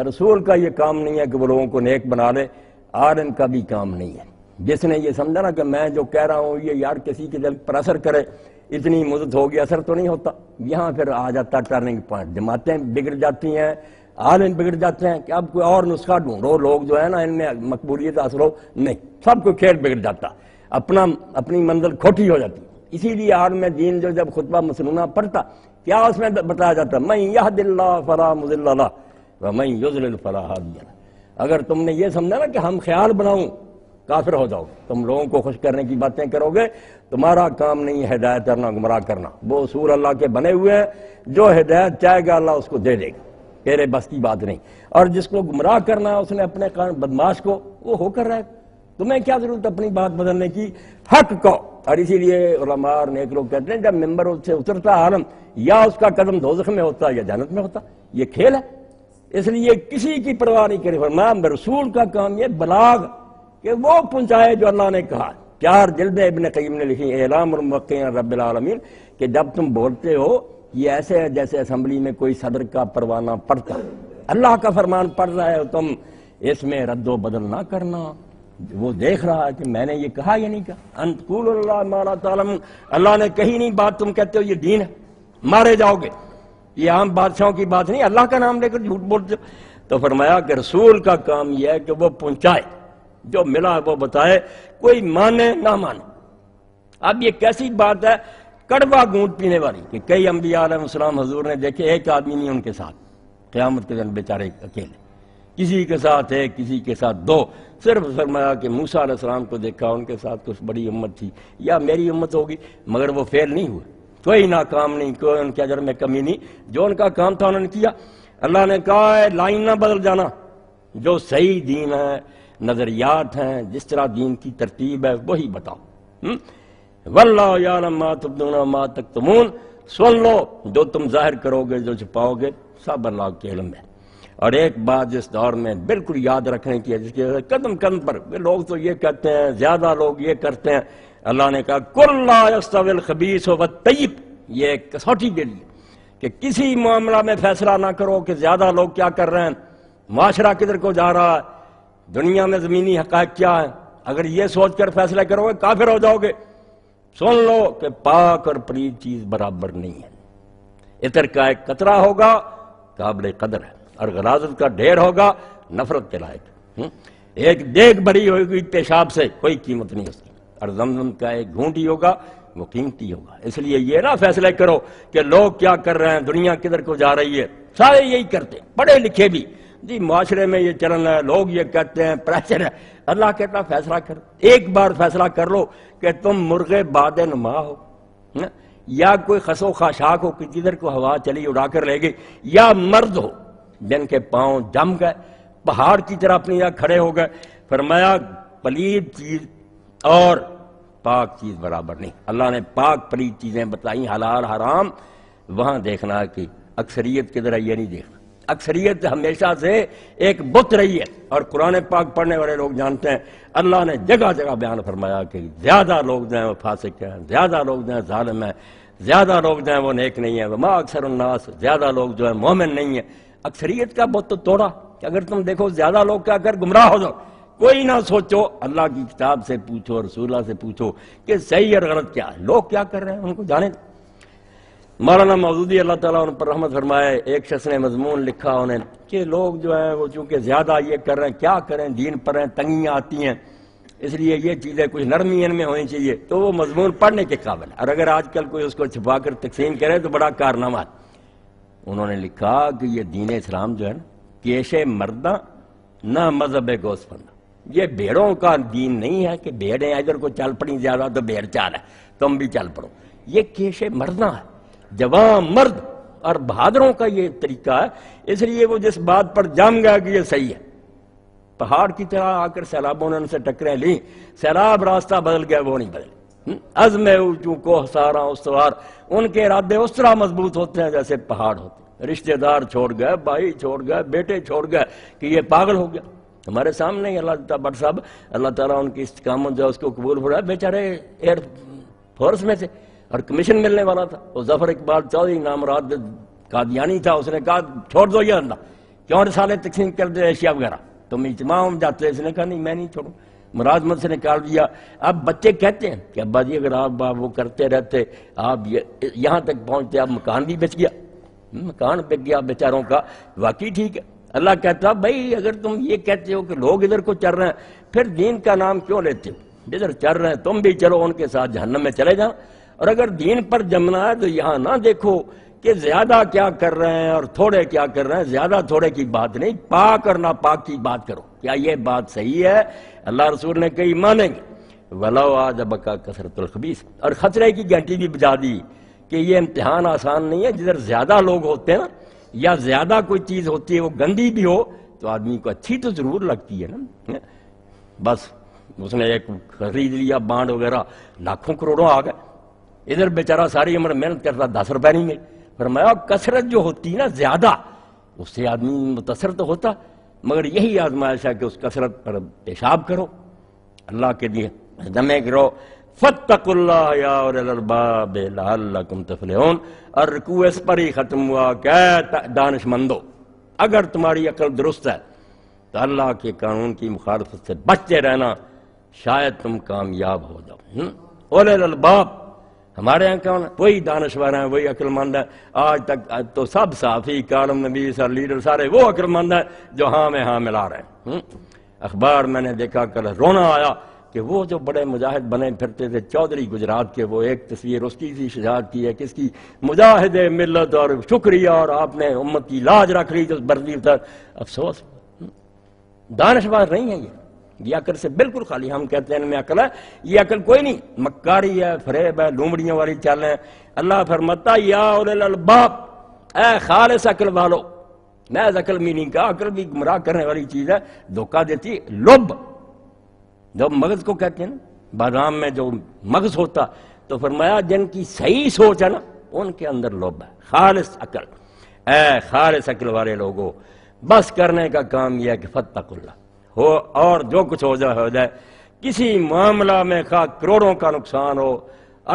رسول کا یہ کام نہیں ہے کہ وہ لوگوں کو نیک بنا لے، عالم کا بھی کام نہیں ہے۔ جس نے یہ سمجھا نا کہ میں جو کہہ رہا ہوں یہ یار کسی کے دل پر اثر کرے، اتنی مدت ہوگی، اثر تو نہیں ہوتا، یہاں پھر آ جاتا ٹرننگ پوائنٹ، جماعتیں بگڑ جاتی ہیں، عالم بگڑ جاتے ہیں کہ اب کوئی اور نسخہ ڈھونڈو، لوگ جو ہے نا ان میں مقبولیت حاصل ہو، نہیں، سب کو کھیل بگڑ جاتا، اپنی منزل کھوٹی ہو جاتی۔ اسی لیے عالم دین جو جب خطبہ مسنونہ پڑھتا کیا اس میں بتایا جاتا من یہد اللہ فلا مضل لہ ومن یضلل فلا ہادی لہ۔ اگر تم نے یہ سمجھا نا کہ ہم خیال بناؤں کافر ہو جاؤ، تم لوگوں کو خوش کرنے کی باتیں کرو گے، تمہارا کام نہیں ہے ہدایت کرنا گمراہ کرنا، وہ اصول اللہ کے بنے ہوئے ہیں، جو ہدایت چاہے گا اللہ اس کو دے دے گا، تیرے بس کی بات نہیں۔ اور جس کو گمراہ کرنا ہے اس نے اپنے بدماش کو، وہ ہو کر رہا ہے، تمہیں کیا ضرورت اپنی بات بدلنے کی، حق کو۔ اور اسی لیے علماء اور نیک لوگ کہتے ہیں جب ممبر سے اترتا عالم یا اس کا قدم دوزخ میں ہوتا یا جنت میں ہوتا، یہ کھیل ہے، اس لیے کسی کی پرواہ نہیں کری۔ فرمایا رسول کا کام یہ بلاغ کہ وہ پہنچائے جو اللہ نے کہا۔ 4 جلدیں ابن قیم نے لکھی اعلام الموقعین رب العالمین، کہ جب تم بولتے ہو یہ ایسے ہے جیسے اسمبلی میں کوئی صدر کا پروانہ پڑھتا، اللہ کا فرمان پڑھ رہا ہے، تم اس میں رد و بدل نہ کرنا، وہ دیکھ رہا ہے کہ میں نے یہ کہا یا نہیں کہا۔ ان تقولوا اللہ ما لا تعلمون، اللہ نے کہی نہیں بات، تم کہتے ہو یہ دین ہے، مارے جاؤ گے۔ یہ عام بادشاہوں کی بات نہیں، اللہ کا نام لے کر جھوٹ بولتے ہو۔ تو فرمایا کہ رسول کا کام یہ ہے کہ وہ پہنچائے، جو ملا وہ بتائے، کوئی مانے نہ مانے۔ اب یہ کیسی بات ہے کڑوا گونٹ پینے والی کہ کئی انبیاء علیہ السلام حضور نے دیکھے، ایک آدمی نہیں ان کے ساتھ، قیامت کے دن بیچارے اکیلے، کسی کے ساتھ ایک، کسی کے ساتھ 2، صرف فرمایا کہ موسیٰ علیہ السلام کو دیکھا، ان کے ساتھ کچھ بڑی امت تھی یا میری امت ہوگی، مگر وہ فیل نہیں ہوئے، کوئی ناکام نہیں، کوئی ان کے اجر میں کمی نہیں، جو ان کا کام تھا انہوں نے کیا۔ اللہ نے کہا ہے لائن نہ بدل جانا، جو صحیح دین ہے، نظریات ہیں، جس طرح دین کی ترتیب ہے وہی بتاؤ۔ واللہ یعلم ما تبدون وما تکتمون، سن لو جو تم ظاہر کرو گے جو چھپاؤ گے سب اللہ کے علم ہے۔ اور ایک بات جس دور میں بالکل یاد رکھنے کی ہے، جس کے قدم قدم پر لوگ تو یہ کہتے ہیں، زیادہ لوگ یہ کرتے ہیں، اللہ نے کہا کل لا یستوی الخبیث والطیب، یہ ایک کسوٹی کے لیے کہ کسی معاملہ میں فیصلہ نہ کرو کہ زیادہ لوگ کیا کر رہے ہیں، معاشرہ کدھر کو جا رہا ہے، دنیا میں زمینی حقائق کیا ہے، اگر یہ سوچ کر فیصلے کرو گے کافر ہو جاؤ گے۔ سن لو کہ پاک اور پلید چیز برابر نہیں ہے، عطر کا ایک قطرہ ہوگا قابل قدر ہے، اور غلاظت کا ڈھیر ہوگا نفرت کے لائق۔ ایک دیگ بھری ہوگی پیشاب سے کوئی قیمت نہیں اس کی، اور زمزم کا ایک گھونٹ ہی ہوگا وہ قیمتی ہوگا۔ اس لیے یہ نہ فیصلے کرو کہ لوگ کیا کر رہے ہیں، دنیا کدھر کو جا رہی ہے، سارے یہی کرتے ہیں، پڑھے لکھے بھی، جی معاشرے میں یہ چلن ہے، لوگ یہ کہتے ہیں، پریشر ہے۔ اللہ کہتا فیصلہ کر، ایک بار فیصلہ کر لو کہ تم مرغے باد نما ہو، یا کوئی خسو خاشاک ہو کہ جدھر کو ہوا چلی اڑا کر لے گئی، یا مرد ہو جن کے پاؤں جم گئے، پہاڑ کی طرح اپنی جگہ کھڑے ہو گئے۔ فرمایا پلید چیز اور پاک چیز برابر نہیں۔ اللہ نے پاک پلید چیزیں بتائیں، حلال حرام، وہاں دیکھنا کہ اکثریت کدھر ہے یہ نہیں دیکھنا۔ اکثریت ہمیشہ سے ایک بت رہی ہے، اور قرآن پاک پڑھنے والے لوگ جانتے ہیں اللہ نے جگہ جگہ بیان فرمایا کہ زیادہ لوگ جو ہیں وہ فاسق ہیں، زیادہ لوگ جو ہیں ظالم ہیں، زیادہ لوگ جو ہیں وہ نیک نہیں ہیں، وما اکثر الناس، زیادہ لوگ جو ہیں مومن نہیں ہیں۔ اکثریت کا بت تو توڑا کہ اگر تم دیکھو زیادہ لوگ کیا کر گمراہ ہو جاؤ، کوئی نہ سوچو، اللہ کی کتاب سے پوچھو، رسول اللہ سے پوچھو کہ صحیح اور غلط کیا ہے، لوگ کیا کر رہے ہیں ان کو جانے۔ مولانا مودودی اللہ تعالیٰ ان پر رحمت فرمائے، ایک شخص نے مضمون لکھا انہیں کہ لوگ جو ہیں وہ چونکہ زیادہ یہ کر رہے ہیں، کیا کریں، دین پر ہیں، تنگیاں آتی ہیں، اس لیے یہ چیزیں کچھ نرمی ان میں ہونی چاہیے، تو وہ مضمون پڑھنے کے قابل ہے، اور اگر آج کل کوئی اس کو چھپا کر تقسیم کرے تو بڑا کارنامہ ہے۔ انہوں نے لکھا کہ یہ دین اسلام جو ہے نا، کیش مردہ نہ مذہب گوس بندہ، یہ بھیڑوں کا دین نہیں ہے کہ بھیڑیں ادھر کو چل پڑیں زیادہ تو بھیڑ چال ہے تم بھی چل پڑو، یہ کیش مردہ ہے، جوان مرد اور بہادروں کا یہ طریقہ ہے۔ اس لیے وہ جس بات پر جم گیا کہ یہ صحیح ہے، پہاڑ کی طرح آ کر سیلابوں نے ان سے ٹکریں لیں، سیلاب راستہ بدل گیا وہ نہیں بدلے، عزم اونچوں کو سارا استوار، ان کے ارادے اس طرح مضبوط ہوتے ہیں جیسے پہاڑ ہوتے ہیں۔ رشتہ دار چھوڑ گئے، بھائی چھوڑ گئے، بیٹے چھوڑ گئے کہ یہ پاگل ہو گیا۔ ہمارے سامنے ہی اللہ تعالیٰ بٹ صاحب، اللہ تعالیٰ ان کی استقامت جو اس کو قبول ہو رہا ہے، بیچارے ایئر فورس میں سے اور کمیشن ملنے والا تھا، وہ ظفر اقبال چودھری نامراد قادیانی تھا، اس نے کہا چھوڑ دو یہ اللہ، کیوں رسالے تقسیم کر دے ایشیا وغیرہ، تم اجتماع میں جاتے، اس نے کہا نہیں میں نہیں چھوڑوں، ملازمت سے نکال دیا۔ اب بچے کہتے ہیں کہ ابا جی اگر آپ وہ کرتے رہتے، آپ یہاں تک پہنچتے، اب مکان بھی بچ گیا، مکان بک گیا بیچاروں کا، واقعی ٹھیک ہے۔ اللہ کہتا بھائی اگر تم یہ کہتے ہو کہ لوگ ادھر کو چل رہے ہیں، پھر دین کا نام کیوں لیتے ہو؟ جدھر چل رہے ہیں تم بھی چلو، ان کے ساتھ جہنم میں چلے جاؤ۔ اور اگر دین پر جمنا ہے تو یہاں نہ دیکھو کہ زیادہ کیا کر رہے ہیں اور تھوڑے کیا کر رہے ہیں، زیادہ تھوڑے کی بات نہیں، پاک اور ناپاک کی بات کرو، کیا یہ بات صحیح ہے؟ اللہ رسول نے کہی مانیں گے، وَلَوْ عَجَبَكَ كَثْرَةُ الْخَبِيثِ، اور خطرے کی گھنٹی بھی بجا دی کہ یہ امتحان آسان نہیں ہے، جدھر زیادہ لوگ ہوتے ہیں نا، یا زیادہ کوئی چیز ہوتی ہے وہ گندی بھی ہو تو آدمی کو اچھی تو ضرور لگتی ہے نا، بس اس نے ایک خرید لیا بانڈ وغیرہ، لاکھوں کروڑوں آ گئے، ادھر بیچارہ ساری عمر محنت کرتا 10 روپے نہیں ملے۔ فرمایا کثرت جو ہوتی ہے نا زیادہ، اس سے آدمی متاثر تو ہوتا، مگر یہی آزمائش ہے کہ اس کثرت پر پیشاب کرو، اللہ کے لیے دمے کرو۔ فاتقوا اللہ یا اولی الالباب لعلکم تفلحون، اور رکوع اس پر ہی ختم ہوا کہ دانش مندو، اگر تمہاری عقل درست ہے تو اللہ کے قانون کی مخالفت سے بچتے رہنا، شاید تم کامیاب ہو جاؤ۔ اولی الالباب ہمارے یہاں کون ہے؟ وہی دانشور ہیں، وہی عقل مند ہیں، آج تک تو سب صحافی، کالم نویس اور لیڈر سارے وہ عقل مند ہیں جو ہاں میں ہاں ملا رہے ہیں۔ اخبار میں نے دیکھا کل رونا آیا کہ وہ جو بڑے مجاہد بنے پھرتے تھے چودھری گجرات کے، وہ ایک تصویر اس کی تھی شجاعت کی ہے، کس کی، مجاہد ملت اور شکریہ، اور آپ نے امت کی لاج رکھ لی تو بردی تک افسوس۔ دانشور نہیں ہے یہ عقل سے بالکل خالی، ہم کہتے ہیں ان میں عقل ہے، یہ عقل کوئی نہیں، مکاری ہے، فریب ہے، لومڑیوں والی چال ہے۔ اللہ فرماتا یا اولی الالباب، اے خالص عقل والو، محض عقل میننگ کا، عقل بھی گمراہ کرنے والی چیز ہے، دھوکہ دیتی، لب جو مغز کو کہتے ہیں نا، بادام میں جو مغز ہوتا، تو فرمایا جن کی صحیح سوچ ہے نا ان کے اندر لب ہے، خالص عقل۔ اے خالص عقل والے لوگوں، بس کرنے کا کام یہ ہے کہ فتقوا اللہ ہو، اور جو کچھ ہو جائے کسی معاملہ میں خواہ کروڑوں کا نقصان ہو،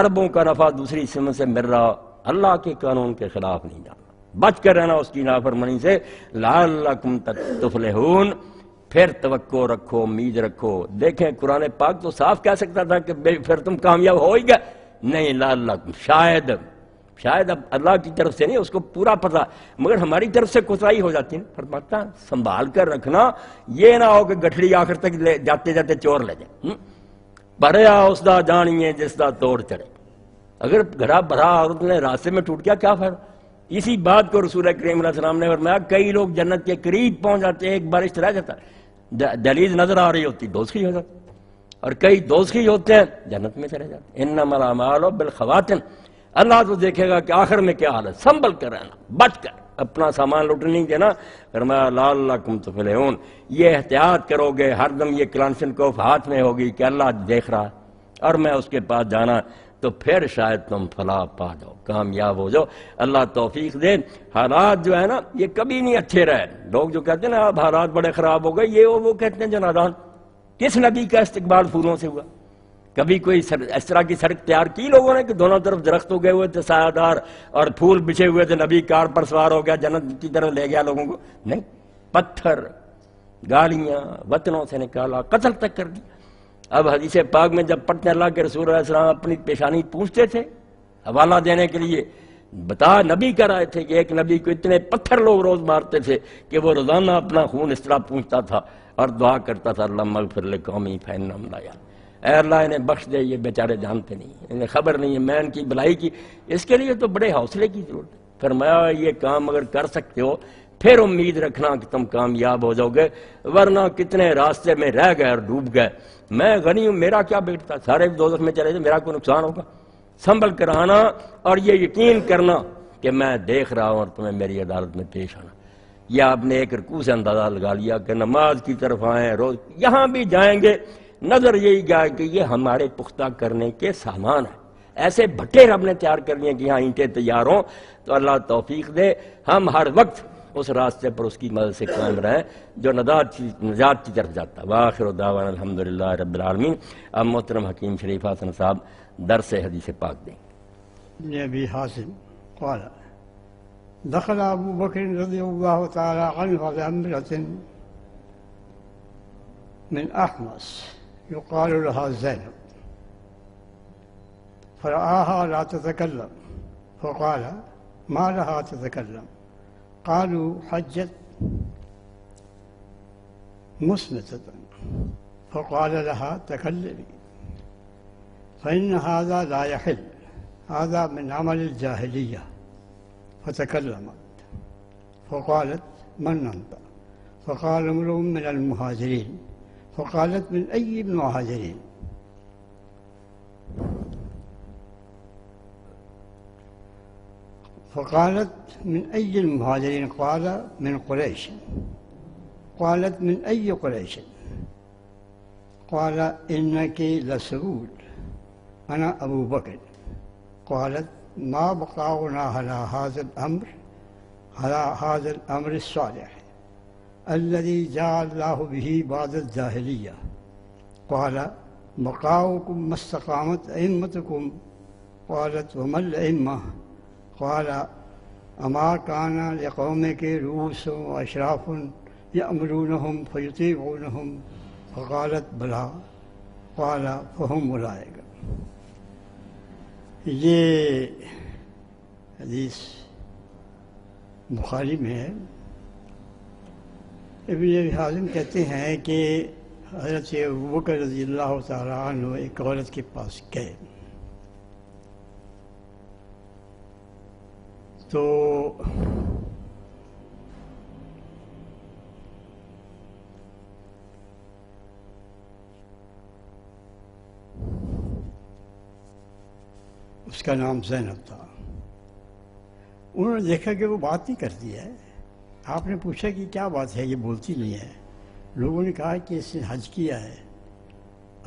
اربوں کا نفع دوسری سمت سے مل رہا، اللہ کے قانون کے خلاف نہیں جانا، بچ کر رہنا اس کی نافرمانی سے، لعلکم تفلحون، پھر توقع رکھو، امید رکھو۔ دیکھیں قرآن پاک تو صاف کہہ سکتا تھا کہ پھر تم کامیاب ہو ہی گئے، نہیں، لعلکم، شاید اب اللہ کی طرف سے نہیں، اس کو پورا پتہ، مگر ہماری طرف سے کوتاہی ہو جاتی ہے، فرماتا سنبھال کر رکھنا، یہ نہ ہو کہ گٹھڑی آخر تک جاتے جاتے چور لے جائے، بھریا اس دا جانیے جس دا توڑ چڑھے، اگر گھڑا بھرا عورت نے راستے میں ٹوٹ گیا کیا فائدہ؟ اسی بات کو رسول کریم علیہ السلام نے فرمایا کئی لوگ جنت کے قریب پہنچ جاتے ہیں، ایک بارش رہ جاتا ہے، دہلیز نظر آ رہی ہوتی دوزخی ہو جاتی، اور کئی دوزخی ہوتے ہیں جنت میں چلے جاتے ہیں۔ انما الاعمال بالخواتم، اللہ تو دیکھے گا کہ آخر میں کیا حال ہے، سنبھل کر رہنا، بچ کر اپنا سامان لوٹنے نہیں دینا۔ فرمایا لعلکم تفلحون، یہ احتیاط کرو گے، ہر دم یہ کلاشنکوف ہاتھ میں ہوگی کہ اللہ دیکھ رہا اور میں اس کے پاس جانا، تو پھر شاید تم فلاح پا جاؤ، کامیاب ہو جاؤ، اللہ توفیق دے۔ حالات جو ہے نا یہ کبھی نہیں اچھے رہے، لوگ جو کہتے ہیں نا اب حالات بڑے خراب ہو گئے، یہ وہ کہتے ہیں جو نادان، کس نبی کا استقبال پھولوں سے ہوا؟ کبھی کوئی اس طرح کی سڑک تیار کی لوگوں نے کہ دونوں طرف درخت ہو گئے ہوئے تھے سایہ دار اور پھول بچھے ہوئے تھے، نبی کار پر سوار ہو گیا جنت کی طرف لے گیا لوگوں کو؟ نہیں، پتھر، گالیاں، وطنوں سے نکالا، قتل تک کر دیا۔ اب حدیث پاک میں جب پڑھتے ہیں اللہ کے رسول علیہ السلام اپنی پیشانی پوچھتے تھے حوالہ دینے کے لیے، بتا نبی کر آئے تھے کہ ایک نبی کو اتنے پتھر لوگ روز مارتے تھے کہ وہ روزانہ اپنا خون اس طرح پوچھتا تھا اور دعا کرتا تھا اللہم اغفر لقومی فإنہم لا یعلمون، اے اللہ انہیں بخش دے، یہ بیچارے جانتے نہیں، انہیں خبر نہیں ہے میں ان کی بھلائی کی۔ اس کے لیے تو بڑے حوصلے کی ضرورت ہے۔ فرمایا یہ کام اگر کر سکتے ہو پھر امید رکھنا کہ تم کامیاب ہو جاؤ گے، ورنہ کتنے راستے میں رہ گئے اور ڈوب گئے۔ میں غنی ہوں، میرا کیا بیٹھتا، سارے دوزخ میں چلے جائیں، میرا کوئی نقصان ہوگا؟ سنبھل کر آنا اور یہ یقین کرنا کہ میں دیکھ رہا ہوں اور تمہیں میری عدالت میں پیش آنا۔ یا آپ نے ایک رکوع سے اندازہ لگا لیا کہ نماز کی طرف آئیں، روز یہاں بھی جائیں گے، نظر یہی گیا کہ یہ ہمارے پختہ کرنے کے سامان ہیں، ایسے بھٹے رب نے تیار کر لیے کہ یہاں اینٹیں تیار ہوں، تو اللہ توفیق دے ہم ہر وقت اس راستے پر اس کی مدد سے قائم رہیں جو نجات کی طرف جاتا ہے۔ وآخر دعوانا الحمدللہ رب العالمین۔ اب محترم حکیم شریف حسن صاحب درس حدیث پاک دیں۔ ابی حازم قال دخل ابو بکر رضی اللہ تعالی عنہ على امرأة من احمص يقال لها زینب فرآها لا تتكلم فقال ما لها تتكلم؟ قالوا حجت مسنتة، فقال لها تكلمي فإن هذا لا يحل، هذا من عمل الجاهلية. فتكلمت فقالت من أنت؟ فقال امرؤ من المهاجرين. فقالت من أي المهاجرين؟ فقالت من أي المهاجرين؟ قال من قريش. قالت من أي قريش؟ قال إنك لسعود، أنا أبو بكر. قالت ما بقاؤنا على هذا الأمر الصالح الذي جاء الله به بعد الجاهلية. قال بقاؤكم ما استقامت أئمتكم. قالت وما الأئمة؟ قال أما كان لقومك رؤوس وأشراف يأمرونهم فيطيعونهم؟ فقالت بلى. قال فهم أولئك. یہ حدیث بخاری میں ہے۔ ابن ابی حازم کہتے ہیں کہ حضرت ابوبکر رضی اللہ تعالیٰ عنہ ایک عورت کے پاس گئے تو اس کا نام زینب تھا۔ انہوں نے دیکھا کہ وہ بات نہیں کرتی ہے۔ آپ نے پوچھا کہ کیا بات ہے، یہ بولتی نہیں ہے۔ لوگوں نے کہا کہ اس نے حج کیا ہے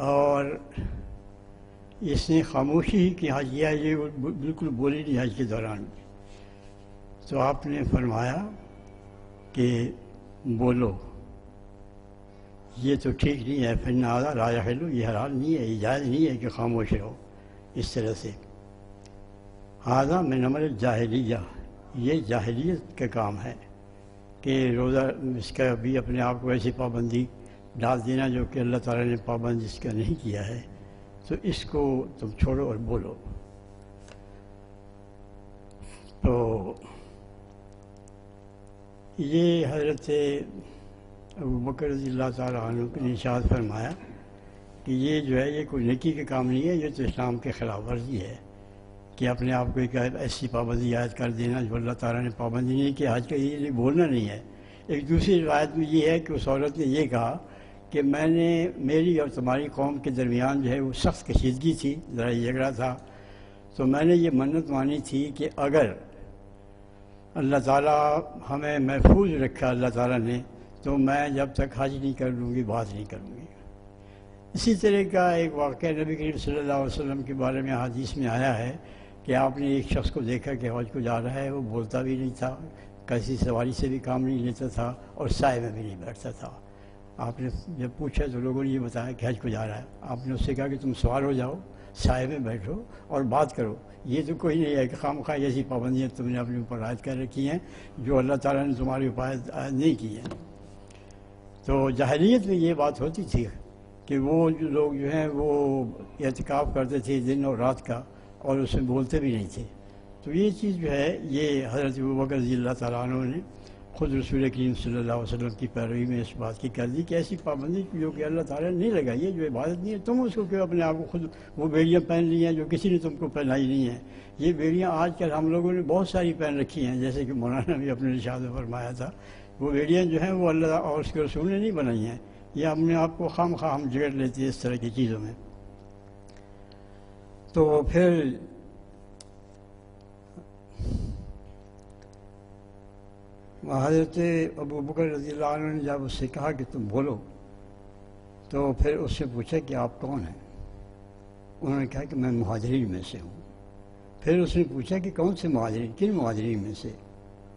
اور اس نے خاموشی ہی کی حج کیا، یہ بالکل بولی نہیں حج کے دوران۔ تو آپ نے فرمایا کہ بولو، یہ تو ٹھیک نہیں ہے، پھر نہ راجا خلو، یہ حلال نہیں ہے، یہ جائز نہیں ہے کہ خاموش رہو اس طرح سے۔ ہذا من عمل الجاہلیہ، یہ جاہلیت کا کام ہے کہ روزہ اس کا بھی اپنے آپ کو ایسی پابندی ڈال دینا جو کہ اللہ تعالیٰ نے پابند اس کا نہیں کیا ہے، تو اس کو تم چھوڑو اور بولو۔ تو یہ حضرت ابوبکر رضی اللہ تعالیٰ عنہ نے ارشاد فرمایا کہ یہ جو ہے یہ کوئی نیکی کا کام نہیں ہے، یہ تو اسلام کے خلاف ورزی ہے کہ اپنے آپ کو ایک ایسی پابندی عائد کر دینا جو اللہ تعالیٰ نے پابندی نہیں کی۔ آج کا یہ بولنا نہیں ہے۔ ایک دوسری روایت میں یہ ہے کہ اس عورت نے یہ کہا کہ میں نے، میری اور تمہاری قوم کے درمیان جو ہے وہ سخت کشیدگی تھی، لڑائی جھگڑا تھا، تو میں نے یہ منت مانی تھی کہ اگر اللہ تعالیٰ ہمیں محفوظ رکھا اللہ تعالیٰ نے، تو میں جب تک حج نہیں کر لوں گی بات نہیں کروں گی۔ اسی طرح کا ایک واقعہ نبی کریم صلی اللہ علیہ وسلم کے بارے میں حدیث میں آیا ہے کہ آپ نے ایک شخص کو دیکھا کہ حج کو جا رہا ہے، وہ بولتا بھی نہیں تھا، کسی سواری سے بھی کام نہیں لیتا تھا اور سائے میں بھی نہیں بیٹھتا تھا۔ آپ نے جب پوچھا تو لوگوں نے یہ بتایا کہ حج کو جا رہا ہے۔ آپ نے اس سے کہا کہ تم سوار ہو جاؤ، سائے میں بیٹھو اور بات کرو۔ یہ تو کوئی نہیں ہے کہ خواہ ایسی پابندیاں تم نے اپنے اوپر عائد کر رکھی ہیں جو اللہ تعالیٰ نے تمہارے اوپر عائد نہیں کی ہیں۔ تو جاہلیت میں یہ بات ہوتی تھی کہ وہ جو لوگ جو ہیں وہ اعتکاف کرتے تھے دن اور رات کا، اور اس میں بولتے بھی نہیں تھے۔ تو یہ چیز جو ہے یہ حضرت ابوبکر رضی اللہ تعالیٰ عنہ نے خود رسول کریم صلی اللہ علیہ وسلم کی پیروی میں اس بات کی کر دی کہ ایسی پابندی جو کہ اللہ تعالیٰ نے نہیں لگائی ہے، جو عبادت نہیں ہے، تم اس کو کیوں اپنے آپ کو خود وہ بیڑیاں پہن لی ہیں جو کسی نے تم کو پہنائی نہیں ہیں۔ یہ بیڑیاں آج کل ہم لوگوں نے بہت ساری پہن رکھی ہیں، جیسے کہ مولانا بھی اپنے ارشاد میں فرمایا تھا، وہ بیڑیاں جو ہیں وہ اللہ اور اس کے رسول نے نہیں بنائی ہیں، یہ اپنے آپ کو خام خواہ ہم جگڑ لیتے ہیں اس طرح کی چیزوں میں۔ تو پھر حضرت ابوبکر رضی اللہ عنہ نے جب اس سے کہا کہ تم بولو، تو پھر اس سے پوچھا کہ آپ کون ہیں؟ انہوں نے کہا کہ میں مہاجرین میں سے ہوں۔ پھر اس نے پوچھا کہ کون سے مہاجرین، کن مہاجرین میں سے؟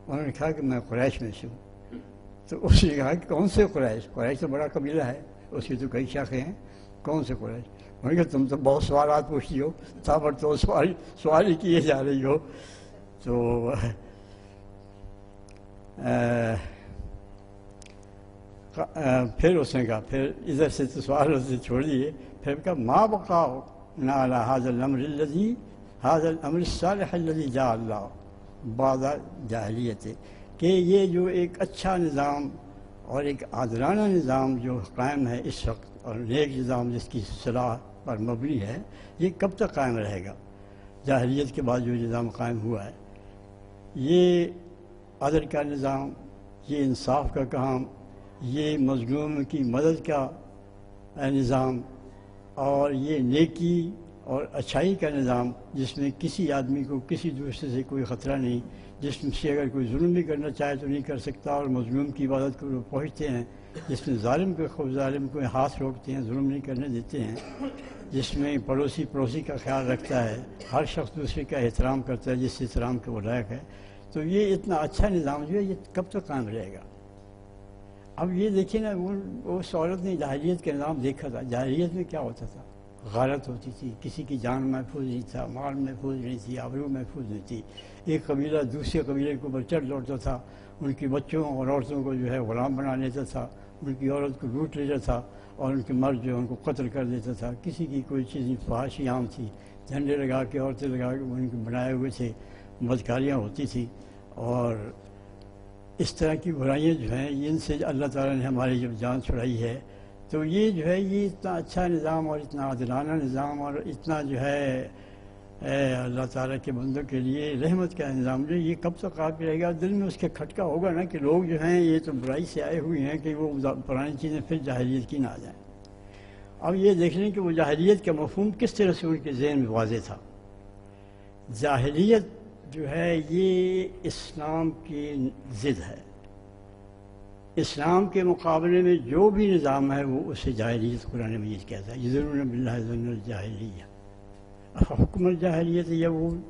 انہوں نے کہا کہ میں قریش میں سے ہوں۔ تو اس نے کہا کہ کون سے قریش؟ قریش تو بڑا قبیلہ ہے، اس کی تو کئی شاخیں ہیں، کون سے قریش؟ انہوں نے کہا تم تو بہت سوالات پوچھتی ہو، تابر تو سوال ہی کیے جا رہی ہو۔ تو پھر اس نے کہا، پھر ادھر سے تو سوال سے چھوڑ دیے، پھر کہا ما بقاؤ نہ علی هذا الامر الذي هذا الامر الصالح الذي جاء اللہ بعد جاہلیت، کہ یہ جو ایک اچھا نظام اور ایک عادلانہ نظام جو قائم ہے اس وقت، اور نیک نظام جس کی صلاح پر مبنی ہے، یہ کب تک قائم رہے گا؟ جاہلیت کے بعد جو نظام قائم ہوا ہے، یہ عدل کا نظام، یہ انصاف کا کام، یہ مظلوم کی مدد کا نظام، اور یہ نیکی اور اچھائی کا نظام جس میں کسی آدمی کو کسی دوسرے سے کوئی خطرہ نہیں، جس میں سے اگر کوئی ظلم بھی کرنا چاہے تو نہیں کر سکتا، اور مظلوم کی عبادت کو پہنچتے ہیں، جس میں ظالم کو ہاتھ روکتے ہیں، ظلم نہیں کرنے دیتے ہیں، جس میں پڑوسی کا خیال رکھتا ہے، ہر شخص دوسرے کا احترام کرتا ہے جس احترام کے وہ لائق ہے۔ تو یہ اتنا اچھا نظام جو ہے یہ کب تک قائم رہے گا؟ اب یہ دیکھیں نا، وہ عورت نے جاہلیت کا نظام دیکھا تھا۔ جاہلیت میں کیا ہوتا تھا؟ غارت ہوتی تھی، کسی کی جان محفوظ نہیں تھا، مال محفوظ نہیں تھی، آبرو محفوظ نہیں تھی، ایک قبیلہ دوسرے قبیلے کے اوپر چڑھ دوڑتا تھا، ان کی بچوں اور عورتوں کو جو ہے غلام بنا لیتا تھا، ان کی عورت کو لوٹ لیتا تھا، اور ان کے مرد جو ہے ان کو قتل کر دیتا تھا۔ کسی کی کوئی چیز فحاشی عام تھی، جھنڈے لگا کے عورتیں لگا کے ان کے بنائے ہوئے تھے، بدکاریاں ہوتی تھیں، اور اس طرح کی برائیاں جو ہیں ان سے اللہ تعالیٰ نے ہماری جب جان چھڑائی ہے، تو یہ جو ہے یہ اتنا اچھا نظام اور اتنا عادلانہ نظام اور اتنا جو ہے اللہ تعالیٰ کے بندوں کے لیے رحمت کا نظام جو یہ کب تک قائم رہے گا؟ دل میں اس کے کھٹکا ہوگا نا کہ لوگ جو ہیں یہ تو برائی سے آئے ہوئے ہیں کہ وہ پرانی چیزیں پھر جاہلیت کی نہ آ جائیں۔ اب یہ دیکھ لیں کہ وہ جاہلیت کا مفہوم کس طرح سے ان کے ذہن میں واضح تھا۔ جاہلیت جو ہے یہ اسلام کی ضد ہے، اسلام کے مقابلے میں جو بھی نظام ہے وہ اسے جاہلیت قرآن مجید کہتا ہے۔ یظنون باللہ ظن الجاہلیہ، حکم الجاہلیت یبغون،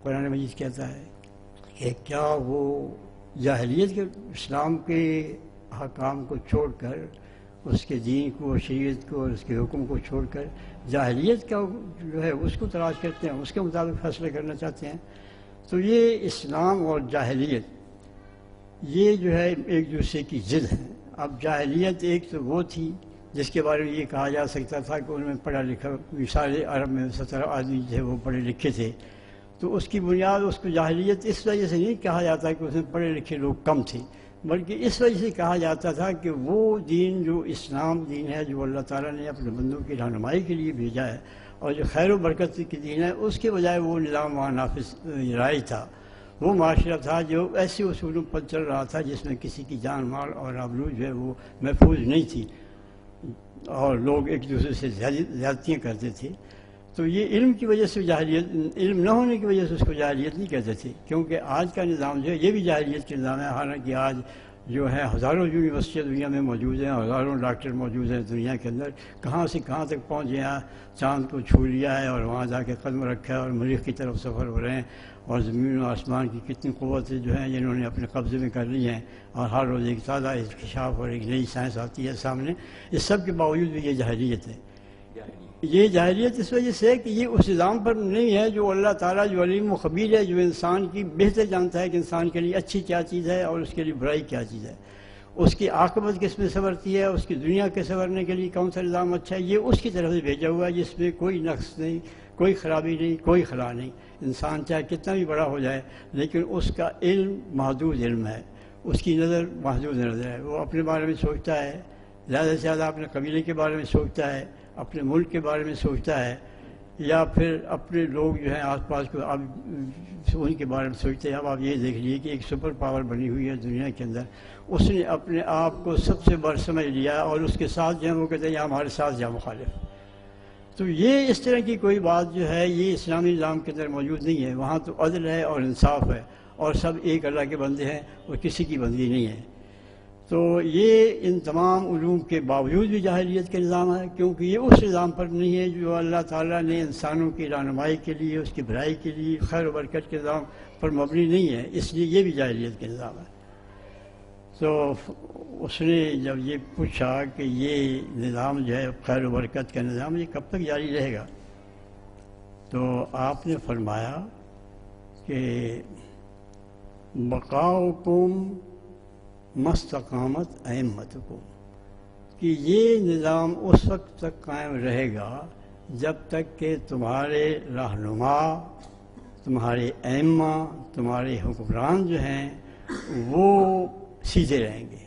قرآن مجید کہتا ہے کہ کیا وہ جاہلیت کے اسلام کے حکام کو چھوڑ کر، اس کے دین کو، شریعت کو، اس کے حکم کو چھوڑ کر جاہلیت کا جو ہے اس کو تلاش کرتے ہیں، اس کے مطابق فیصلے کرنا چاہتے ہیں. تو یہ اسلام اور جاہلیت یہ جو ہے ایک دوسرے کی ضد ہے. اب جاہلیت ایک تو وہ تھی جس کے بارے میں یہ کہا جا سکتا تھا کہ ان میں پڑھا لکھا، سارے عرب میں 17 آدمی تھے وہ پڑھے لکھے تھے، تو اس کی بنیاد اس کو جاہلیت اس وجہ سے نہیں کہا جاتا کہ اس میں پڑھے لکھے لوگ کم تھے، بلکہ اس وجہ سے کہا جاتا تھا کہ وہ دین جو اسلام دین ہے، جو اللہ تعالیٰ نے اپنے بندوں کی رہنمائی کے لیے بھیجا ہے اور جو خیر و برکت کی دین ہے، اس کے بجائے وہ نظام وہاں نافذ رائج تھا. وہ معاشرہ تھا جو ایسے اصولوں پر چل رہا تھا جس میں کسی کی جان مال اور آبرو جو ہے وہ محفوظ نہیں تھی اور لوگ ایک دوسرے سے زیادتیاں کرتے تھے. تو یہ علم کی وجہ سے جاہلیت، علم نہ ہونے کی وجہ سے اس کو جاہلیت نہیں کہتے تھے، کیونکہ آج کا نظام جو ہے یہ بھی جاہلیت کا نظام ہے. حالانکہ آج جو ہے ہزاروں یونیورسٹیاں دنیا میں موجود ہیں، ہزاروں ڈاکٹر موجود ہیں دنیا کے اندر، کہاں سے کہاں تک پہنچ گئے ہیں، چاند کو چھو لیا ہے اور وہاں جا کے قدم رکھا ہے اور مریخ کی طرف سفر ہو رہے ہیں، اور زمین و آسمان کی کتنی قوتیں جو ہیں جنہوں نے اپنے قبضے میں کر لی ہیں، اور ہر روز ایک تازہ انکشاف اور ایک نئی سائنس آتی ہے سامنے. اس سب کے باوجود بھی یہ جاہلیت ہے. یہ جاہلیت اس وجہ سے ہے کہ یہ اس نظام پر نہیں ہے جو اللہ تعالیٰ جو علیم و خبیر ہے، جو انسان کی بہتر جانتا ہے کہ انسان کے لیے اچھی کیا چیز ہے اور اس کے لیے برائی کیا چیز ہے، اس کی عاقبت کس میں سنورتی ہے، اس کی دنیا کے سنورنے کے لیے کون سا نظام اچھا ہے. یہ اس کی طرف سے بھیجا ہوا ہے جس میں کوئی نقص نہیں، کوئی خرابی نہیں، کوئی خلا نہیں. انسان چاہے کتنا بھی بڑا ہو جائے لیکن اس کا علم محدود علم ہے، اس کی نظر محدود نظر ہے. وہ اپنے بارے میں سوچتا ہے، زیادہ سے زیادہ اپنے قبیلے کے بارے میں سوچتا ہے، اپنے ملک کے بارے میں سوچتا ہے، یا پھر اپنے لوگ جو ہیں آس پاس کو اب ان کے بارے میں سوچتے ہیں. اب آپ یہ دیکھ لیجیے کہ ایک سپر پاور بنی ہوئی ہے دنیا کے اندر، اس نے اپنے آپ کو سب سے بڑھ سمجھ لیا اور اس کے ساتھ جو ہے وہ کہتے ہیں یا ہمارے ساتھ یا مخالف. تو یہ اس طرح کی کوئی بات جو ہے یہ اسلامی نظام کے اندر موجود نہیں ہے. وہاں تو عدل ہے اور انصاف ہے اور سب ایک اللہ کے بندے ہیں اور کسی کی بندگی نہیں ہے. تو یہ ان تمام علوم کے باوجود بھی جاہلیت کا نظام ہے، کیونکہ یہ اس نظام پر نہیں ہے جو اللہ تعالیٰ نے انسانوں کی رہنمائی کے لیے، اس کی بھلائی کے لیے، خیر و برکت کے نظام پر مبنی نہیں ہے، اس لیے یہ بھی جاہلیت کا نظام ہے. تو اس نے جب یہ پوچھا کہ یہ نظام جو ہے خیر و برکت کا نظام یہ کب تک جاری رہے گا، تو آپ نے فرمایا کہ بقاؤکم مستقامت ائمتکم، کہ یہ نظام اس وقت تک قائم رہے گا جب تک کہ تمہارے رہنما، تمہارے ائمہ، تمہارے حکمران جو ہیں وہ سیدھے رہیں گے.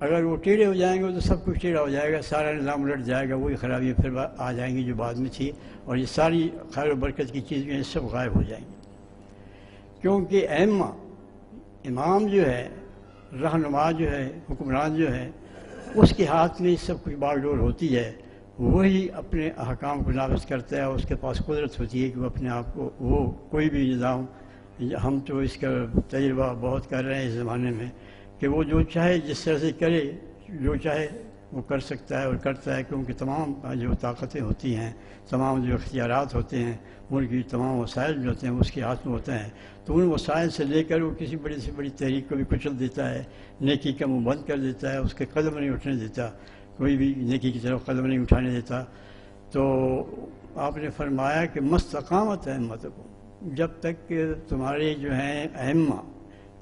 اگر وہ ٹیڑھے ہو جائیں گے تو سب کچھ ٹیڑھا ہو جائے گا، سارا نظام الٹ جائے گا، وہی خرابیاں پھر آ جائیں گی جو بعد میں تھی، اور یہ ساری خیر و برکت کی چیزیں سب غائب ہو جائیں گی. کیونکہ ائمہ، امام جو ہے، رہنما جو ہے، حکمران جو ہے، اس کے ہاتھ میں سب کچھ باغ ڈور ہوتی ہے، وہی اپنے احکام کو نافذ کرتا ہے. اس کے پاس قدرت ہوتی ہے کہ وہ اپنے آپ کو، وہ کوئی بھی نظام، ہم تو اس کا تجربہ بہت کر رہے ہیں اس زمانے میں، کہ وہ جو چاہے جس طرح سے کرے، جو چاہے وہ کر سکتا ہے اور کرتا ہے، کیونکہ تمام جو طاقتیں ہوتی ہیں، تمام جو اختیارات ہوتے ہیں، ملک کی تمام وسائل جو ہوتے ہیں اس کے ہاتھ میں ہوتے ہیں. تو ان وسائل سے لے کر وہ کسی بڑی سے بڑی تحریک کو بھی کچل دیتا ہے، نیکی کا منہ بند کر دیتا ہے، اس کے قدم نہیں اٹھنے دیتا، کوئی بھی نیکی کی طرف قدم نہیں اٹھانے دیتا. تو آپ نے فرمایا کہ مستقامت ائمتکم، جب تک کہ تمہارے جو ہیں ائمہ،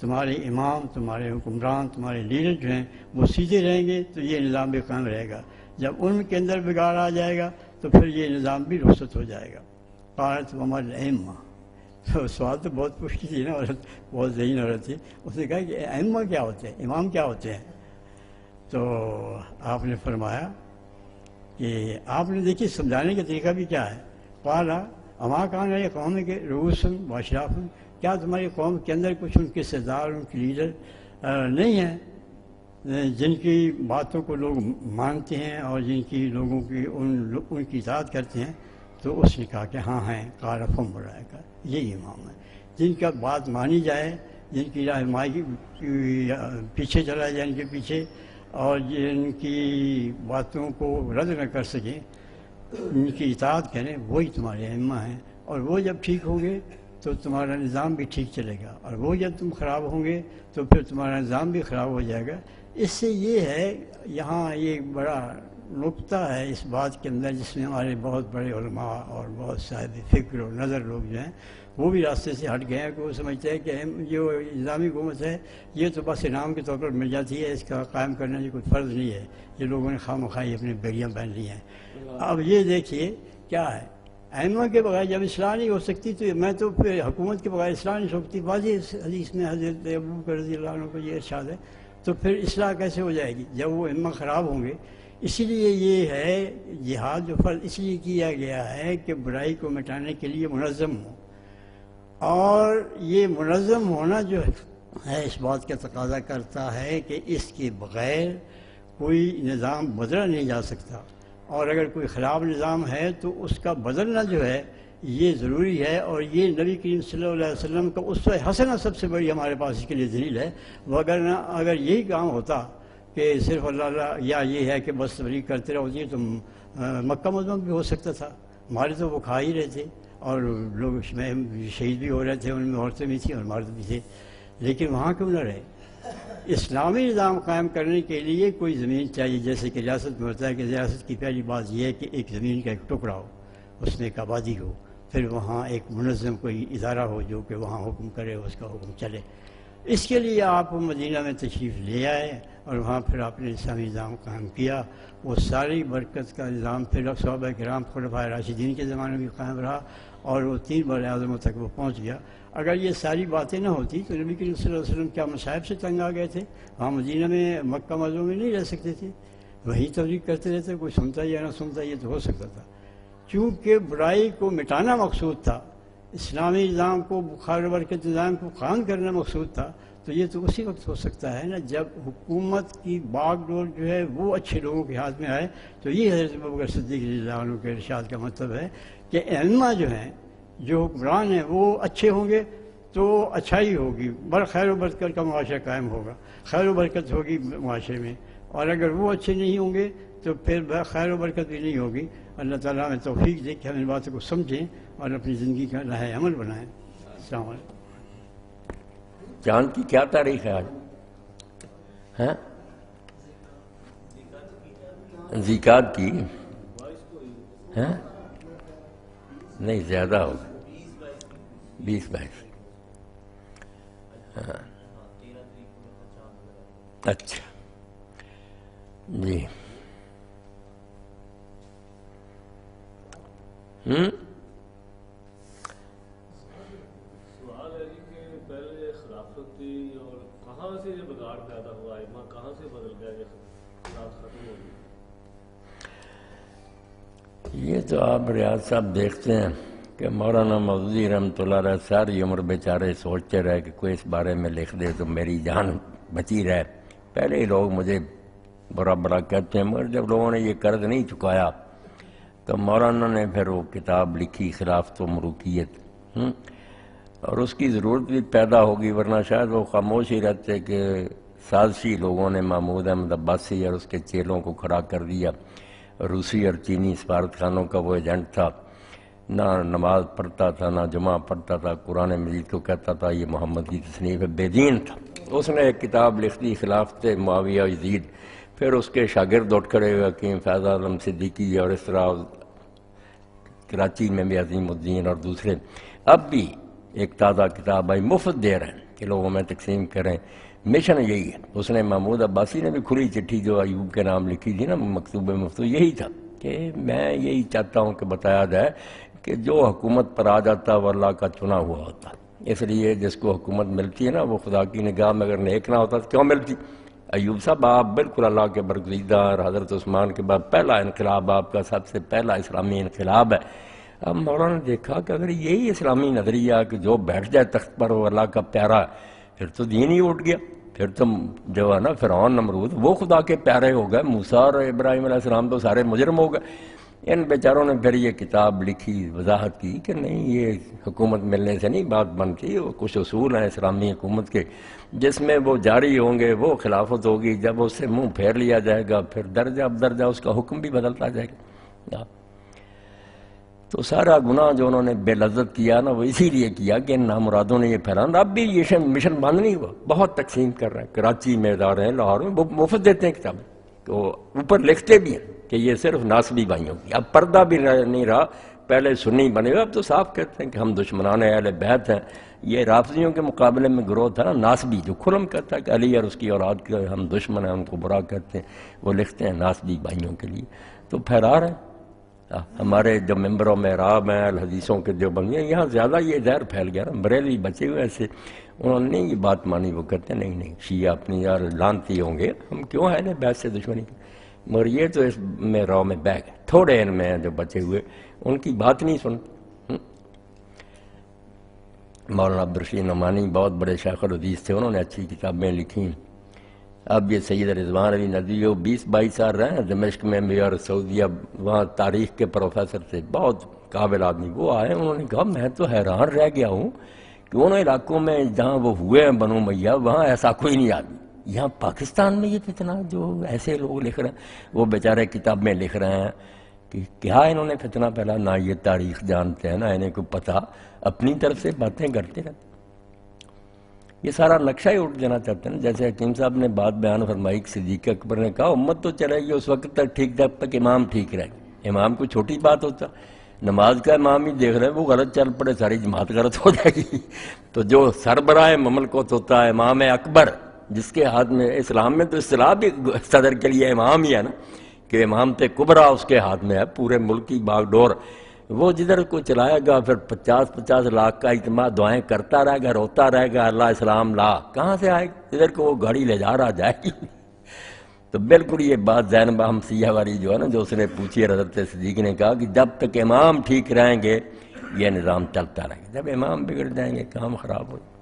تمہارے امام، تمہارے حکمران، تمہارے لیڈر جو ہیں وہ سیدھے رہیں گے تو یہ نظام بھی قائم رہے گا. جب ان کے اندر بگاڑ آ جائے گا تو پھر یہ نظام بھی رخصت ہو جائے گا. قالت وما الائمہ، تو سوال تو بہت پوچھتی تھی نا عورت، بہت ذہین عورت تھی. اس نے کہا کہ ائمہ کیا ہوتے ہیں، امام کیا ہوتے ہیں؟ تو آپ نے فرمایا کہ آپ نے دیکھیے سمجھانے کا طریقہ بھی کیا ہے. قال اما کان علی قوم کے رؤوسن و اشراف، کیا تمہاری قوم کے اندر کچھ ان کے سردار، ان کے لیڈر نہیں ہیں جن کی باتوں کو لوگ مانتے ہیں اور جن کی لوگوں کی ان کی اطاعت کرتے ہیں؟ تو اس نے کہا کہ ہاں ہیں. قال فهم اولئک، یہی امام ہے جن کا بات مانی جائے، جن کی رہنمائی پیچھے چلا جائے، ان کے پیچھے، اور جن کی باتوں کو رد نہ کر سکیں، ان کی اطاعت کریں، وہی تمہارے ائمہ ہیں. اور وہ جب ٹھیک ہوں گے تو تمہارا نظام بھی ٹھیک چلے گا، اور وہ جب تم خراب ہوں گے تو پھر تمہارا نظام بھی خراب ہو جائے گا۔ اس سے یہ ہے، یہاں یہ بڑا نقطہ ہے اس بات کے اندر، جس میں ہمارے بہت بڑے علماء اور بہت صاحب فکر و نظر لوگ جو ہیں وہ بھی راستے سے ہٹ گئے ہیں، کہ وہ سمجھتے ہیں کہ جو اسلامی حکومت ہے یہ تو بس انعام کے طور پر مل جاتی ہے، اس کا قائم کرنا یہ کوئی فرض نہیں ہے، یہ لوگوں نے خواہ مخواہ اپنی بیڑیاں پہن لی ہیں۔ اب یہ دیکھیے کیا ہے، ائمہ کے بغیر جب اصلاح نہیں ہو سکتی تو میں تو پھر حکومت کے بغیر اصلاح نہیں ہو سکتی۔ واضح حدیث میں حضرت ابو بکر رضی اللہ عنہ کو یہ ارشاد ہے، تو پھر اصلاح کیسے ہو جائے گی جب وہ ائمہ خراب ہوں گے؟ اسی لیے یہ ہے جہاد جو فرض اس لیے کیا گیا ہے کہ برائی کو مٹانے کے لیے منظم ہو، اور یہ منظم ہونا جو ہے اس بات کا تقاضا کرتا ہے کہ اس کے بغیر کوئی نظام بدلا نہیں جا سکتا، اور اگر کوئی خراب نظام ہے تو اس کا بدلنا جو ہے یہ ضروری ہے، اور یہ نبی کریم صلی اللہ علیہ وسلم کا اسوہ حسنہ سب سے بڑی ہمارے پاس اس کے لیے دلیل ہے۔ وگرنہ اگر یہی کام ہوتا کہ صرف اللہ یا یہ ہے کہ بس تبلیغ کرتے رہو، یہ تو مکہ مدینہ بھی ہو سکتا تھا، ہمارے تو وہ کھا ہی رہے تھے، اور لوگ اس میں شہید بھی ہو رہے تھے، ان میں عورتیں بھی تھیں اور مرد بھی تھے، لیکن وہاں کیوں نہ رہے؟ اسلامی نظام قائم کرنے کے لیے کوئی زمین چاہیے، جیسے کہ ریاست میں ہوتا ہے کہ ریاست کی پہلی بات یہ ہے کہ ایک زمین کا ایک ٹکڑا ہو، اس میں ایک آبادی ہو، پھر وہاں ایک منظم کوئی ادارہ ہو جو کہ وہاں حکم کرے، اس کا حکم چلے۔ اس کے لیے آپ مدینہ میں تشریف لے آئے اور وہاں پھر آپ نے اسلامی نظام قائم کیا۔ وہ ساری برکت کا نظام پھر صحابہ کرام خلفائے راشدین کے زمانے میں قائم رہا، اور وہ 3 بر اعظموں تک وہ پہنچ گیا۔ اگر یہ ساری باتیں نہ ہوتی تو نبی کریم صلی اللہ علیہ وسلم کیا مصائب سے تنگ آ گئے تھے؟ وہاں مدینہ میں مکہ مدینہ میں نہیں رہ سکتے تھے، وہی تبلیغ کرتے رہتے، کوئی سنتا یا نہ سنتا، یہ تو ہو سکتا تھا۔ چونکہ برائی کو مٹانا مقصود تھا، اسلامی نظام کو، خیر و برکت نظام کو قائم کرنا مقصود تھا، تو یہ تو اسی وقت ہو سکتا ہے نا جب حکومت کی باغ ڈور جو ہے وہ اچھے لوگوں کے ہاتھ میں آئے۔ تو یہ حضرت ابوبکر صدیق رضی اللہ عنہ کے ارشاد کا مطلب ہے کہ ائمہ جو ہیں، جو حکمران ہیں، وہ اچھے ہوں گے تو اچھائی ہوگی، بڑا خیر و برکت کا معاشرہ قائم ہوگا، خیر و برکت ہوگی معاشرے میں، اور اگر وہ اچھے نہیں ہوں گے تو پھر خیر و برکت بھی نہیں ہوگی۔ اللہ تعالیٰ ہمیں توفیق دے کہ ہم ان باتوں کو سمجھیں اور اپنی زندگی کا راہ عمل بنائیں۔ السلام علیکم۔ چاند کی کیا تاریخ ہے آج؟ ہیں؟ زکات کی ہیں؟ نہیں زیادہ ہوگا، 20-22۔ ہاں اچھا جی۔ سوال ہے جی کہ پہلے خلافت تھی، اور کہاں سے یہ بگاڑ پیدا ہوا، ائمہ کہاں سے بدل گیا، یہ خلافت ختم ہو گئی؟ یہ تو آپ ریاض صاحب دیکھتے ہیں کہ مولانا مودودی رحمۃ اللہ علیہ ساری عمر بیچارے سوچتے رہے کہ کوئی اس بارے میں لکھ دے تو میری جان بچی رہے۔ پہلے ہی لوگ مجھے برا برا کہتے ہیں، مگر جب لوگوں نے یہ قرض نہیں چکایا تو مولانا نے پھر وہ کتاب لکھی خلافت و ملوکیت، اور اس کی ضرورت بھی پیدا ہوگی، ورنہ شاید وہ خاموش ہی رہتے کہ سازشی لوگوں نے محمود احمد عباسی اور اس کے چیلوں کو کھڑا کر دیا۔ روسی اور چینی سفارت خانوں کا وہ ایجنٹ تھا، نہ نماز پڑھتا تھا، نہ جمعہ پڑھتا تھا، قرآن مجید کو کہتا تھا یہ محمد کی تصنیف ہے، بے دین تھا۔ اس نے ایک کتاب لکھ دی خلافت معاویہ یزید، پھر اس کے شاگرد اٹھ کھڑے ہوئے حکیم فیض عالم صدیقی اور اس طرح کراچی میں بھی عظیم الدین اور دوسرے۔ اب بھی ایک تازہ کتاب آئی، مفت دے رہے ہیں کہ لوگوں میں تقسیم کریں، مشن یہی ہے۔ اس نے محمود عباسی نے بھی کھلی چٹھی جو ایوب کے نام لکھی تھی نا مکتوب مفتو، یہی تھا کہ میں یہی چاہتا ہوں کہ بتایا جائے کہ جو حکومت پر آ جاتا وہ اللہ کا چنا ہوا ہوتا، اس لیے جس کو حکومت ملتی ہے نا وہ خدا کی نگاہ میں اگر نیک نہ ہوتا تو کیوں ملتی؟ ایوب صاحب آپ بالکل اللہ کے برگزیدہ، اور حضرت عثمان کے بعد پہلا انقلاب آپ کا سب سے پہلا اسلامی انقلاب ہے۔ اب مولانا نے دیکھا کہ اگر یہی اسلامی نظریہ کہ جو بیٹھ جائے تخت پر وہ اللہ کا پیارا ہے، پھر تو دین ہی اٹھ گیا، پھر تو جو ہے نا فرعون نمرود وہ خدا کے پیارے ہو گئے، موسیٰ اور ابراہیم علیہ السلام تو سارے مجرم ہو گئے۔ ان بیچاروں نے پھر یہ کتاب لکھی، وضاحت کی کہ نہیں یہ حکومت ملنے سے نہیں بات بنتی، وہ کچھ اصول ہیں اسلامی حکومت کے جس میں وہ جاری ہوں گے، وہ خلافت ہوگی، جب اس سے منہ پھیر لیا جائے گا پھر درجہ بدرجہ اس کا حکم بھی بدلتا جائے گا۔ تو سارا گناہ جو انہوں نے بے لذت کیا نا وہ اسی لیے کیا کہ ان نامرادوں نے یہ پھیلانا. اب بھی یہ مشن بند نہیں ہوا, بہت تقسیم کر رہے ہیں, کراچی میں ادارے ہیں, لاہور میں, وہ مفت دیتے ہیں کتابیں, تو اوپر لکھتے بھی ہیں کہ یہ صرف ناسبی بھائیوں کی. اب پردہ بھی نہیں رہا, پہلے سنی بنے ہوئے, اب تو صاف کہتے ہیں کہ ہم دشمنان اہل بیت ہیں. یہ رافضیوں کے مقابلے میں گروہ تھا نا ناسبی, جو کھلم کہتا ہے کہ علی اور اس کی اولاد کے ہم دشمن ہیں, ہم کو برا کہتے ہیں, وہ لکھتے ہیں ناسبی بھائیوں کے لیے. تو پھیلا رہے ہیں. ہمارے جو ممبر و محراب ہیں الحدیثوں کے جو بندے ہیں, یہاں زیادہ یہ زہر پھیل گیا نا, بریلوی بچے ہوئے ایسے, انہوں نے یہ بات مانی. وہ کہتے ہیں نہیں شیعہ اپنی یار لانتی ہوں گے, ہم کیوں اہل بیت سے دشمنی کی, مگر یہ تو اس میں رو میں بیگ ہے. تھوڑے ان میں جو بچے ہوئے ان کی بات نہیں سنتے. مولانا عبدالرشید نعمانی بہت بڑے شیخ الحدیث تھے, انہوں نے اچھی کتابیں لکھی. اب یہ سید رضوان علی ندوی وہ 20-22 سال رہے ہیں دمشق میں بھی, اور سعودیہ وہاں تاریخ کے پروفیسر تھے, بہت قابل آدمی. وہ آئے, انہوں نے کہا میں تو حیران رہ گیا ہوں کہ ان علاقوں میں جہاں وہ ہوئے ہیں بنو امیہ, وہاں ایسا کوئی نہیں آدمی. یہاں پاکستان میں یہ فتنہ جو ایسے لوگ لکھ رہے ہیں, وہ بیچارے کتابیں لکھ رہے ہیں کہ کیا انہوں نے فتنہ پھیلا, نہ یہ تاریخ جانتے ہیں, نہ انہیں کوئی پتہ, اپنی طرف سے باتیں کرتے رہتے. یہ سارا نقشہ ہی اٹھ دینا چاہتے ہیں. جیسے حکیم صاحب نے بات بیان فرمائی کہ صدیق اکبر نے کہا امت تو چلے گی اس وقت تک ٹھیک جب تک امام ٹھیک رہے گی. امام کو چھوٹی بات ہوتا, نماز کا امام ہی دیکھ رہے ہیں, وہ غلط چل پڑے ساری جماعت غلط ہو جائے گی. تو جو سربراہ مملکت ہوتا ہے امام اکبر, جس کے ہاتھ میں, اسلام میں تو اصطلاح بھی صدر کے لیے امام ہی ہے نا, کہ امامت کبریٰ اس کے ہاتھ میں ہے, پورے ملک کی باغ ڈور. وہ جدھر کو چلائے گا پھر 50-50 لاکھ کا اجتماع دعائیں کرتا رہے گا, روتا رہے گا اللہ اسلام لا, کہاں سے آئے گا, ادھر کو وہ گاڑی لے جا رہا جائے گی. تو بالکل یہ بات زینب حمصیہ والی جو ہے نا, جو اس نے پوچھی, حضرت صدیق نے کہا کہ جب تک امام ٹھیک رہیں گے یہ نظام چلتا رہے گا, جب امام بگڑ جائیں گے کام خراب ہو جائے.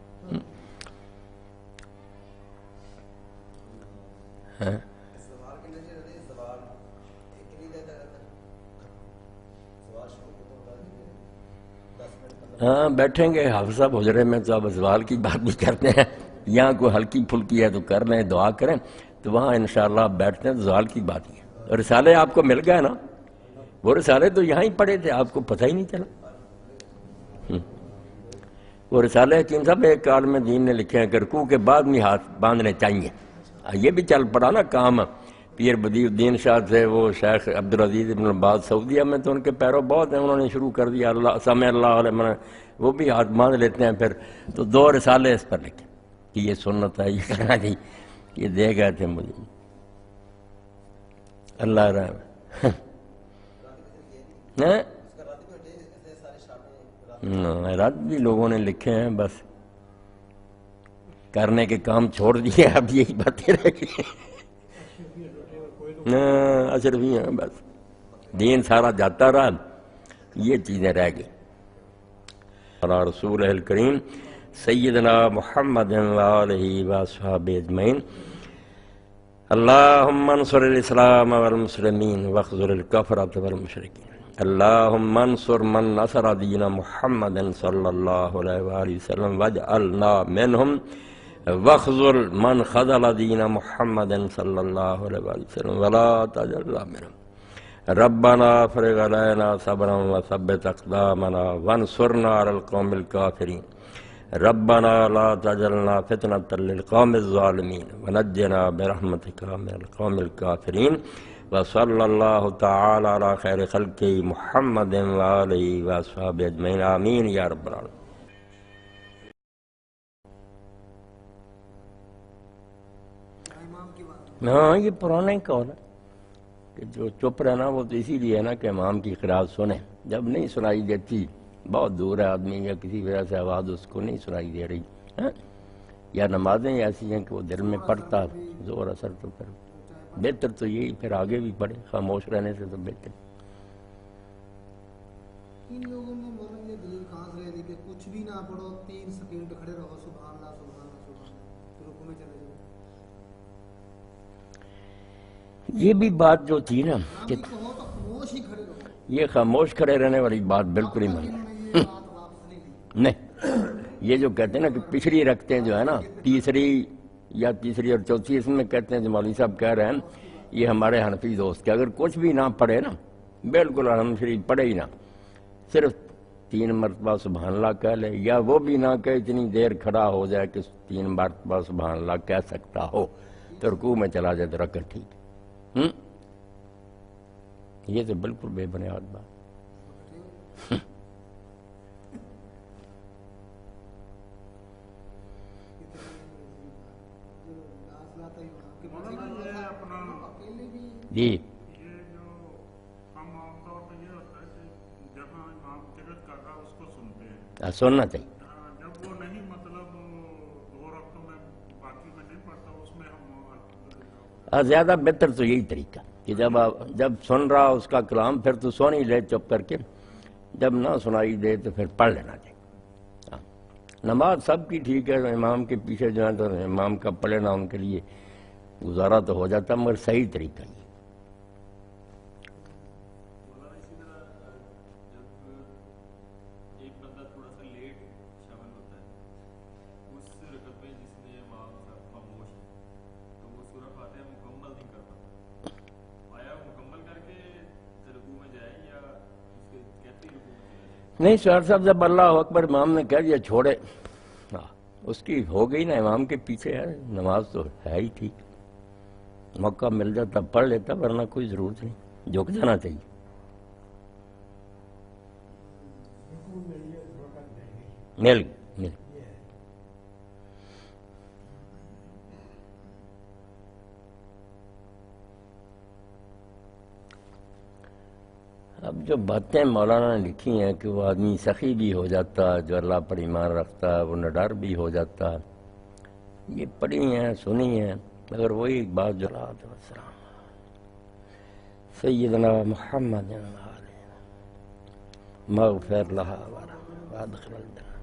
ہاں بیٹھیں گے حافظ صاحب حجرے میں, تو اب سوال کی بات بھی کرتے ہیں. یہاں کوئی ہلکی پھلکی ہے تو کر لیں, دعا کریں, تو وہاں انشاءاللہ آپ بیٹھتے ہیں تو سوال کی بات ہی ہے. رسالے آپ کو مل گئے نا, وہ رسالے تو یہاں ہی پڑے تھے, آپ کو پتہ ہی نہیں چلا. وہ رسالے حکیم صاحب ایک عالم دین نے لکھے ہیں کہ رکوع کے بعد میں ہاتھ باندھنے چاہیے. یہ بھی چل پڑا نا کام, پیر بدیع الدین شاہ تھے, وہ شیخ عبدالعزیز ابن باز سعودیہ میں, تو ان کے پیرو بہت ہیں, انہوں نے شروع کر دیا اللہ سمع اللہ علیہ, وہ بھی ہاتھ باندھ لیتے ہیں. پھر تو 2 رسالے اس پر لکھے کہ یہ سنت ہے, یہ کرنا چاہیے, یہ دے گئے تھے مجھے اللہ رحم. رد بھی لوگوں نے لکھے ہیں, بس کرنے کے کام چھوڑ دیے, اب یہی باتیں رہ گئی. اشرفی ہیں بس, دین سارا جاتا رہا, یہ چیزیں رہ گئی. علی رسول الکریم سیدنا محمد وآلہ وصحبہ اجمعین. اللہم انصر الاسلام والمسلمین واخذل الکفرۃ والمشرکین. اللہم انصر من نصر دین محمد صلی اللہ علیہ وآلہ وسلم واجعلنا منہم واخذل من خذل دین محمد صلی اللہ علیہ وآلہ وسلم ولا تجعلنا منہم. ربنا افرغ علینا صبرا وثبت اقدامنا وانصرنا علی القوم الکافرین. ربنا لا تجعلنا فتنة للقوم الظالمین ونجنا برحمتک من القوم الکافرین. وصلی اللہ تعالی علی خیر خلق محمد وآلہ وصحبہ اجمعین, آمین یا رب العالمین. ہاں یہ پرانا قول ہے کہ جو چپ رہنا وہ تو اسی لیے ہے نا کہ امام کی قرات سنیں. جب نہیں سنائی دیتی, بہت دور ہے آدمی یا کسی وجہ سے آواز اس کو نہیں سنائی دے رہی, یا نمازیں ایسی ہیں کہ وہ دل میں پڑتا زور اثر, تو پھر بہتر تو یہی, پھر آگے بھی پڑھے, خاموش رہنے سے تو بہتر. ان لوگوں نے مولانا یہ دلیل کہاں سے لے لی کہ کچھ بھی نہ پڑھو, 3 سیکنڈ کھڑے رہو, سبحان اللہ سبحان اللہ سبحان اللہ, تو رکوع میں چلے جاؤ. یہ بھی بات جو تھی نا کہ کہو تو خاموش ہی کھڑے رہو. یہ خاموش کھڑے رہنے والی بات بالکل ہی میں یہ بات واپس نہیں لی. نہیں. یہ جو کہتے ہیں نا کہ پچھڑی رکھتے ہیں جو ہے نا, تیسری اور چوتھی, اس میں کہتے ہیں جو مولوی صاحب کہہ رہے ہیں یہ ہمارے حنفی دوست, کہ اگر کچھ بھی نہ پڑھے نا, بالکل الحمد شریف پڑھے ہی نا, صرف 3 مرتبہ سبحان اللہ کہہ لے، یا وہ بھی نہ کہ اتنی دیر کھڑا ہو جائے کہ 3 مرتبہ سبحان اللہ کہہ سکتا ہو تو رکوع میں چلا جائے تو رکعت ٹھیک ہے۔ یہ تو بالکل بے بنیاد بات۔ مولانا یہ اپنا جی یہ جو ہم عام طور پہ یہ ہوتا ہے کہ جہاں امام قرات کر رہا اس کو سنتے ہیں، سننا چاہیے۔ جب وہ نہیں مطلب 2 رکعتوں میں باقی میں نہیں پڑھتا اس میں ہم زیادہ بہتر تو یہی طریقہ کہ جب سن رہا اس کا کلام پھر تو سن ہی لے چپ کر کے، جب نہ سنائی دے تو پھر پڑھ لینا چاہیے۔ نماز سب کی ٹھیک ہے، امام کے پیچھے جو ہے تو امام کا پڑھنا ان کے لیے گزارا تو ہو جاتا مگر صحیح طریقہ یہ۔ مولانا اسی طرح جب ایک بندہ تھوڑا سا لیٹ شامل ہوتا ہے اس رکعت میں جس میں امام صاحب خاموش ہے تو وہ سورہ فاتحہ مکمل نہیں کر پاتا، آیا مکمل کر کے رکوع میں جائے یا اس کے کہتے ہی رکوع میں چلا جائے؟ نہیں سہر صاحب، جب اللہ اکبر امام نے کہہ دیا چھوڑے، اس کی ہو گئی نا، امام کے پیچھے ہے، نماز تو ہے ہی ٹھیک، موقع مل جاتا پڑھ لیتا، ورنہ کوئی ضرورت نہیں، جھک جانا چاہیے۔ مل گئی۔ اب جو باتیں مولانا نے لکھی ہیں کہ وہ آدمی سخی بھی ہو جاتا، جو اللہ پر ایمان رکھتا وہ نڈر بھی ہو جاتا، یہ پڑھی ہیں سنی ہیں، مگر وہی بات جو السلام سیدنا محمد مغفر لها وادخل الجنة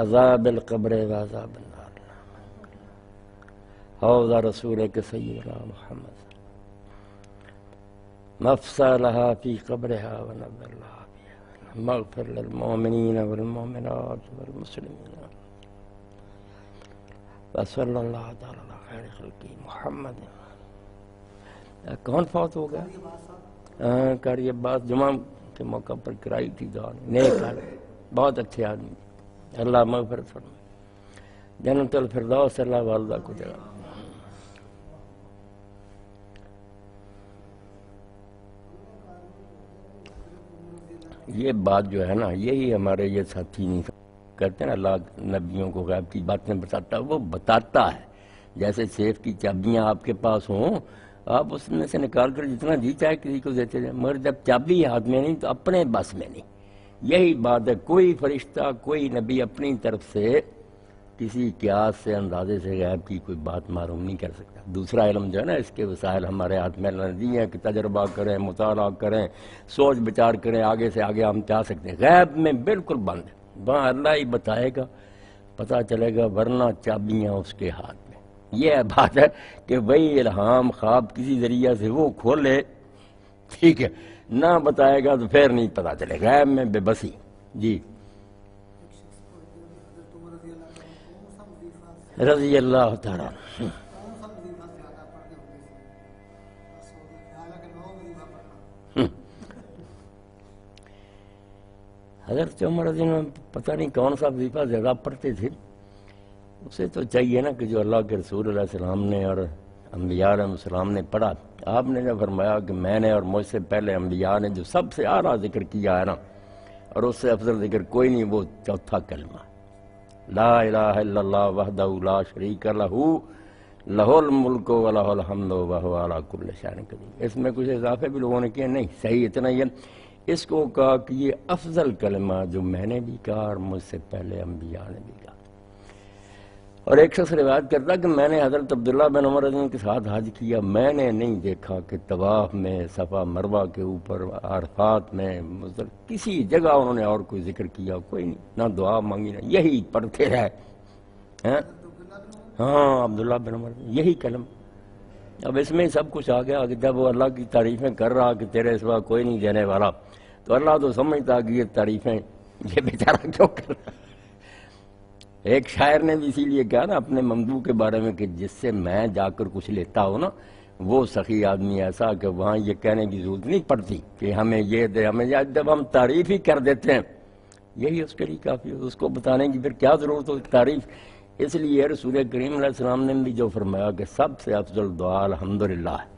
عذاب القبر وعذاب النار حوض رسولك سيدنا محمد مفصلها في قبرها ونبر لها فيها مغفر للمؤمنين والمؤمنات والمسلمين وصلی اللہ تعالی علی خیر خلقی محمد۔ کون فوت ہو گیا؟ قاری عباس، جمعہ کے موقع پر کرائی تھی دعا، نیک آدمی، بہت اچھے آدمی، اللہ مغفرت فرمائے، جنت الفردوس اللہ والدہ کو جگہ۔ یہ بات جو ہے نا، یہی ہمارے یہ ساتھی نہیں کہتے ہیں اللہ نبیوں کو غیب کی باتیں بتاتا ہے، وہ بتاتا ہے، جیسے سیف کی چابیاں آپ کے پاس ہوں، آپ اس میں سے نکال کر جتنا جی چاہے کسی کو دیتے جائیں، مگر جب چابی ہاتھ میں نہیں تو اپنے بس میں نہیں۔ یہی بات ہے، کوئی فرشتہ کوئی نبی اپنی طرف سے کسی قیاس سے اندازے سے غیب کی کوئی بات معلوم نہیں کر سکتا۔ دوسرا علم جو ہے نا، اس کے وسائل ہمارے ہاتھ میں نہیں ہیں کہ تجربہ کریں، مطالعہ کریں، سوچ بچار کریں، آگے سے آگے ہم چاہ سکتے ہیں، غیب میں بالکل بند ہے، وہاں اللہ ہی بتائے گا، پتہ چلے گا، ورنہ چابیاں اس کے ہاتھ میں۔ یہ بات ہے کہ وہی الہام خواب کسی ذریعہ سے وہ کھولے، ٹھیک ہے، نہ بتائے گا تو پھر نہیں پتہ چلے، غیب میں بے بسی۔ جی رضی اللہ تعالیٰ حضرت عمر رضی اللہ عنہ پتہ نہیں کون سا وظیفہ زیادہ پڑھتے تھے، اسے تو چاہیے نا کہ جو اللہ کے رسول علیہ السلام نے اور انبیاء علیہ السلام نے پڑھا، آپ نے جو فرمایا کہ میں نے اور مجھ سے پہلے انبیاء نے جو سب سے اعلیٰ ذکر کیا ہے نا، اور اس سے افضل ذکر کوئی نہیں، وہ چوتھا کلمہ لا الہ الا اللہ وحدہ لا شریک لہ لہ الملک و لہ الحمد وہو علی کل شیء قدیر۔ اس میں کچھ اضافے بھی لوگوں نے کیے، نہیں صحیح اتنا ہی ہے۔ اس کو کہا کہ یہ افضل کلمہ جو میں نے بھی کہا اور مجھ سے پہلے انبیاء نے بھی کہا۔ اور ایک شخص روایت کرتا کہ میں نے حضرت عبداللہ بن عمر رضی اللہ عنہ کے ساتھ حج کیا، میں نے نہیں دیکھا کہ طواف میں، صفا مروہ کے اوپر، عرفات میں، کسی جگہ انہوں نے اور کوئی ذکر کیا، کوئی نہیں، نہ دعا مانگی، نہ یہی پڑھتے رہے۔ ہاں عبداللہ بن عمر، یہی کلم۔ اب اس میں سب کچھ آ گیا کہ جب وہ اللہ کی تعریفیں کر رہا کہ تیرے سوا کوئی نہیں دینے والا، تو اللہ تو سمجھتا کہ یہ تعریفیں یہ بیچارہ کیوں کر رہا۔ ایک شاعر نے بھی اسی لیے کہا نا اپنے ممدوح کے بارے میں کہ جس سے میں جا کر کچھ لیتا ہوں نا، وہ سخی آدمی ایسا کہ وہاں یہ کہنے کی ضرورت نہیں پڑتی کہ ہمیں یہ دے ہمیں یہ، جب ہم تعریف ہی کر دیتے ہیں یہی اس کے لیے کافی ہے، اس کو بتانے کی پھر کیا ضرورت ہو تعریف. اس لیے رسول کریم علیہ السلام نے بھی جو فرمایا کہ سب سے افضل دعا الحمدللہ ہے.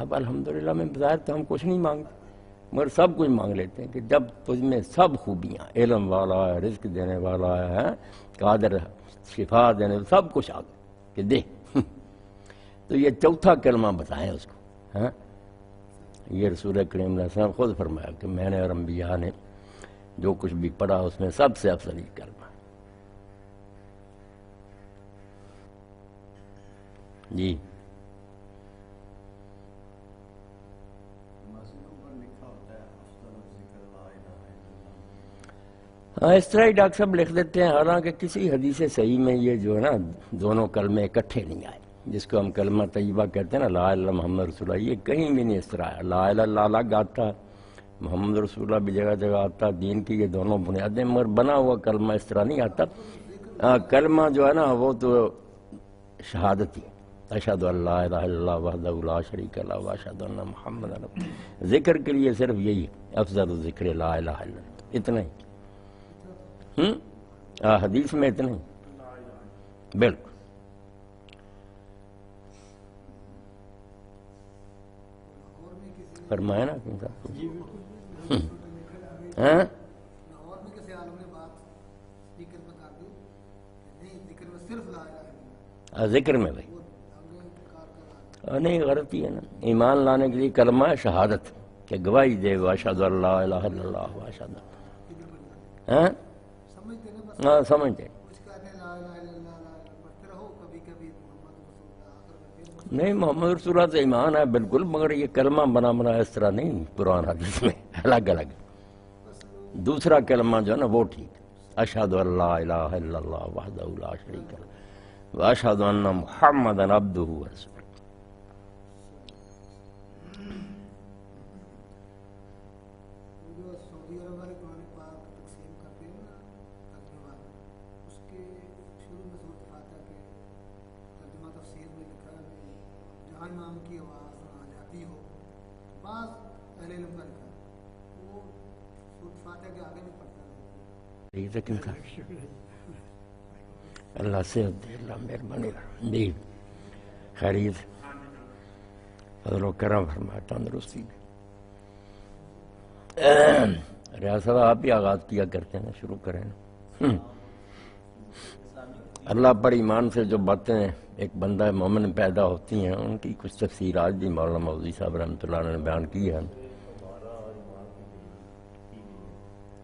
اب الحمدللہ میں بظاہر تو ہم کچھ نہیں مانگتے مگر سب کچھ مانگ لیتے ہیں کہ جب تجھ میں سب خوبیاں، علم والا ہے، رزق دینے والا ہے، قادر شفا دینے سب کچھ آ گئے کہ دے. تو یہ چوتھا کلمہ بتائیں اس کو. یہ رسول کریم علیہ السلام خود فرمایا کہ میں نے اور انبیاء نے جو کچھ بھی پڑھا اس میں سب سے افضل یہ کلمہ. جی ہاں اس طرح ہی ڈاکٹر صاحب لکھ دیتے ہیں، حالانکہ کسی حدیث صحیح میں یہ جو ہے نا دونوں کلمے اکٹھے نہیں آئے، جس کو ہم کلمہ طیبہ کہتے ہیں نا لا الہ الا اللہ محمد رسول اللہ، یہ کہیں بھی نہیں اس طرح ہے. لا الہ الا اللہ الگ آتا، محمد رسول اللہ بھی جگہ جگہ آتا. دین کی یہ دونوں بنیادیں، مگر بنا ہوا کلمہ اس طرح نہیں آتا. کلمہ جو ہے نا وہ تو شہادت ہی، اشہد ان لا الہ الا اللہ وحدہ لا شریک لہ واشہد ان محمد رسول اللہ. ذکر کے لیے صرف یہی افضل الذکر لا الہ الا اللہ، اتنا ہی. حدیث میں اتنا ہی بالکل. فرمایا نا کیوں صاحب لاہور میں کسی عالم نے بات ذکر میں کر دی نہیں، ذکر میں صرف لا الہ الا اللہ، ذکر میں بھائی وہ ہم نے انکار کرا. نہیں غلطی ہے نا. ایمان لانے کے لیے کلمہ ہے شہادت کہ گواہی دے واشہد ان لا الہ الا اللہ واشہد. سمجھتے نا بس ہاں سمجھتے. کچھ کہتے ہیں لا الہ الا اللہ پڑھتے رہو، کبھی کبھی محمد رسول اللہ آخر میں پھر نہیں محمد رسول اللہ سے ایمان ہے بالکل، مگر یہ کلمہ بنا بنا اس طرح نہیں قرآن حدیث میں الگ الگ. دوسرا کلمہ جو ہے نا وہ ٹھیک، اشہد ان لا الہ الا اللہ وحدہ لا شریک لہ واشہد ان محمدا عبدہ ورسولہ. جو سعودی عرب والے قرآن پاک تقسیم کرتے ہیں نا ترجمہ والے، اس کے شروع میں صورت فاتحہ کے ترجمہ تفسیر میں لکھا ہے کہ جہاں امام کی آواز آ جاتی ہو، بعض اہل علم کا لکھا ہے وہ صورت فاتحہ کے آگے نہیں پڑھتا. اللہ سے اللہ مہربانی جی خیریت فضل و کرم فرمائے تندرستی میں. ریاست آپ ہی آغاز کیا کرتے ہیں، شروع کریں. اللہ پر ایمان سے جو باتیں ایک بندہ مومن پیدا ہوتی ہیں ان کی کچھ تفسیرات بھی مولانا مودودی صاحب رحمۃ اللہ علیہ نے بیان کی ہے.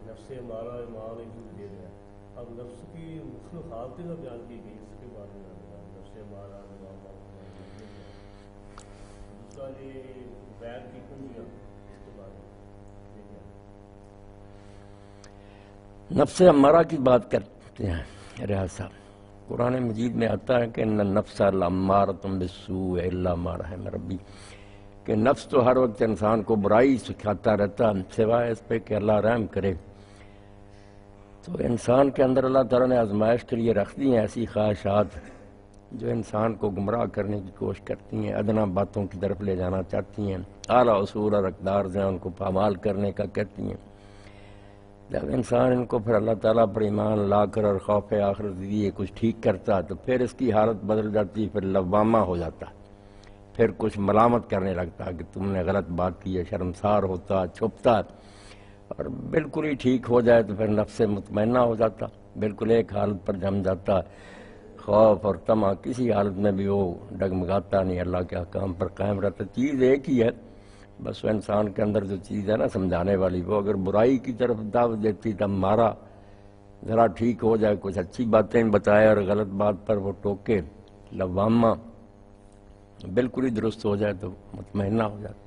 نفس ہمارا ایمان دے رہا ہے. اب نفس کی مختلف حالتیں جو بیان کی گئی اس کے بارے میں نفس ہمارا دوسرا یہ بیان کی کنجیاں اس کے بارے میں نفس امارہ کی بات کرتے ہیں ریاض صاحب. قرآن مجید میں آتا ہے کہ ان النفس لامارۃ بالسوء الا ما رحم ربی، کہ نفس تو ہر وقت انسان کو برائی سکھاتا رہتا سوائے اس پہ کہ اللہ رحم کرے. تو انسان کے اندر اللہ تعالیٰ نے آزمائش کے لیے رکھ دی ہیں ایسی خواہشات جو انسان کو گمراہ کرنے کی کوشش کرتی ہیں، ادنا باتوں کی طرف لے جانا چاہتی ہیں، اعلیٰ اصول اور اقدار سے ان کو پامال کرنے کا کہتی ہیں. جب انسان ان کو پھر اللہ تعالیٰ پر ایمان لا کر اور خوف آخرت دیے کچھ ٹھیک کرتا تو پھر اس کی حالت بدل جاتی، پھر لوامہ ہو جاتا، پھر کچھ ملامت کرنے لگتا کہ تم نے غلط بات کی ہے، شرمسار ہوتا، چھپتا، اور بالکل ہی ٹھیک ہو جائے تو پھر نفس مطمئنہ ہو جاتا، بالکل ایک حالت پر جم جاتا، خوف اور طمع کسی حالت میں بھی وہ ڈگمگاتا نہیں، اللہ کے احکام پر قائم رہتا. چیز ایک ہی ہے، بس وہ انسان کے اندر جو چیز ہے نا سمجھانے والی، وہ اگر برائی کی طرف دعوت دیتی تب مارا ذرا ٹھیک ہو جائے، کچھ اچھی باتیں بتائے اور غلط بات پر وہ ٹوکے، لوامہ بالکل ہی درست ہو جائے تو مطمئنہ ہو جائے.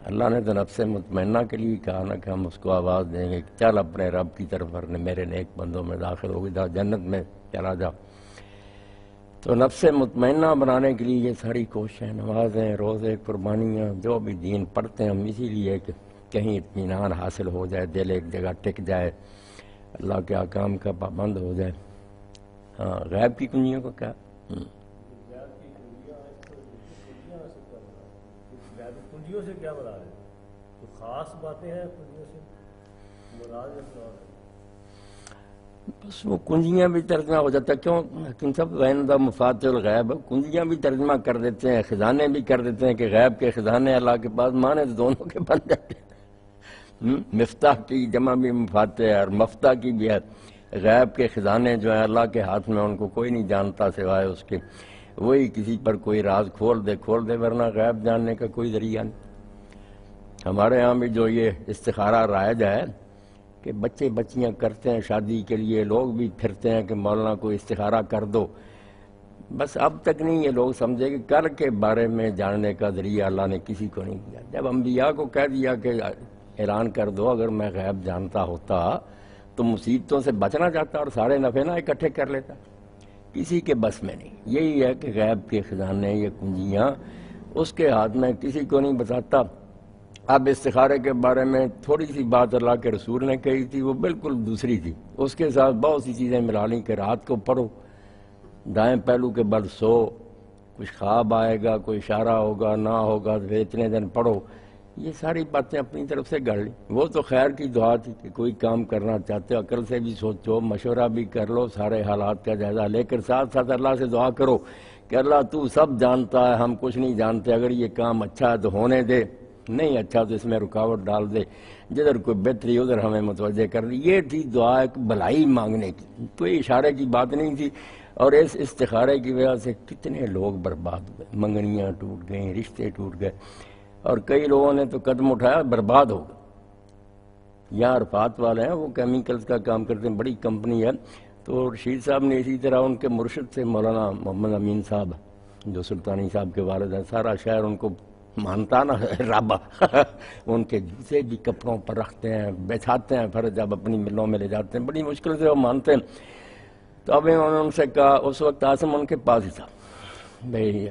اللہ نے تو نفس مطمئنہ کے لیے کہا نا کہ ہم اس کو آواز دیں گے کہ چل اپنے رب کی طرف میرے نیک بندوں میں داخل ہو گیا، جنت میں چلا جا. تو نفس مطمئنہ بنانے کے لیے یہ ساری کوششیں، نمازیں، روزے، قربانیاں، جو بھی دین پڑھتے ہیں ہم اسی لیے کہ کہیں اطمینان حاصل ہو جائے، دل ایک جگہ ٹک جائے، اللہ کے احکام کا پابند ہو جائے. ہاں غیب کی کنجیوں کو کیا کنجیوں سے کیا مراد ہے؟ تو خاص باتیں ہیں کنجیوں سے مراد ہے؟ بس وہ کنجیاں بھی ترجمہ ہو جاتا ہے. کیوں حکیم صاحب وعندہ مفاتح الغیب کنجیاں بھی ترجمہ کر دیتے ہیں, خزانے بھی کر دیتے ہیں کہ غیب کے خزانے اللہ کے پاس, مانے تو دونوں کے بن جاتے ہیں. مفتاح کی جمع بھی مفاتح ہے اور مفتاح کی بھی ہے. غیب کے خزانے جو ہیں اللہ کے ہاتھ میں, ان کو کوئی نہیں جانتا سوائے اس کے. وہی کسی پر کوئی راز کھول دے ورنہ غیب جاننے کا کوئی ذریعہ نہیں. ہمارے ہاں بھی جو یہ استخارہ رائج ہے کہ بچے بچیاں کرتے ہیں شادی کے لیے, لوگ بھی پھرتے ہیں کہ مولانا کو استخارہ کر دو. بس اب تک نہیں یہ لوگ سمجھے کہ کل کے بارے میں جاننے کا ذریعہ اللہ نے کسی کو نہیں دیا. جب انبیاء کو کہہ دیا کہ اعلان کر دو اگر میں غیب جانتا ہوتا تو مصیبتوں سے بچنا چاہتا اور سارے نفع نہ اکٹھے کر لیتا. کسی کے بس میں نہیں. یہی ہے کہ غیب کے خزانے یہ کنجیاں اس کے ہاتھ میں, کسی کو نہیں بتاتا. اب استخارے کے بارے میں تھوڑی سی بات اللہ کے رسول نے کہی تھی, وہ بالکل دوسری تھی. اس کے ساتھ بہت سی چیزیں ملا لیں کہ رات کو پڑھو, دائیں پہلو کے بل سو, کچھ خواب آئے گا, کوئی اشارہ ہوگا نہ ہوگا تو اتنے دن پڑھو. یہ ساری باتیں اپنی طرف سے گڑھ لی. وہ تو خیر کی دعا تھی کہ کوئی کام کرنا چاہتے ہو عقل سے بھی سوچو, مشورہ بھی کر لو, سارے حالات کا جائزہ لے کر ساتھ ساتھ اللہ سے دعا کرو کہ اللہ تو سب جانتا ہے, ہم کچھ نہیں جانتے. اگر یہ کام اچھا ہے تو ہونے دے, نہیں اچھا تو اس میں رکاوٹ ڈال دے, جدھر کوئی بہتری ادھر ہمیں متوجہ کر دی. یہ تھی دعا ایک بھلائی مانگنے کی, کوئی اشارے کی بات نہیں تھی. اور اس استخارے کی وجہ سے کتنے لوگ برباد ہوئے, منگنیاں ٹوٹ گئیں, رشتے ٹوٹ گئے, اور کئی لوگوں نے تو قدم اٹھایا برباد ہو گئے. یہاں عرفات والے ہیں, وہ کیمیکلز کا کام کرتے ہیں, بڑی کمپنی ہے. تو رشید صاحب نے اسی طرح ان کے مرشد سے مولانا محمد امین صاحب جو سلطانی صاحب کے والد ہیں, سارا شہر ان کو مانتا نا رابع. ان کے جوتے بھی کپڑوں پر رکھتے ہیں, بچھاتے ہیں, پھر جب اپنی ملوں میں لے جاتے ہیں بڑی مشکل سے وہ مانتے ہیں. تو اب انہوں نے ان سے کہا, اس وقت عاصم ان کے پاس ہی تھا, بھئی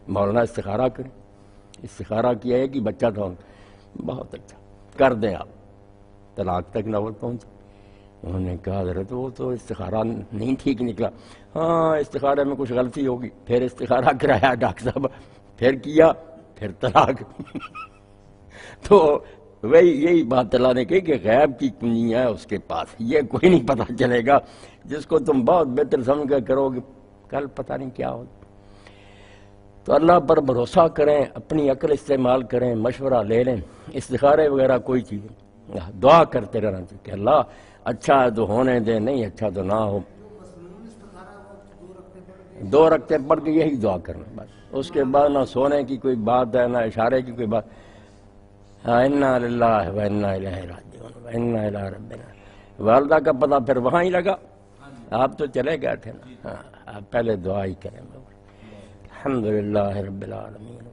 مولانا استخارہ کریں. استخارہ کیا ہے کہ بچہ تھا, بہت اچھا کر دیں آپ. طلاق تک نہ پہنچا. انہوں نے کہا حضرت وہ تو استخارہ نہیں ٹھیک نکلا. ہاں استخارے میں کچھ غلطی ہوگی. پھر استخارہ کرایا ڈاکٹر صاحب, پھر کیا, پھر طلاق. تو وہی یہی بات اللہ نے کہی کہ غیب کی کنجیاں ہے اس کے پاس, یہ کوئی نہیں پتہ چلے گا. جس کو تم بہت بہتر سمجھ کر کرو گے کل پتہ نہیں کیا ہوگا. تو اللہ پر بھروسہ کریں, اپنی عقل استعمال کریں, مشورہ لے لیں. استخارے وغیرہ کوئی چیز نہیں, دعا کرتے رہنا چاہیے کہ اللہ اچھا ہے تو ہونے دے, نہیں اچھا تو نہ ہو. دو رکھتے پڑھ کے یہی دعا کرنا بس. اس کے بعد نہ سونے کی کوئی بات ہے نہ اشارے کی کوئی بات. انا للہ و انا الیہ راجعون و انا الی ربنا. والدہ کا پتہ پھر وہاں ہی لگا, آپ تو چلے گئے تھے نا. ہاں آپ پہلے دعا ہی کریں. الحمدللہ رب العالمین.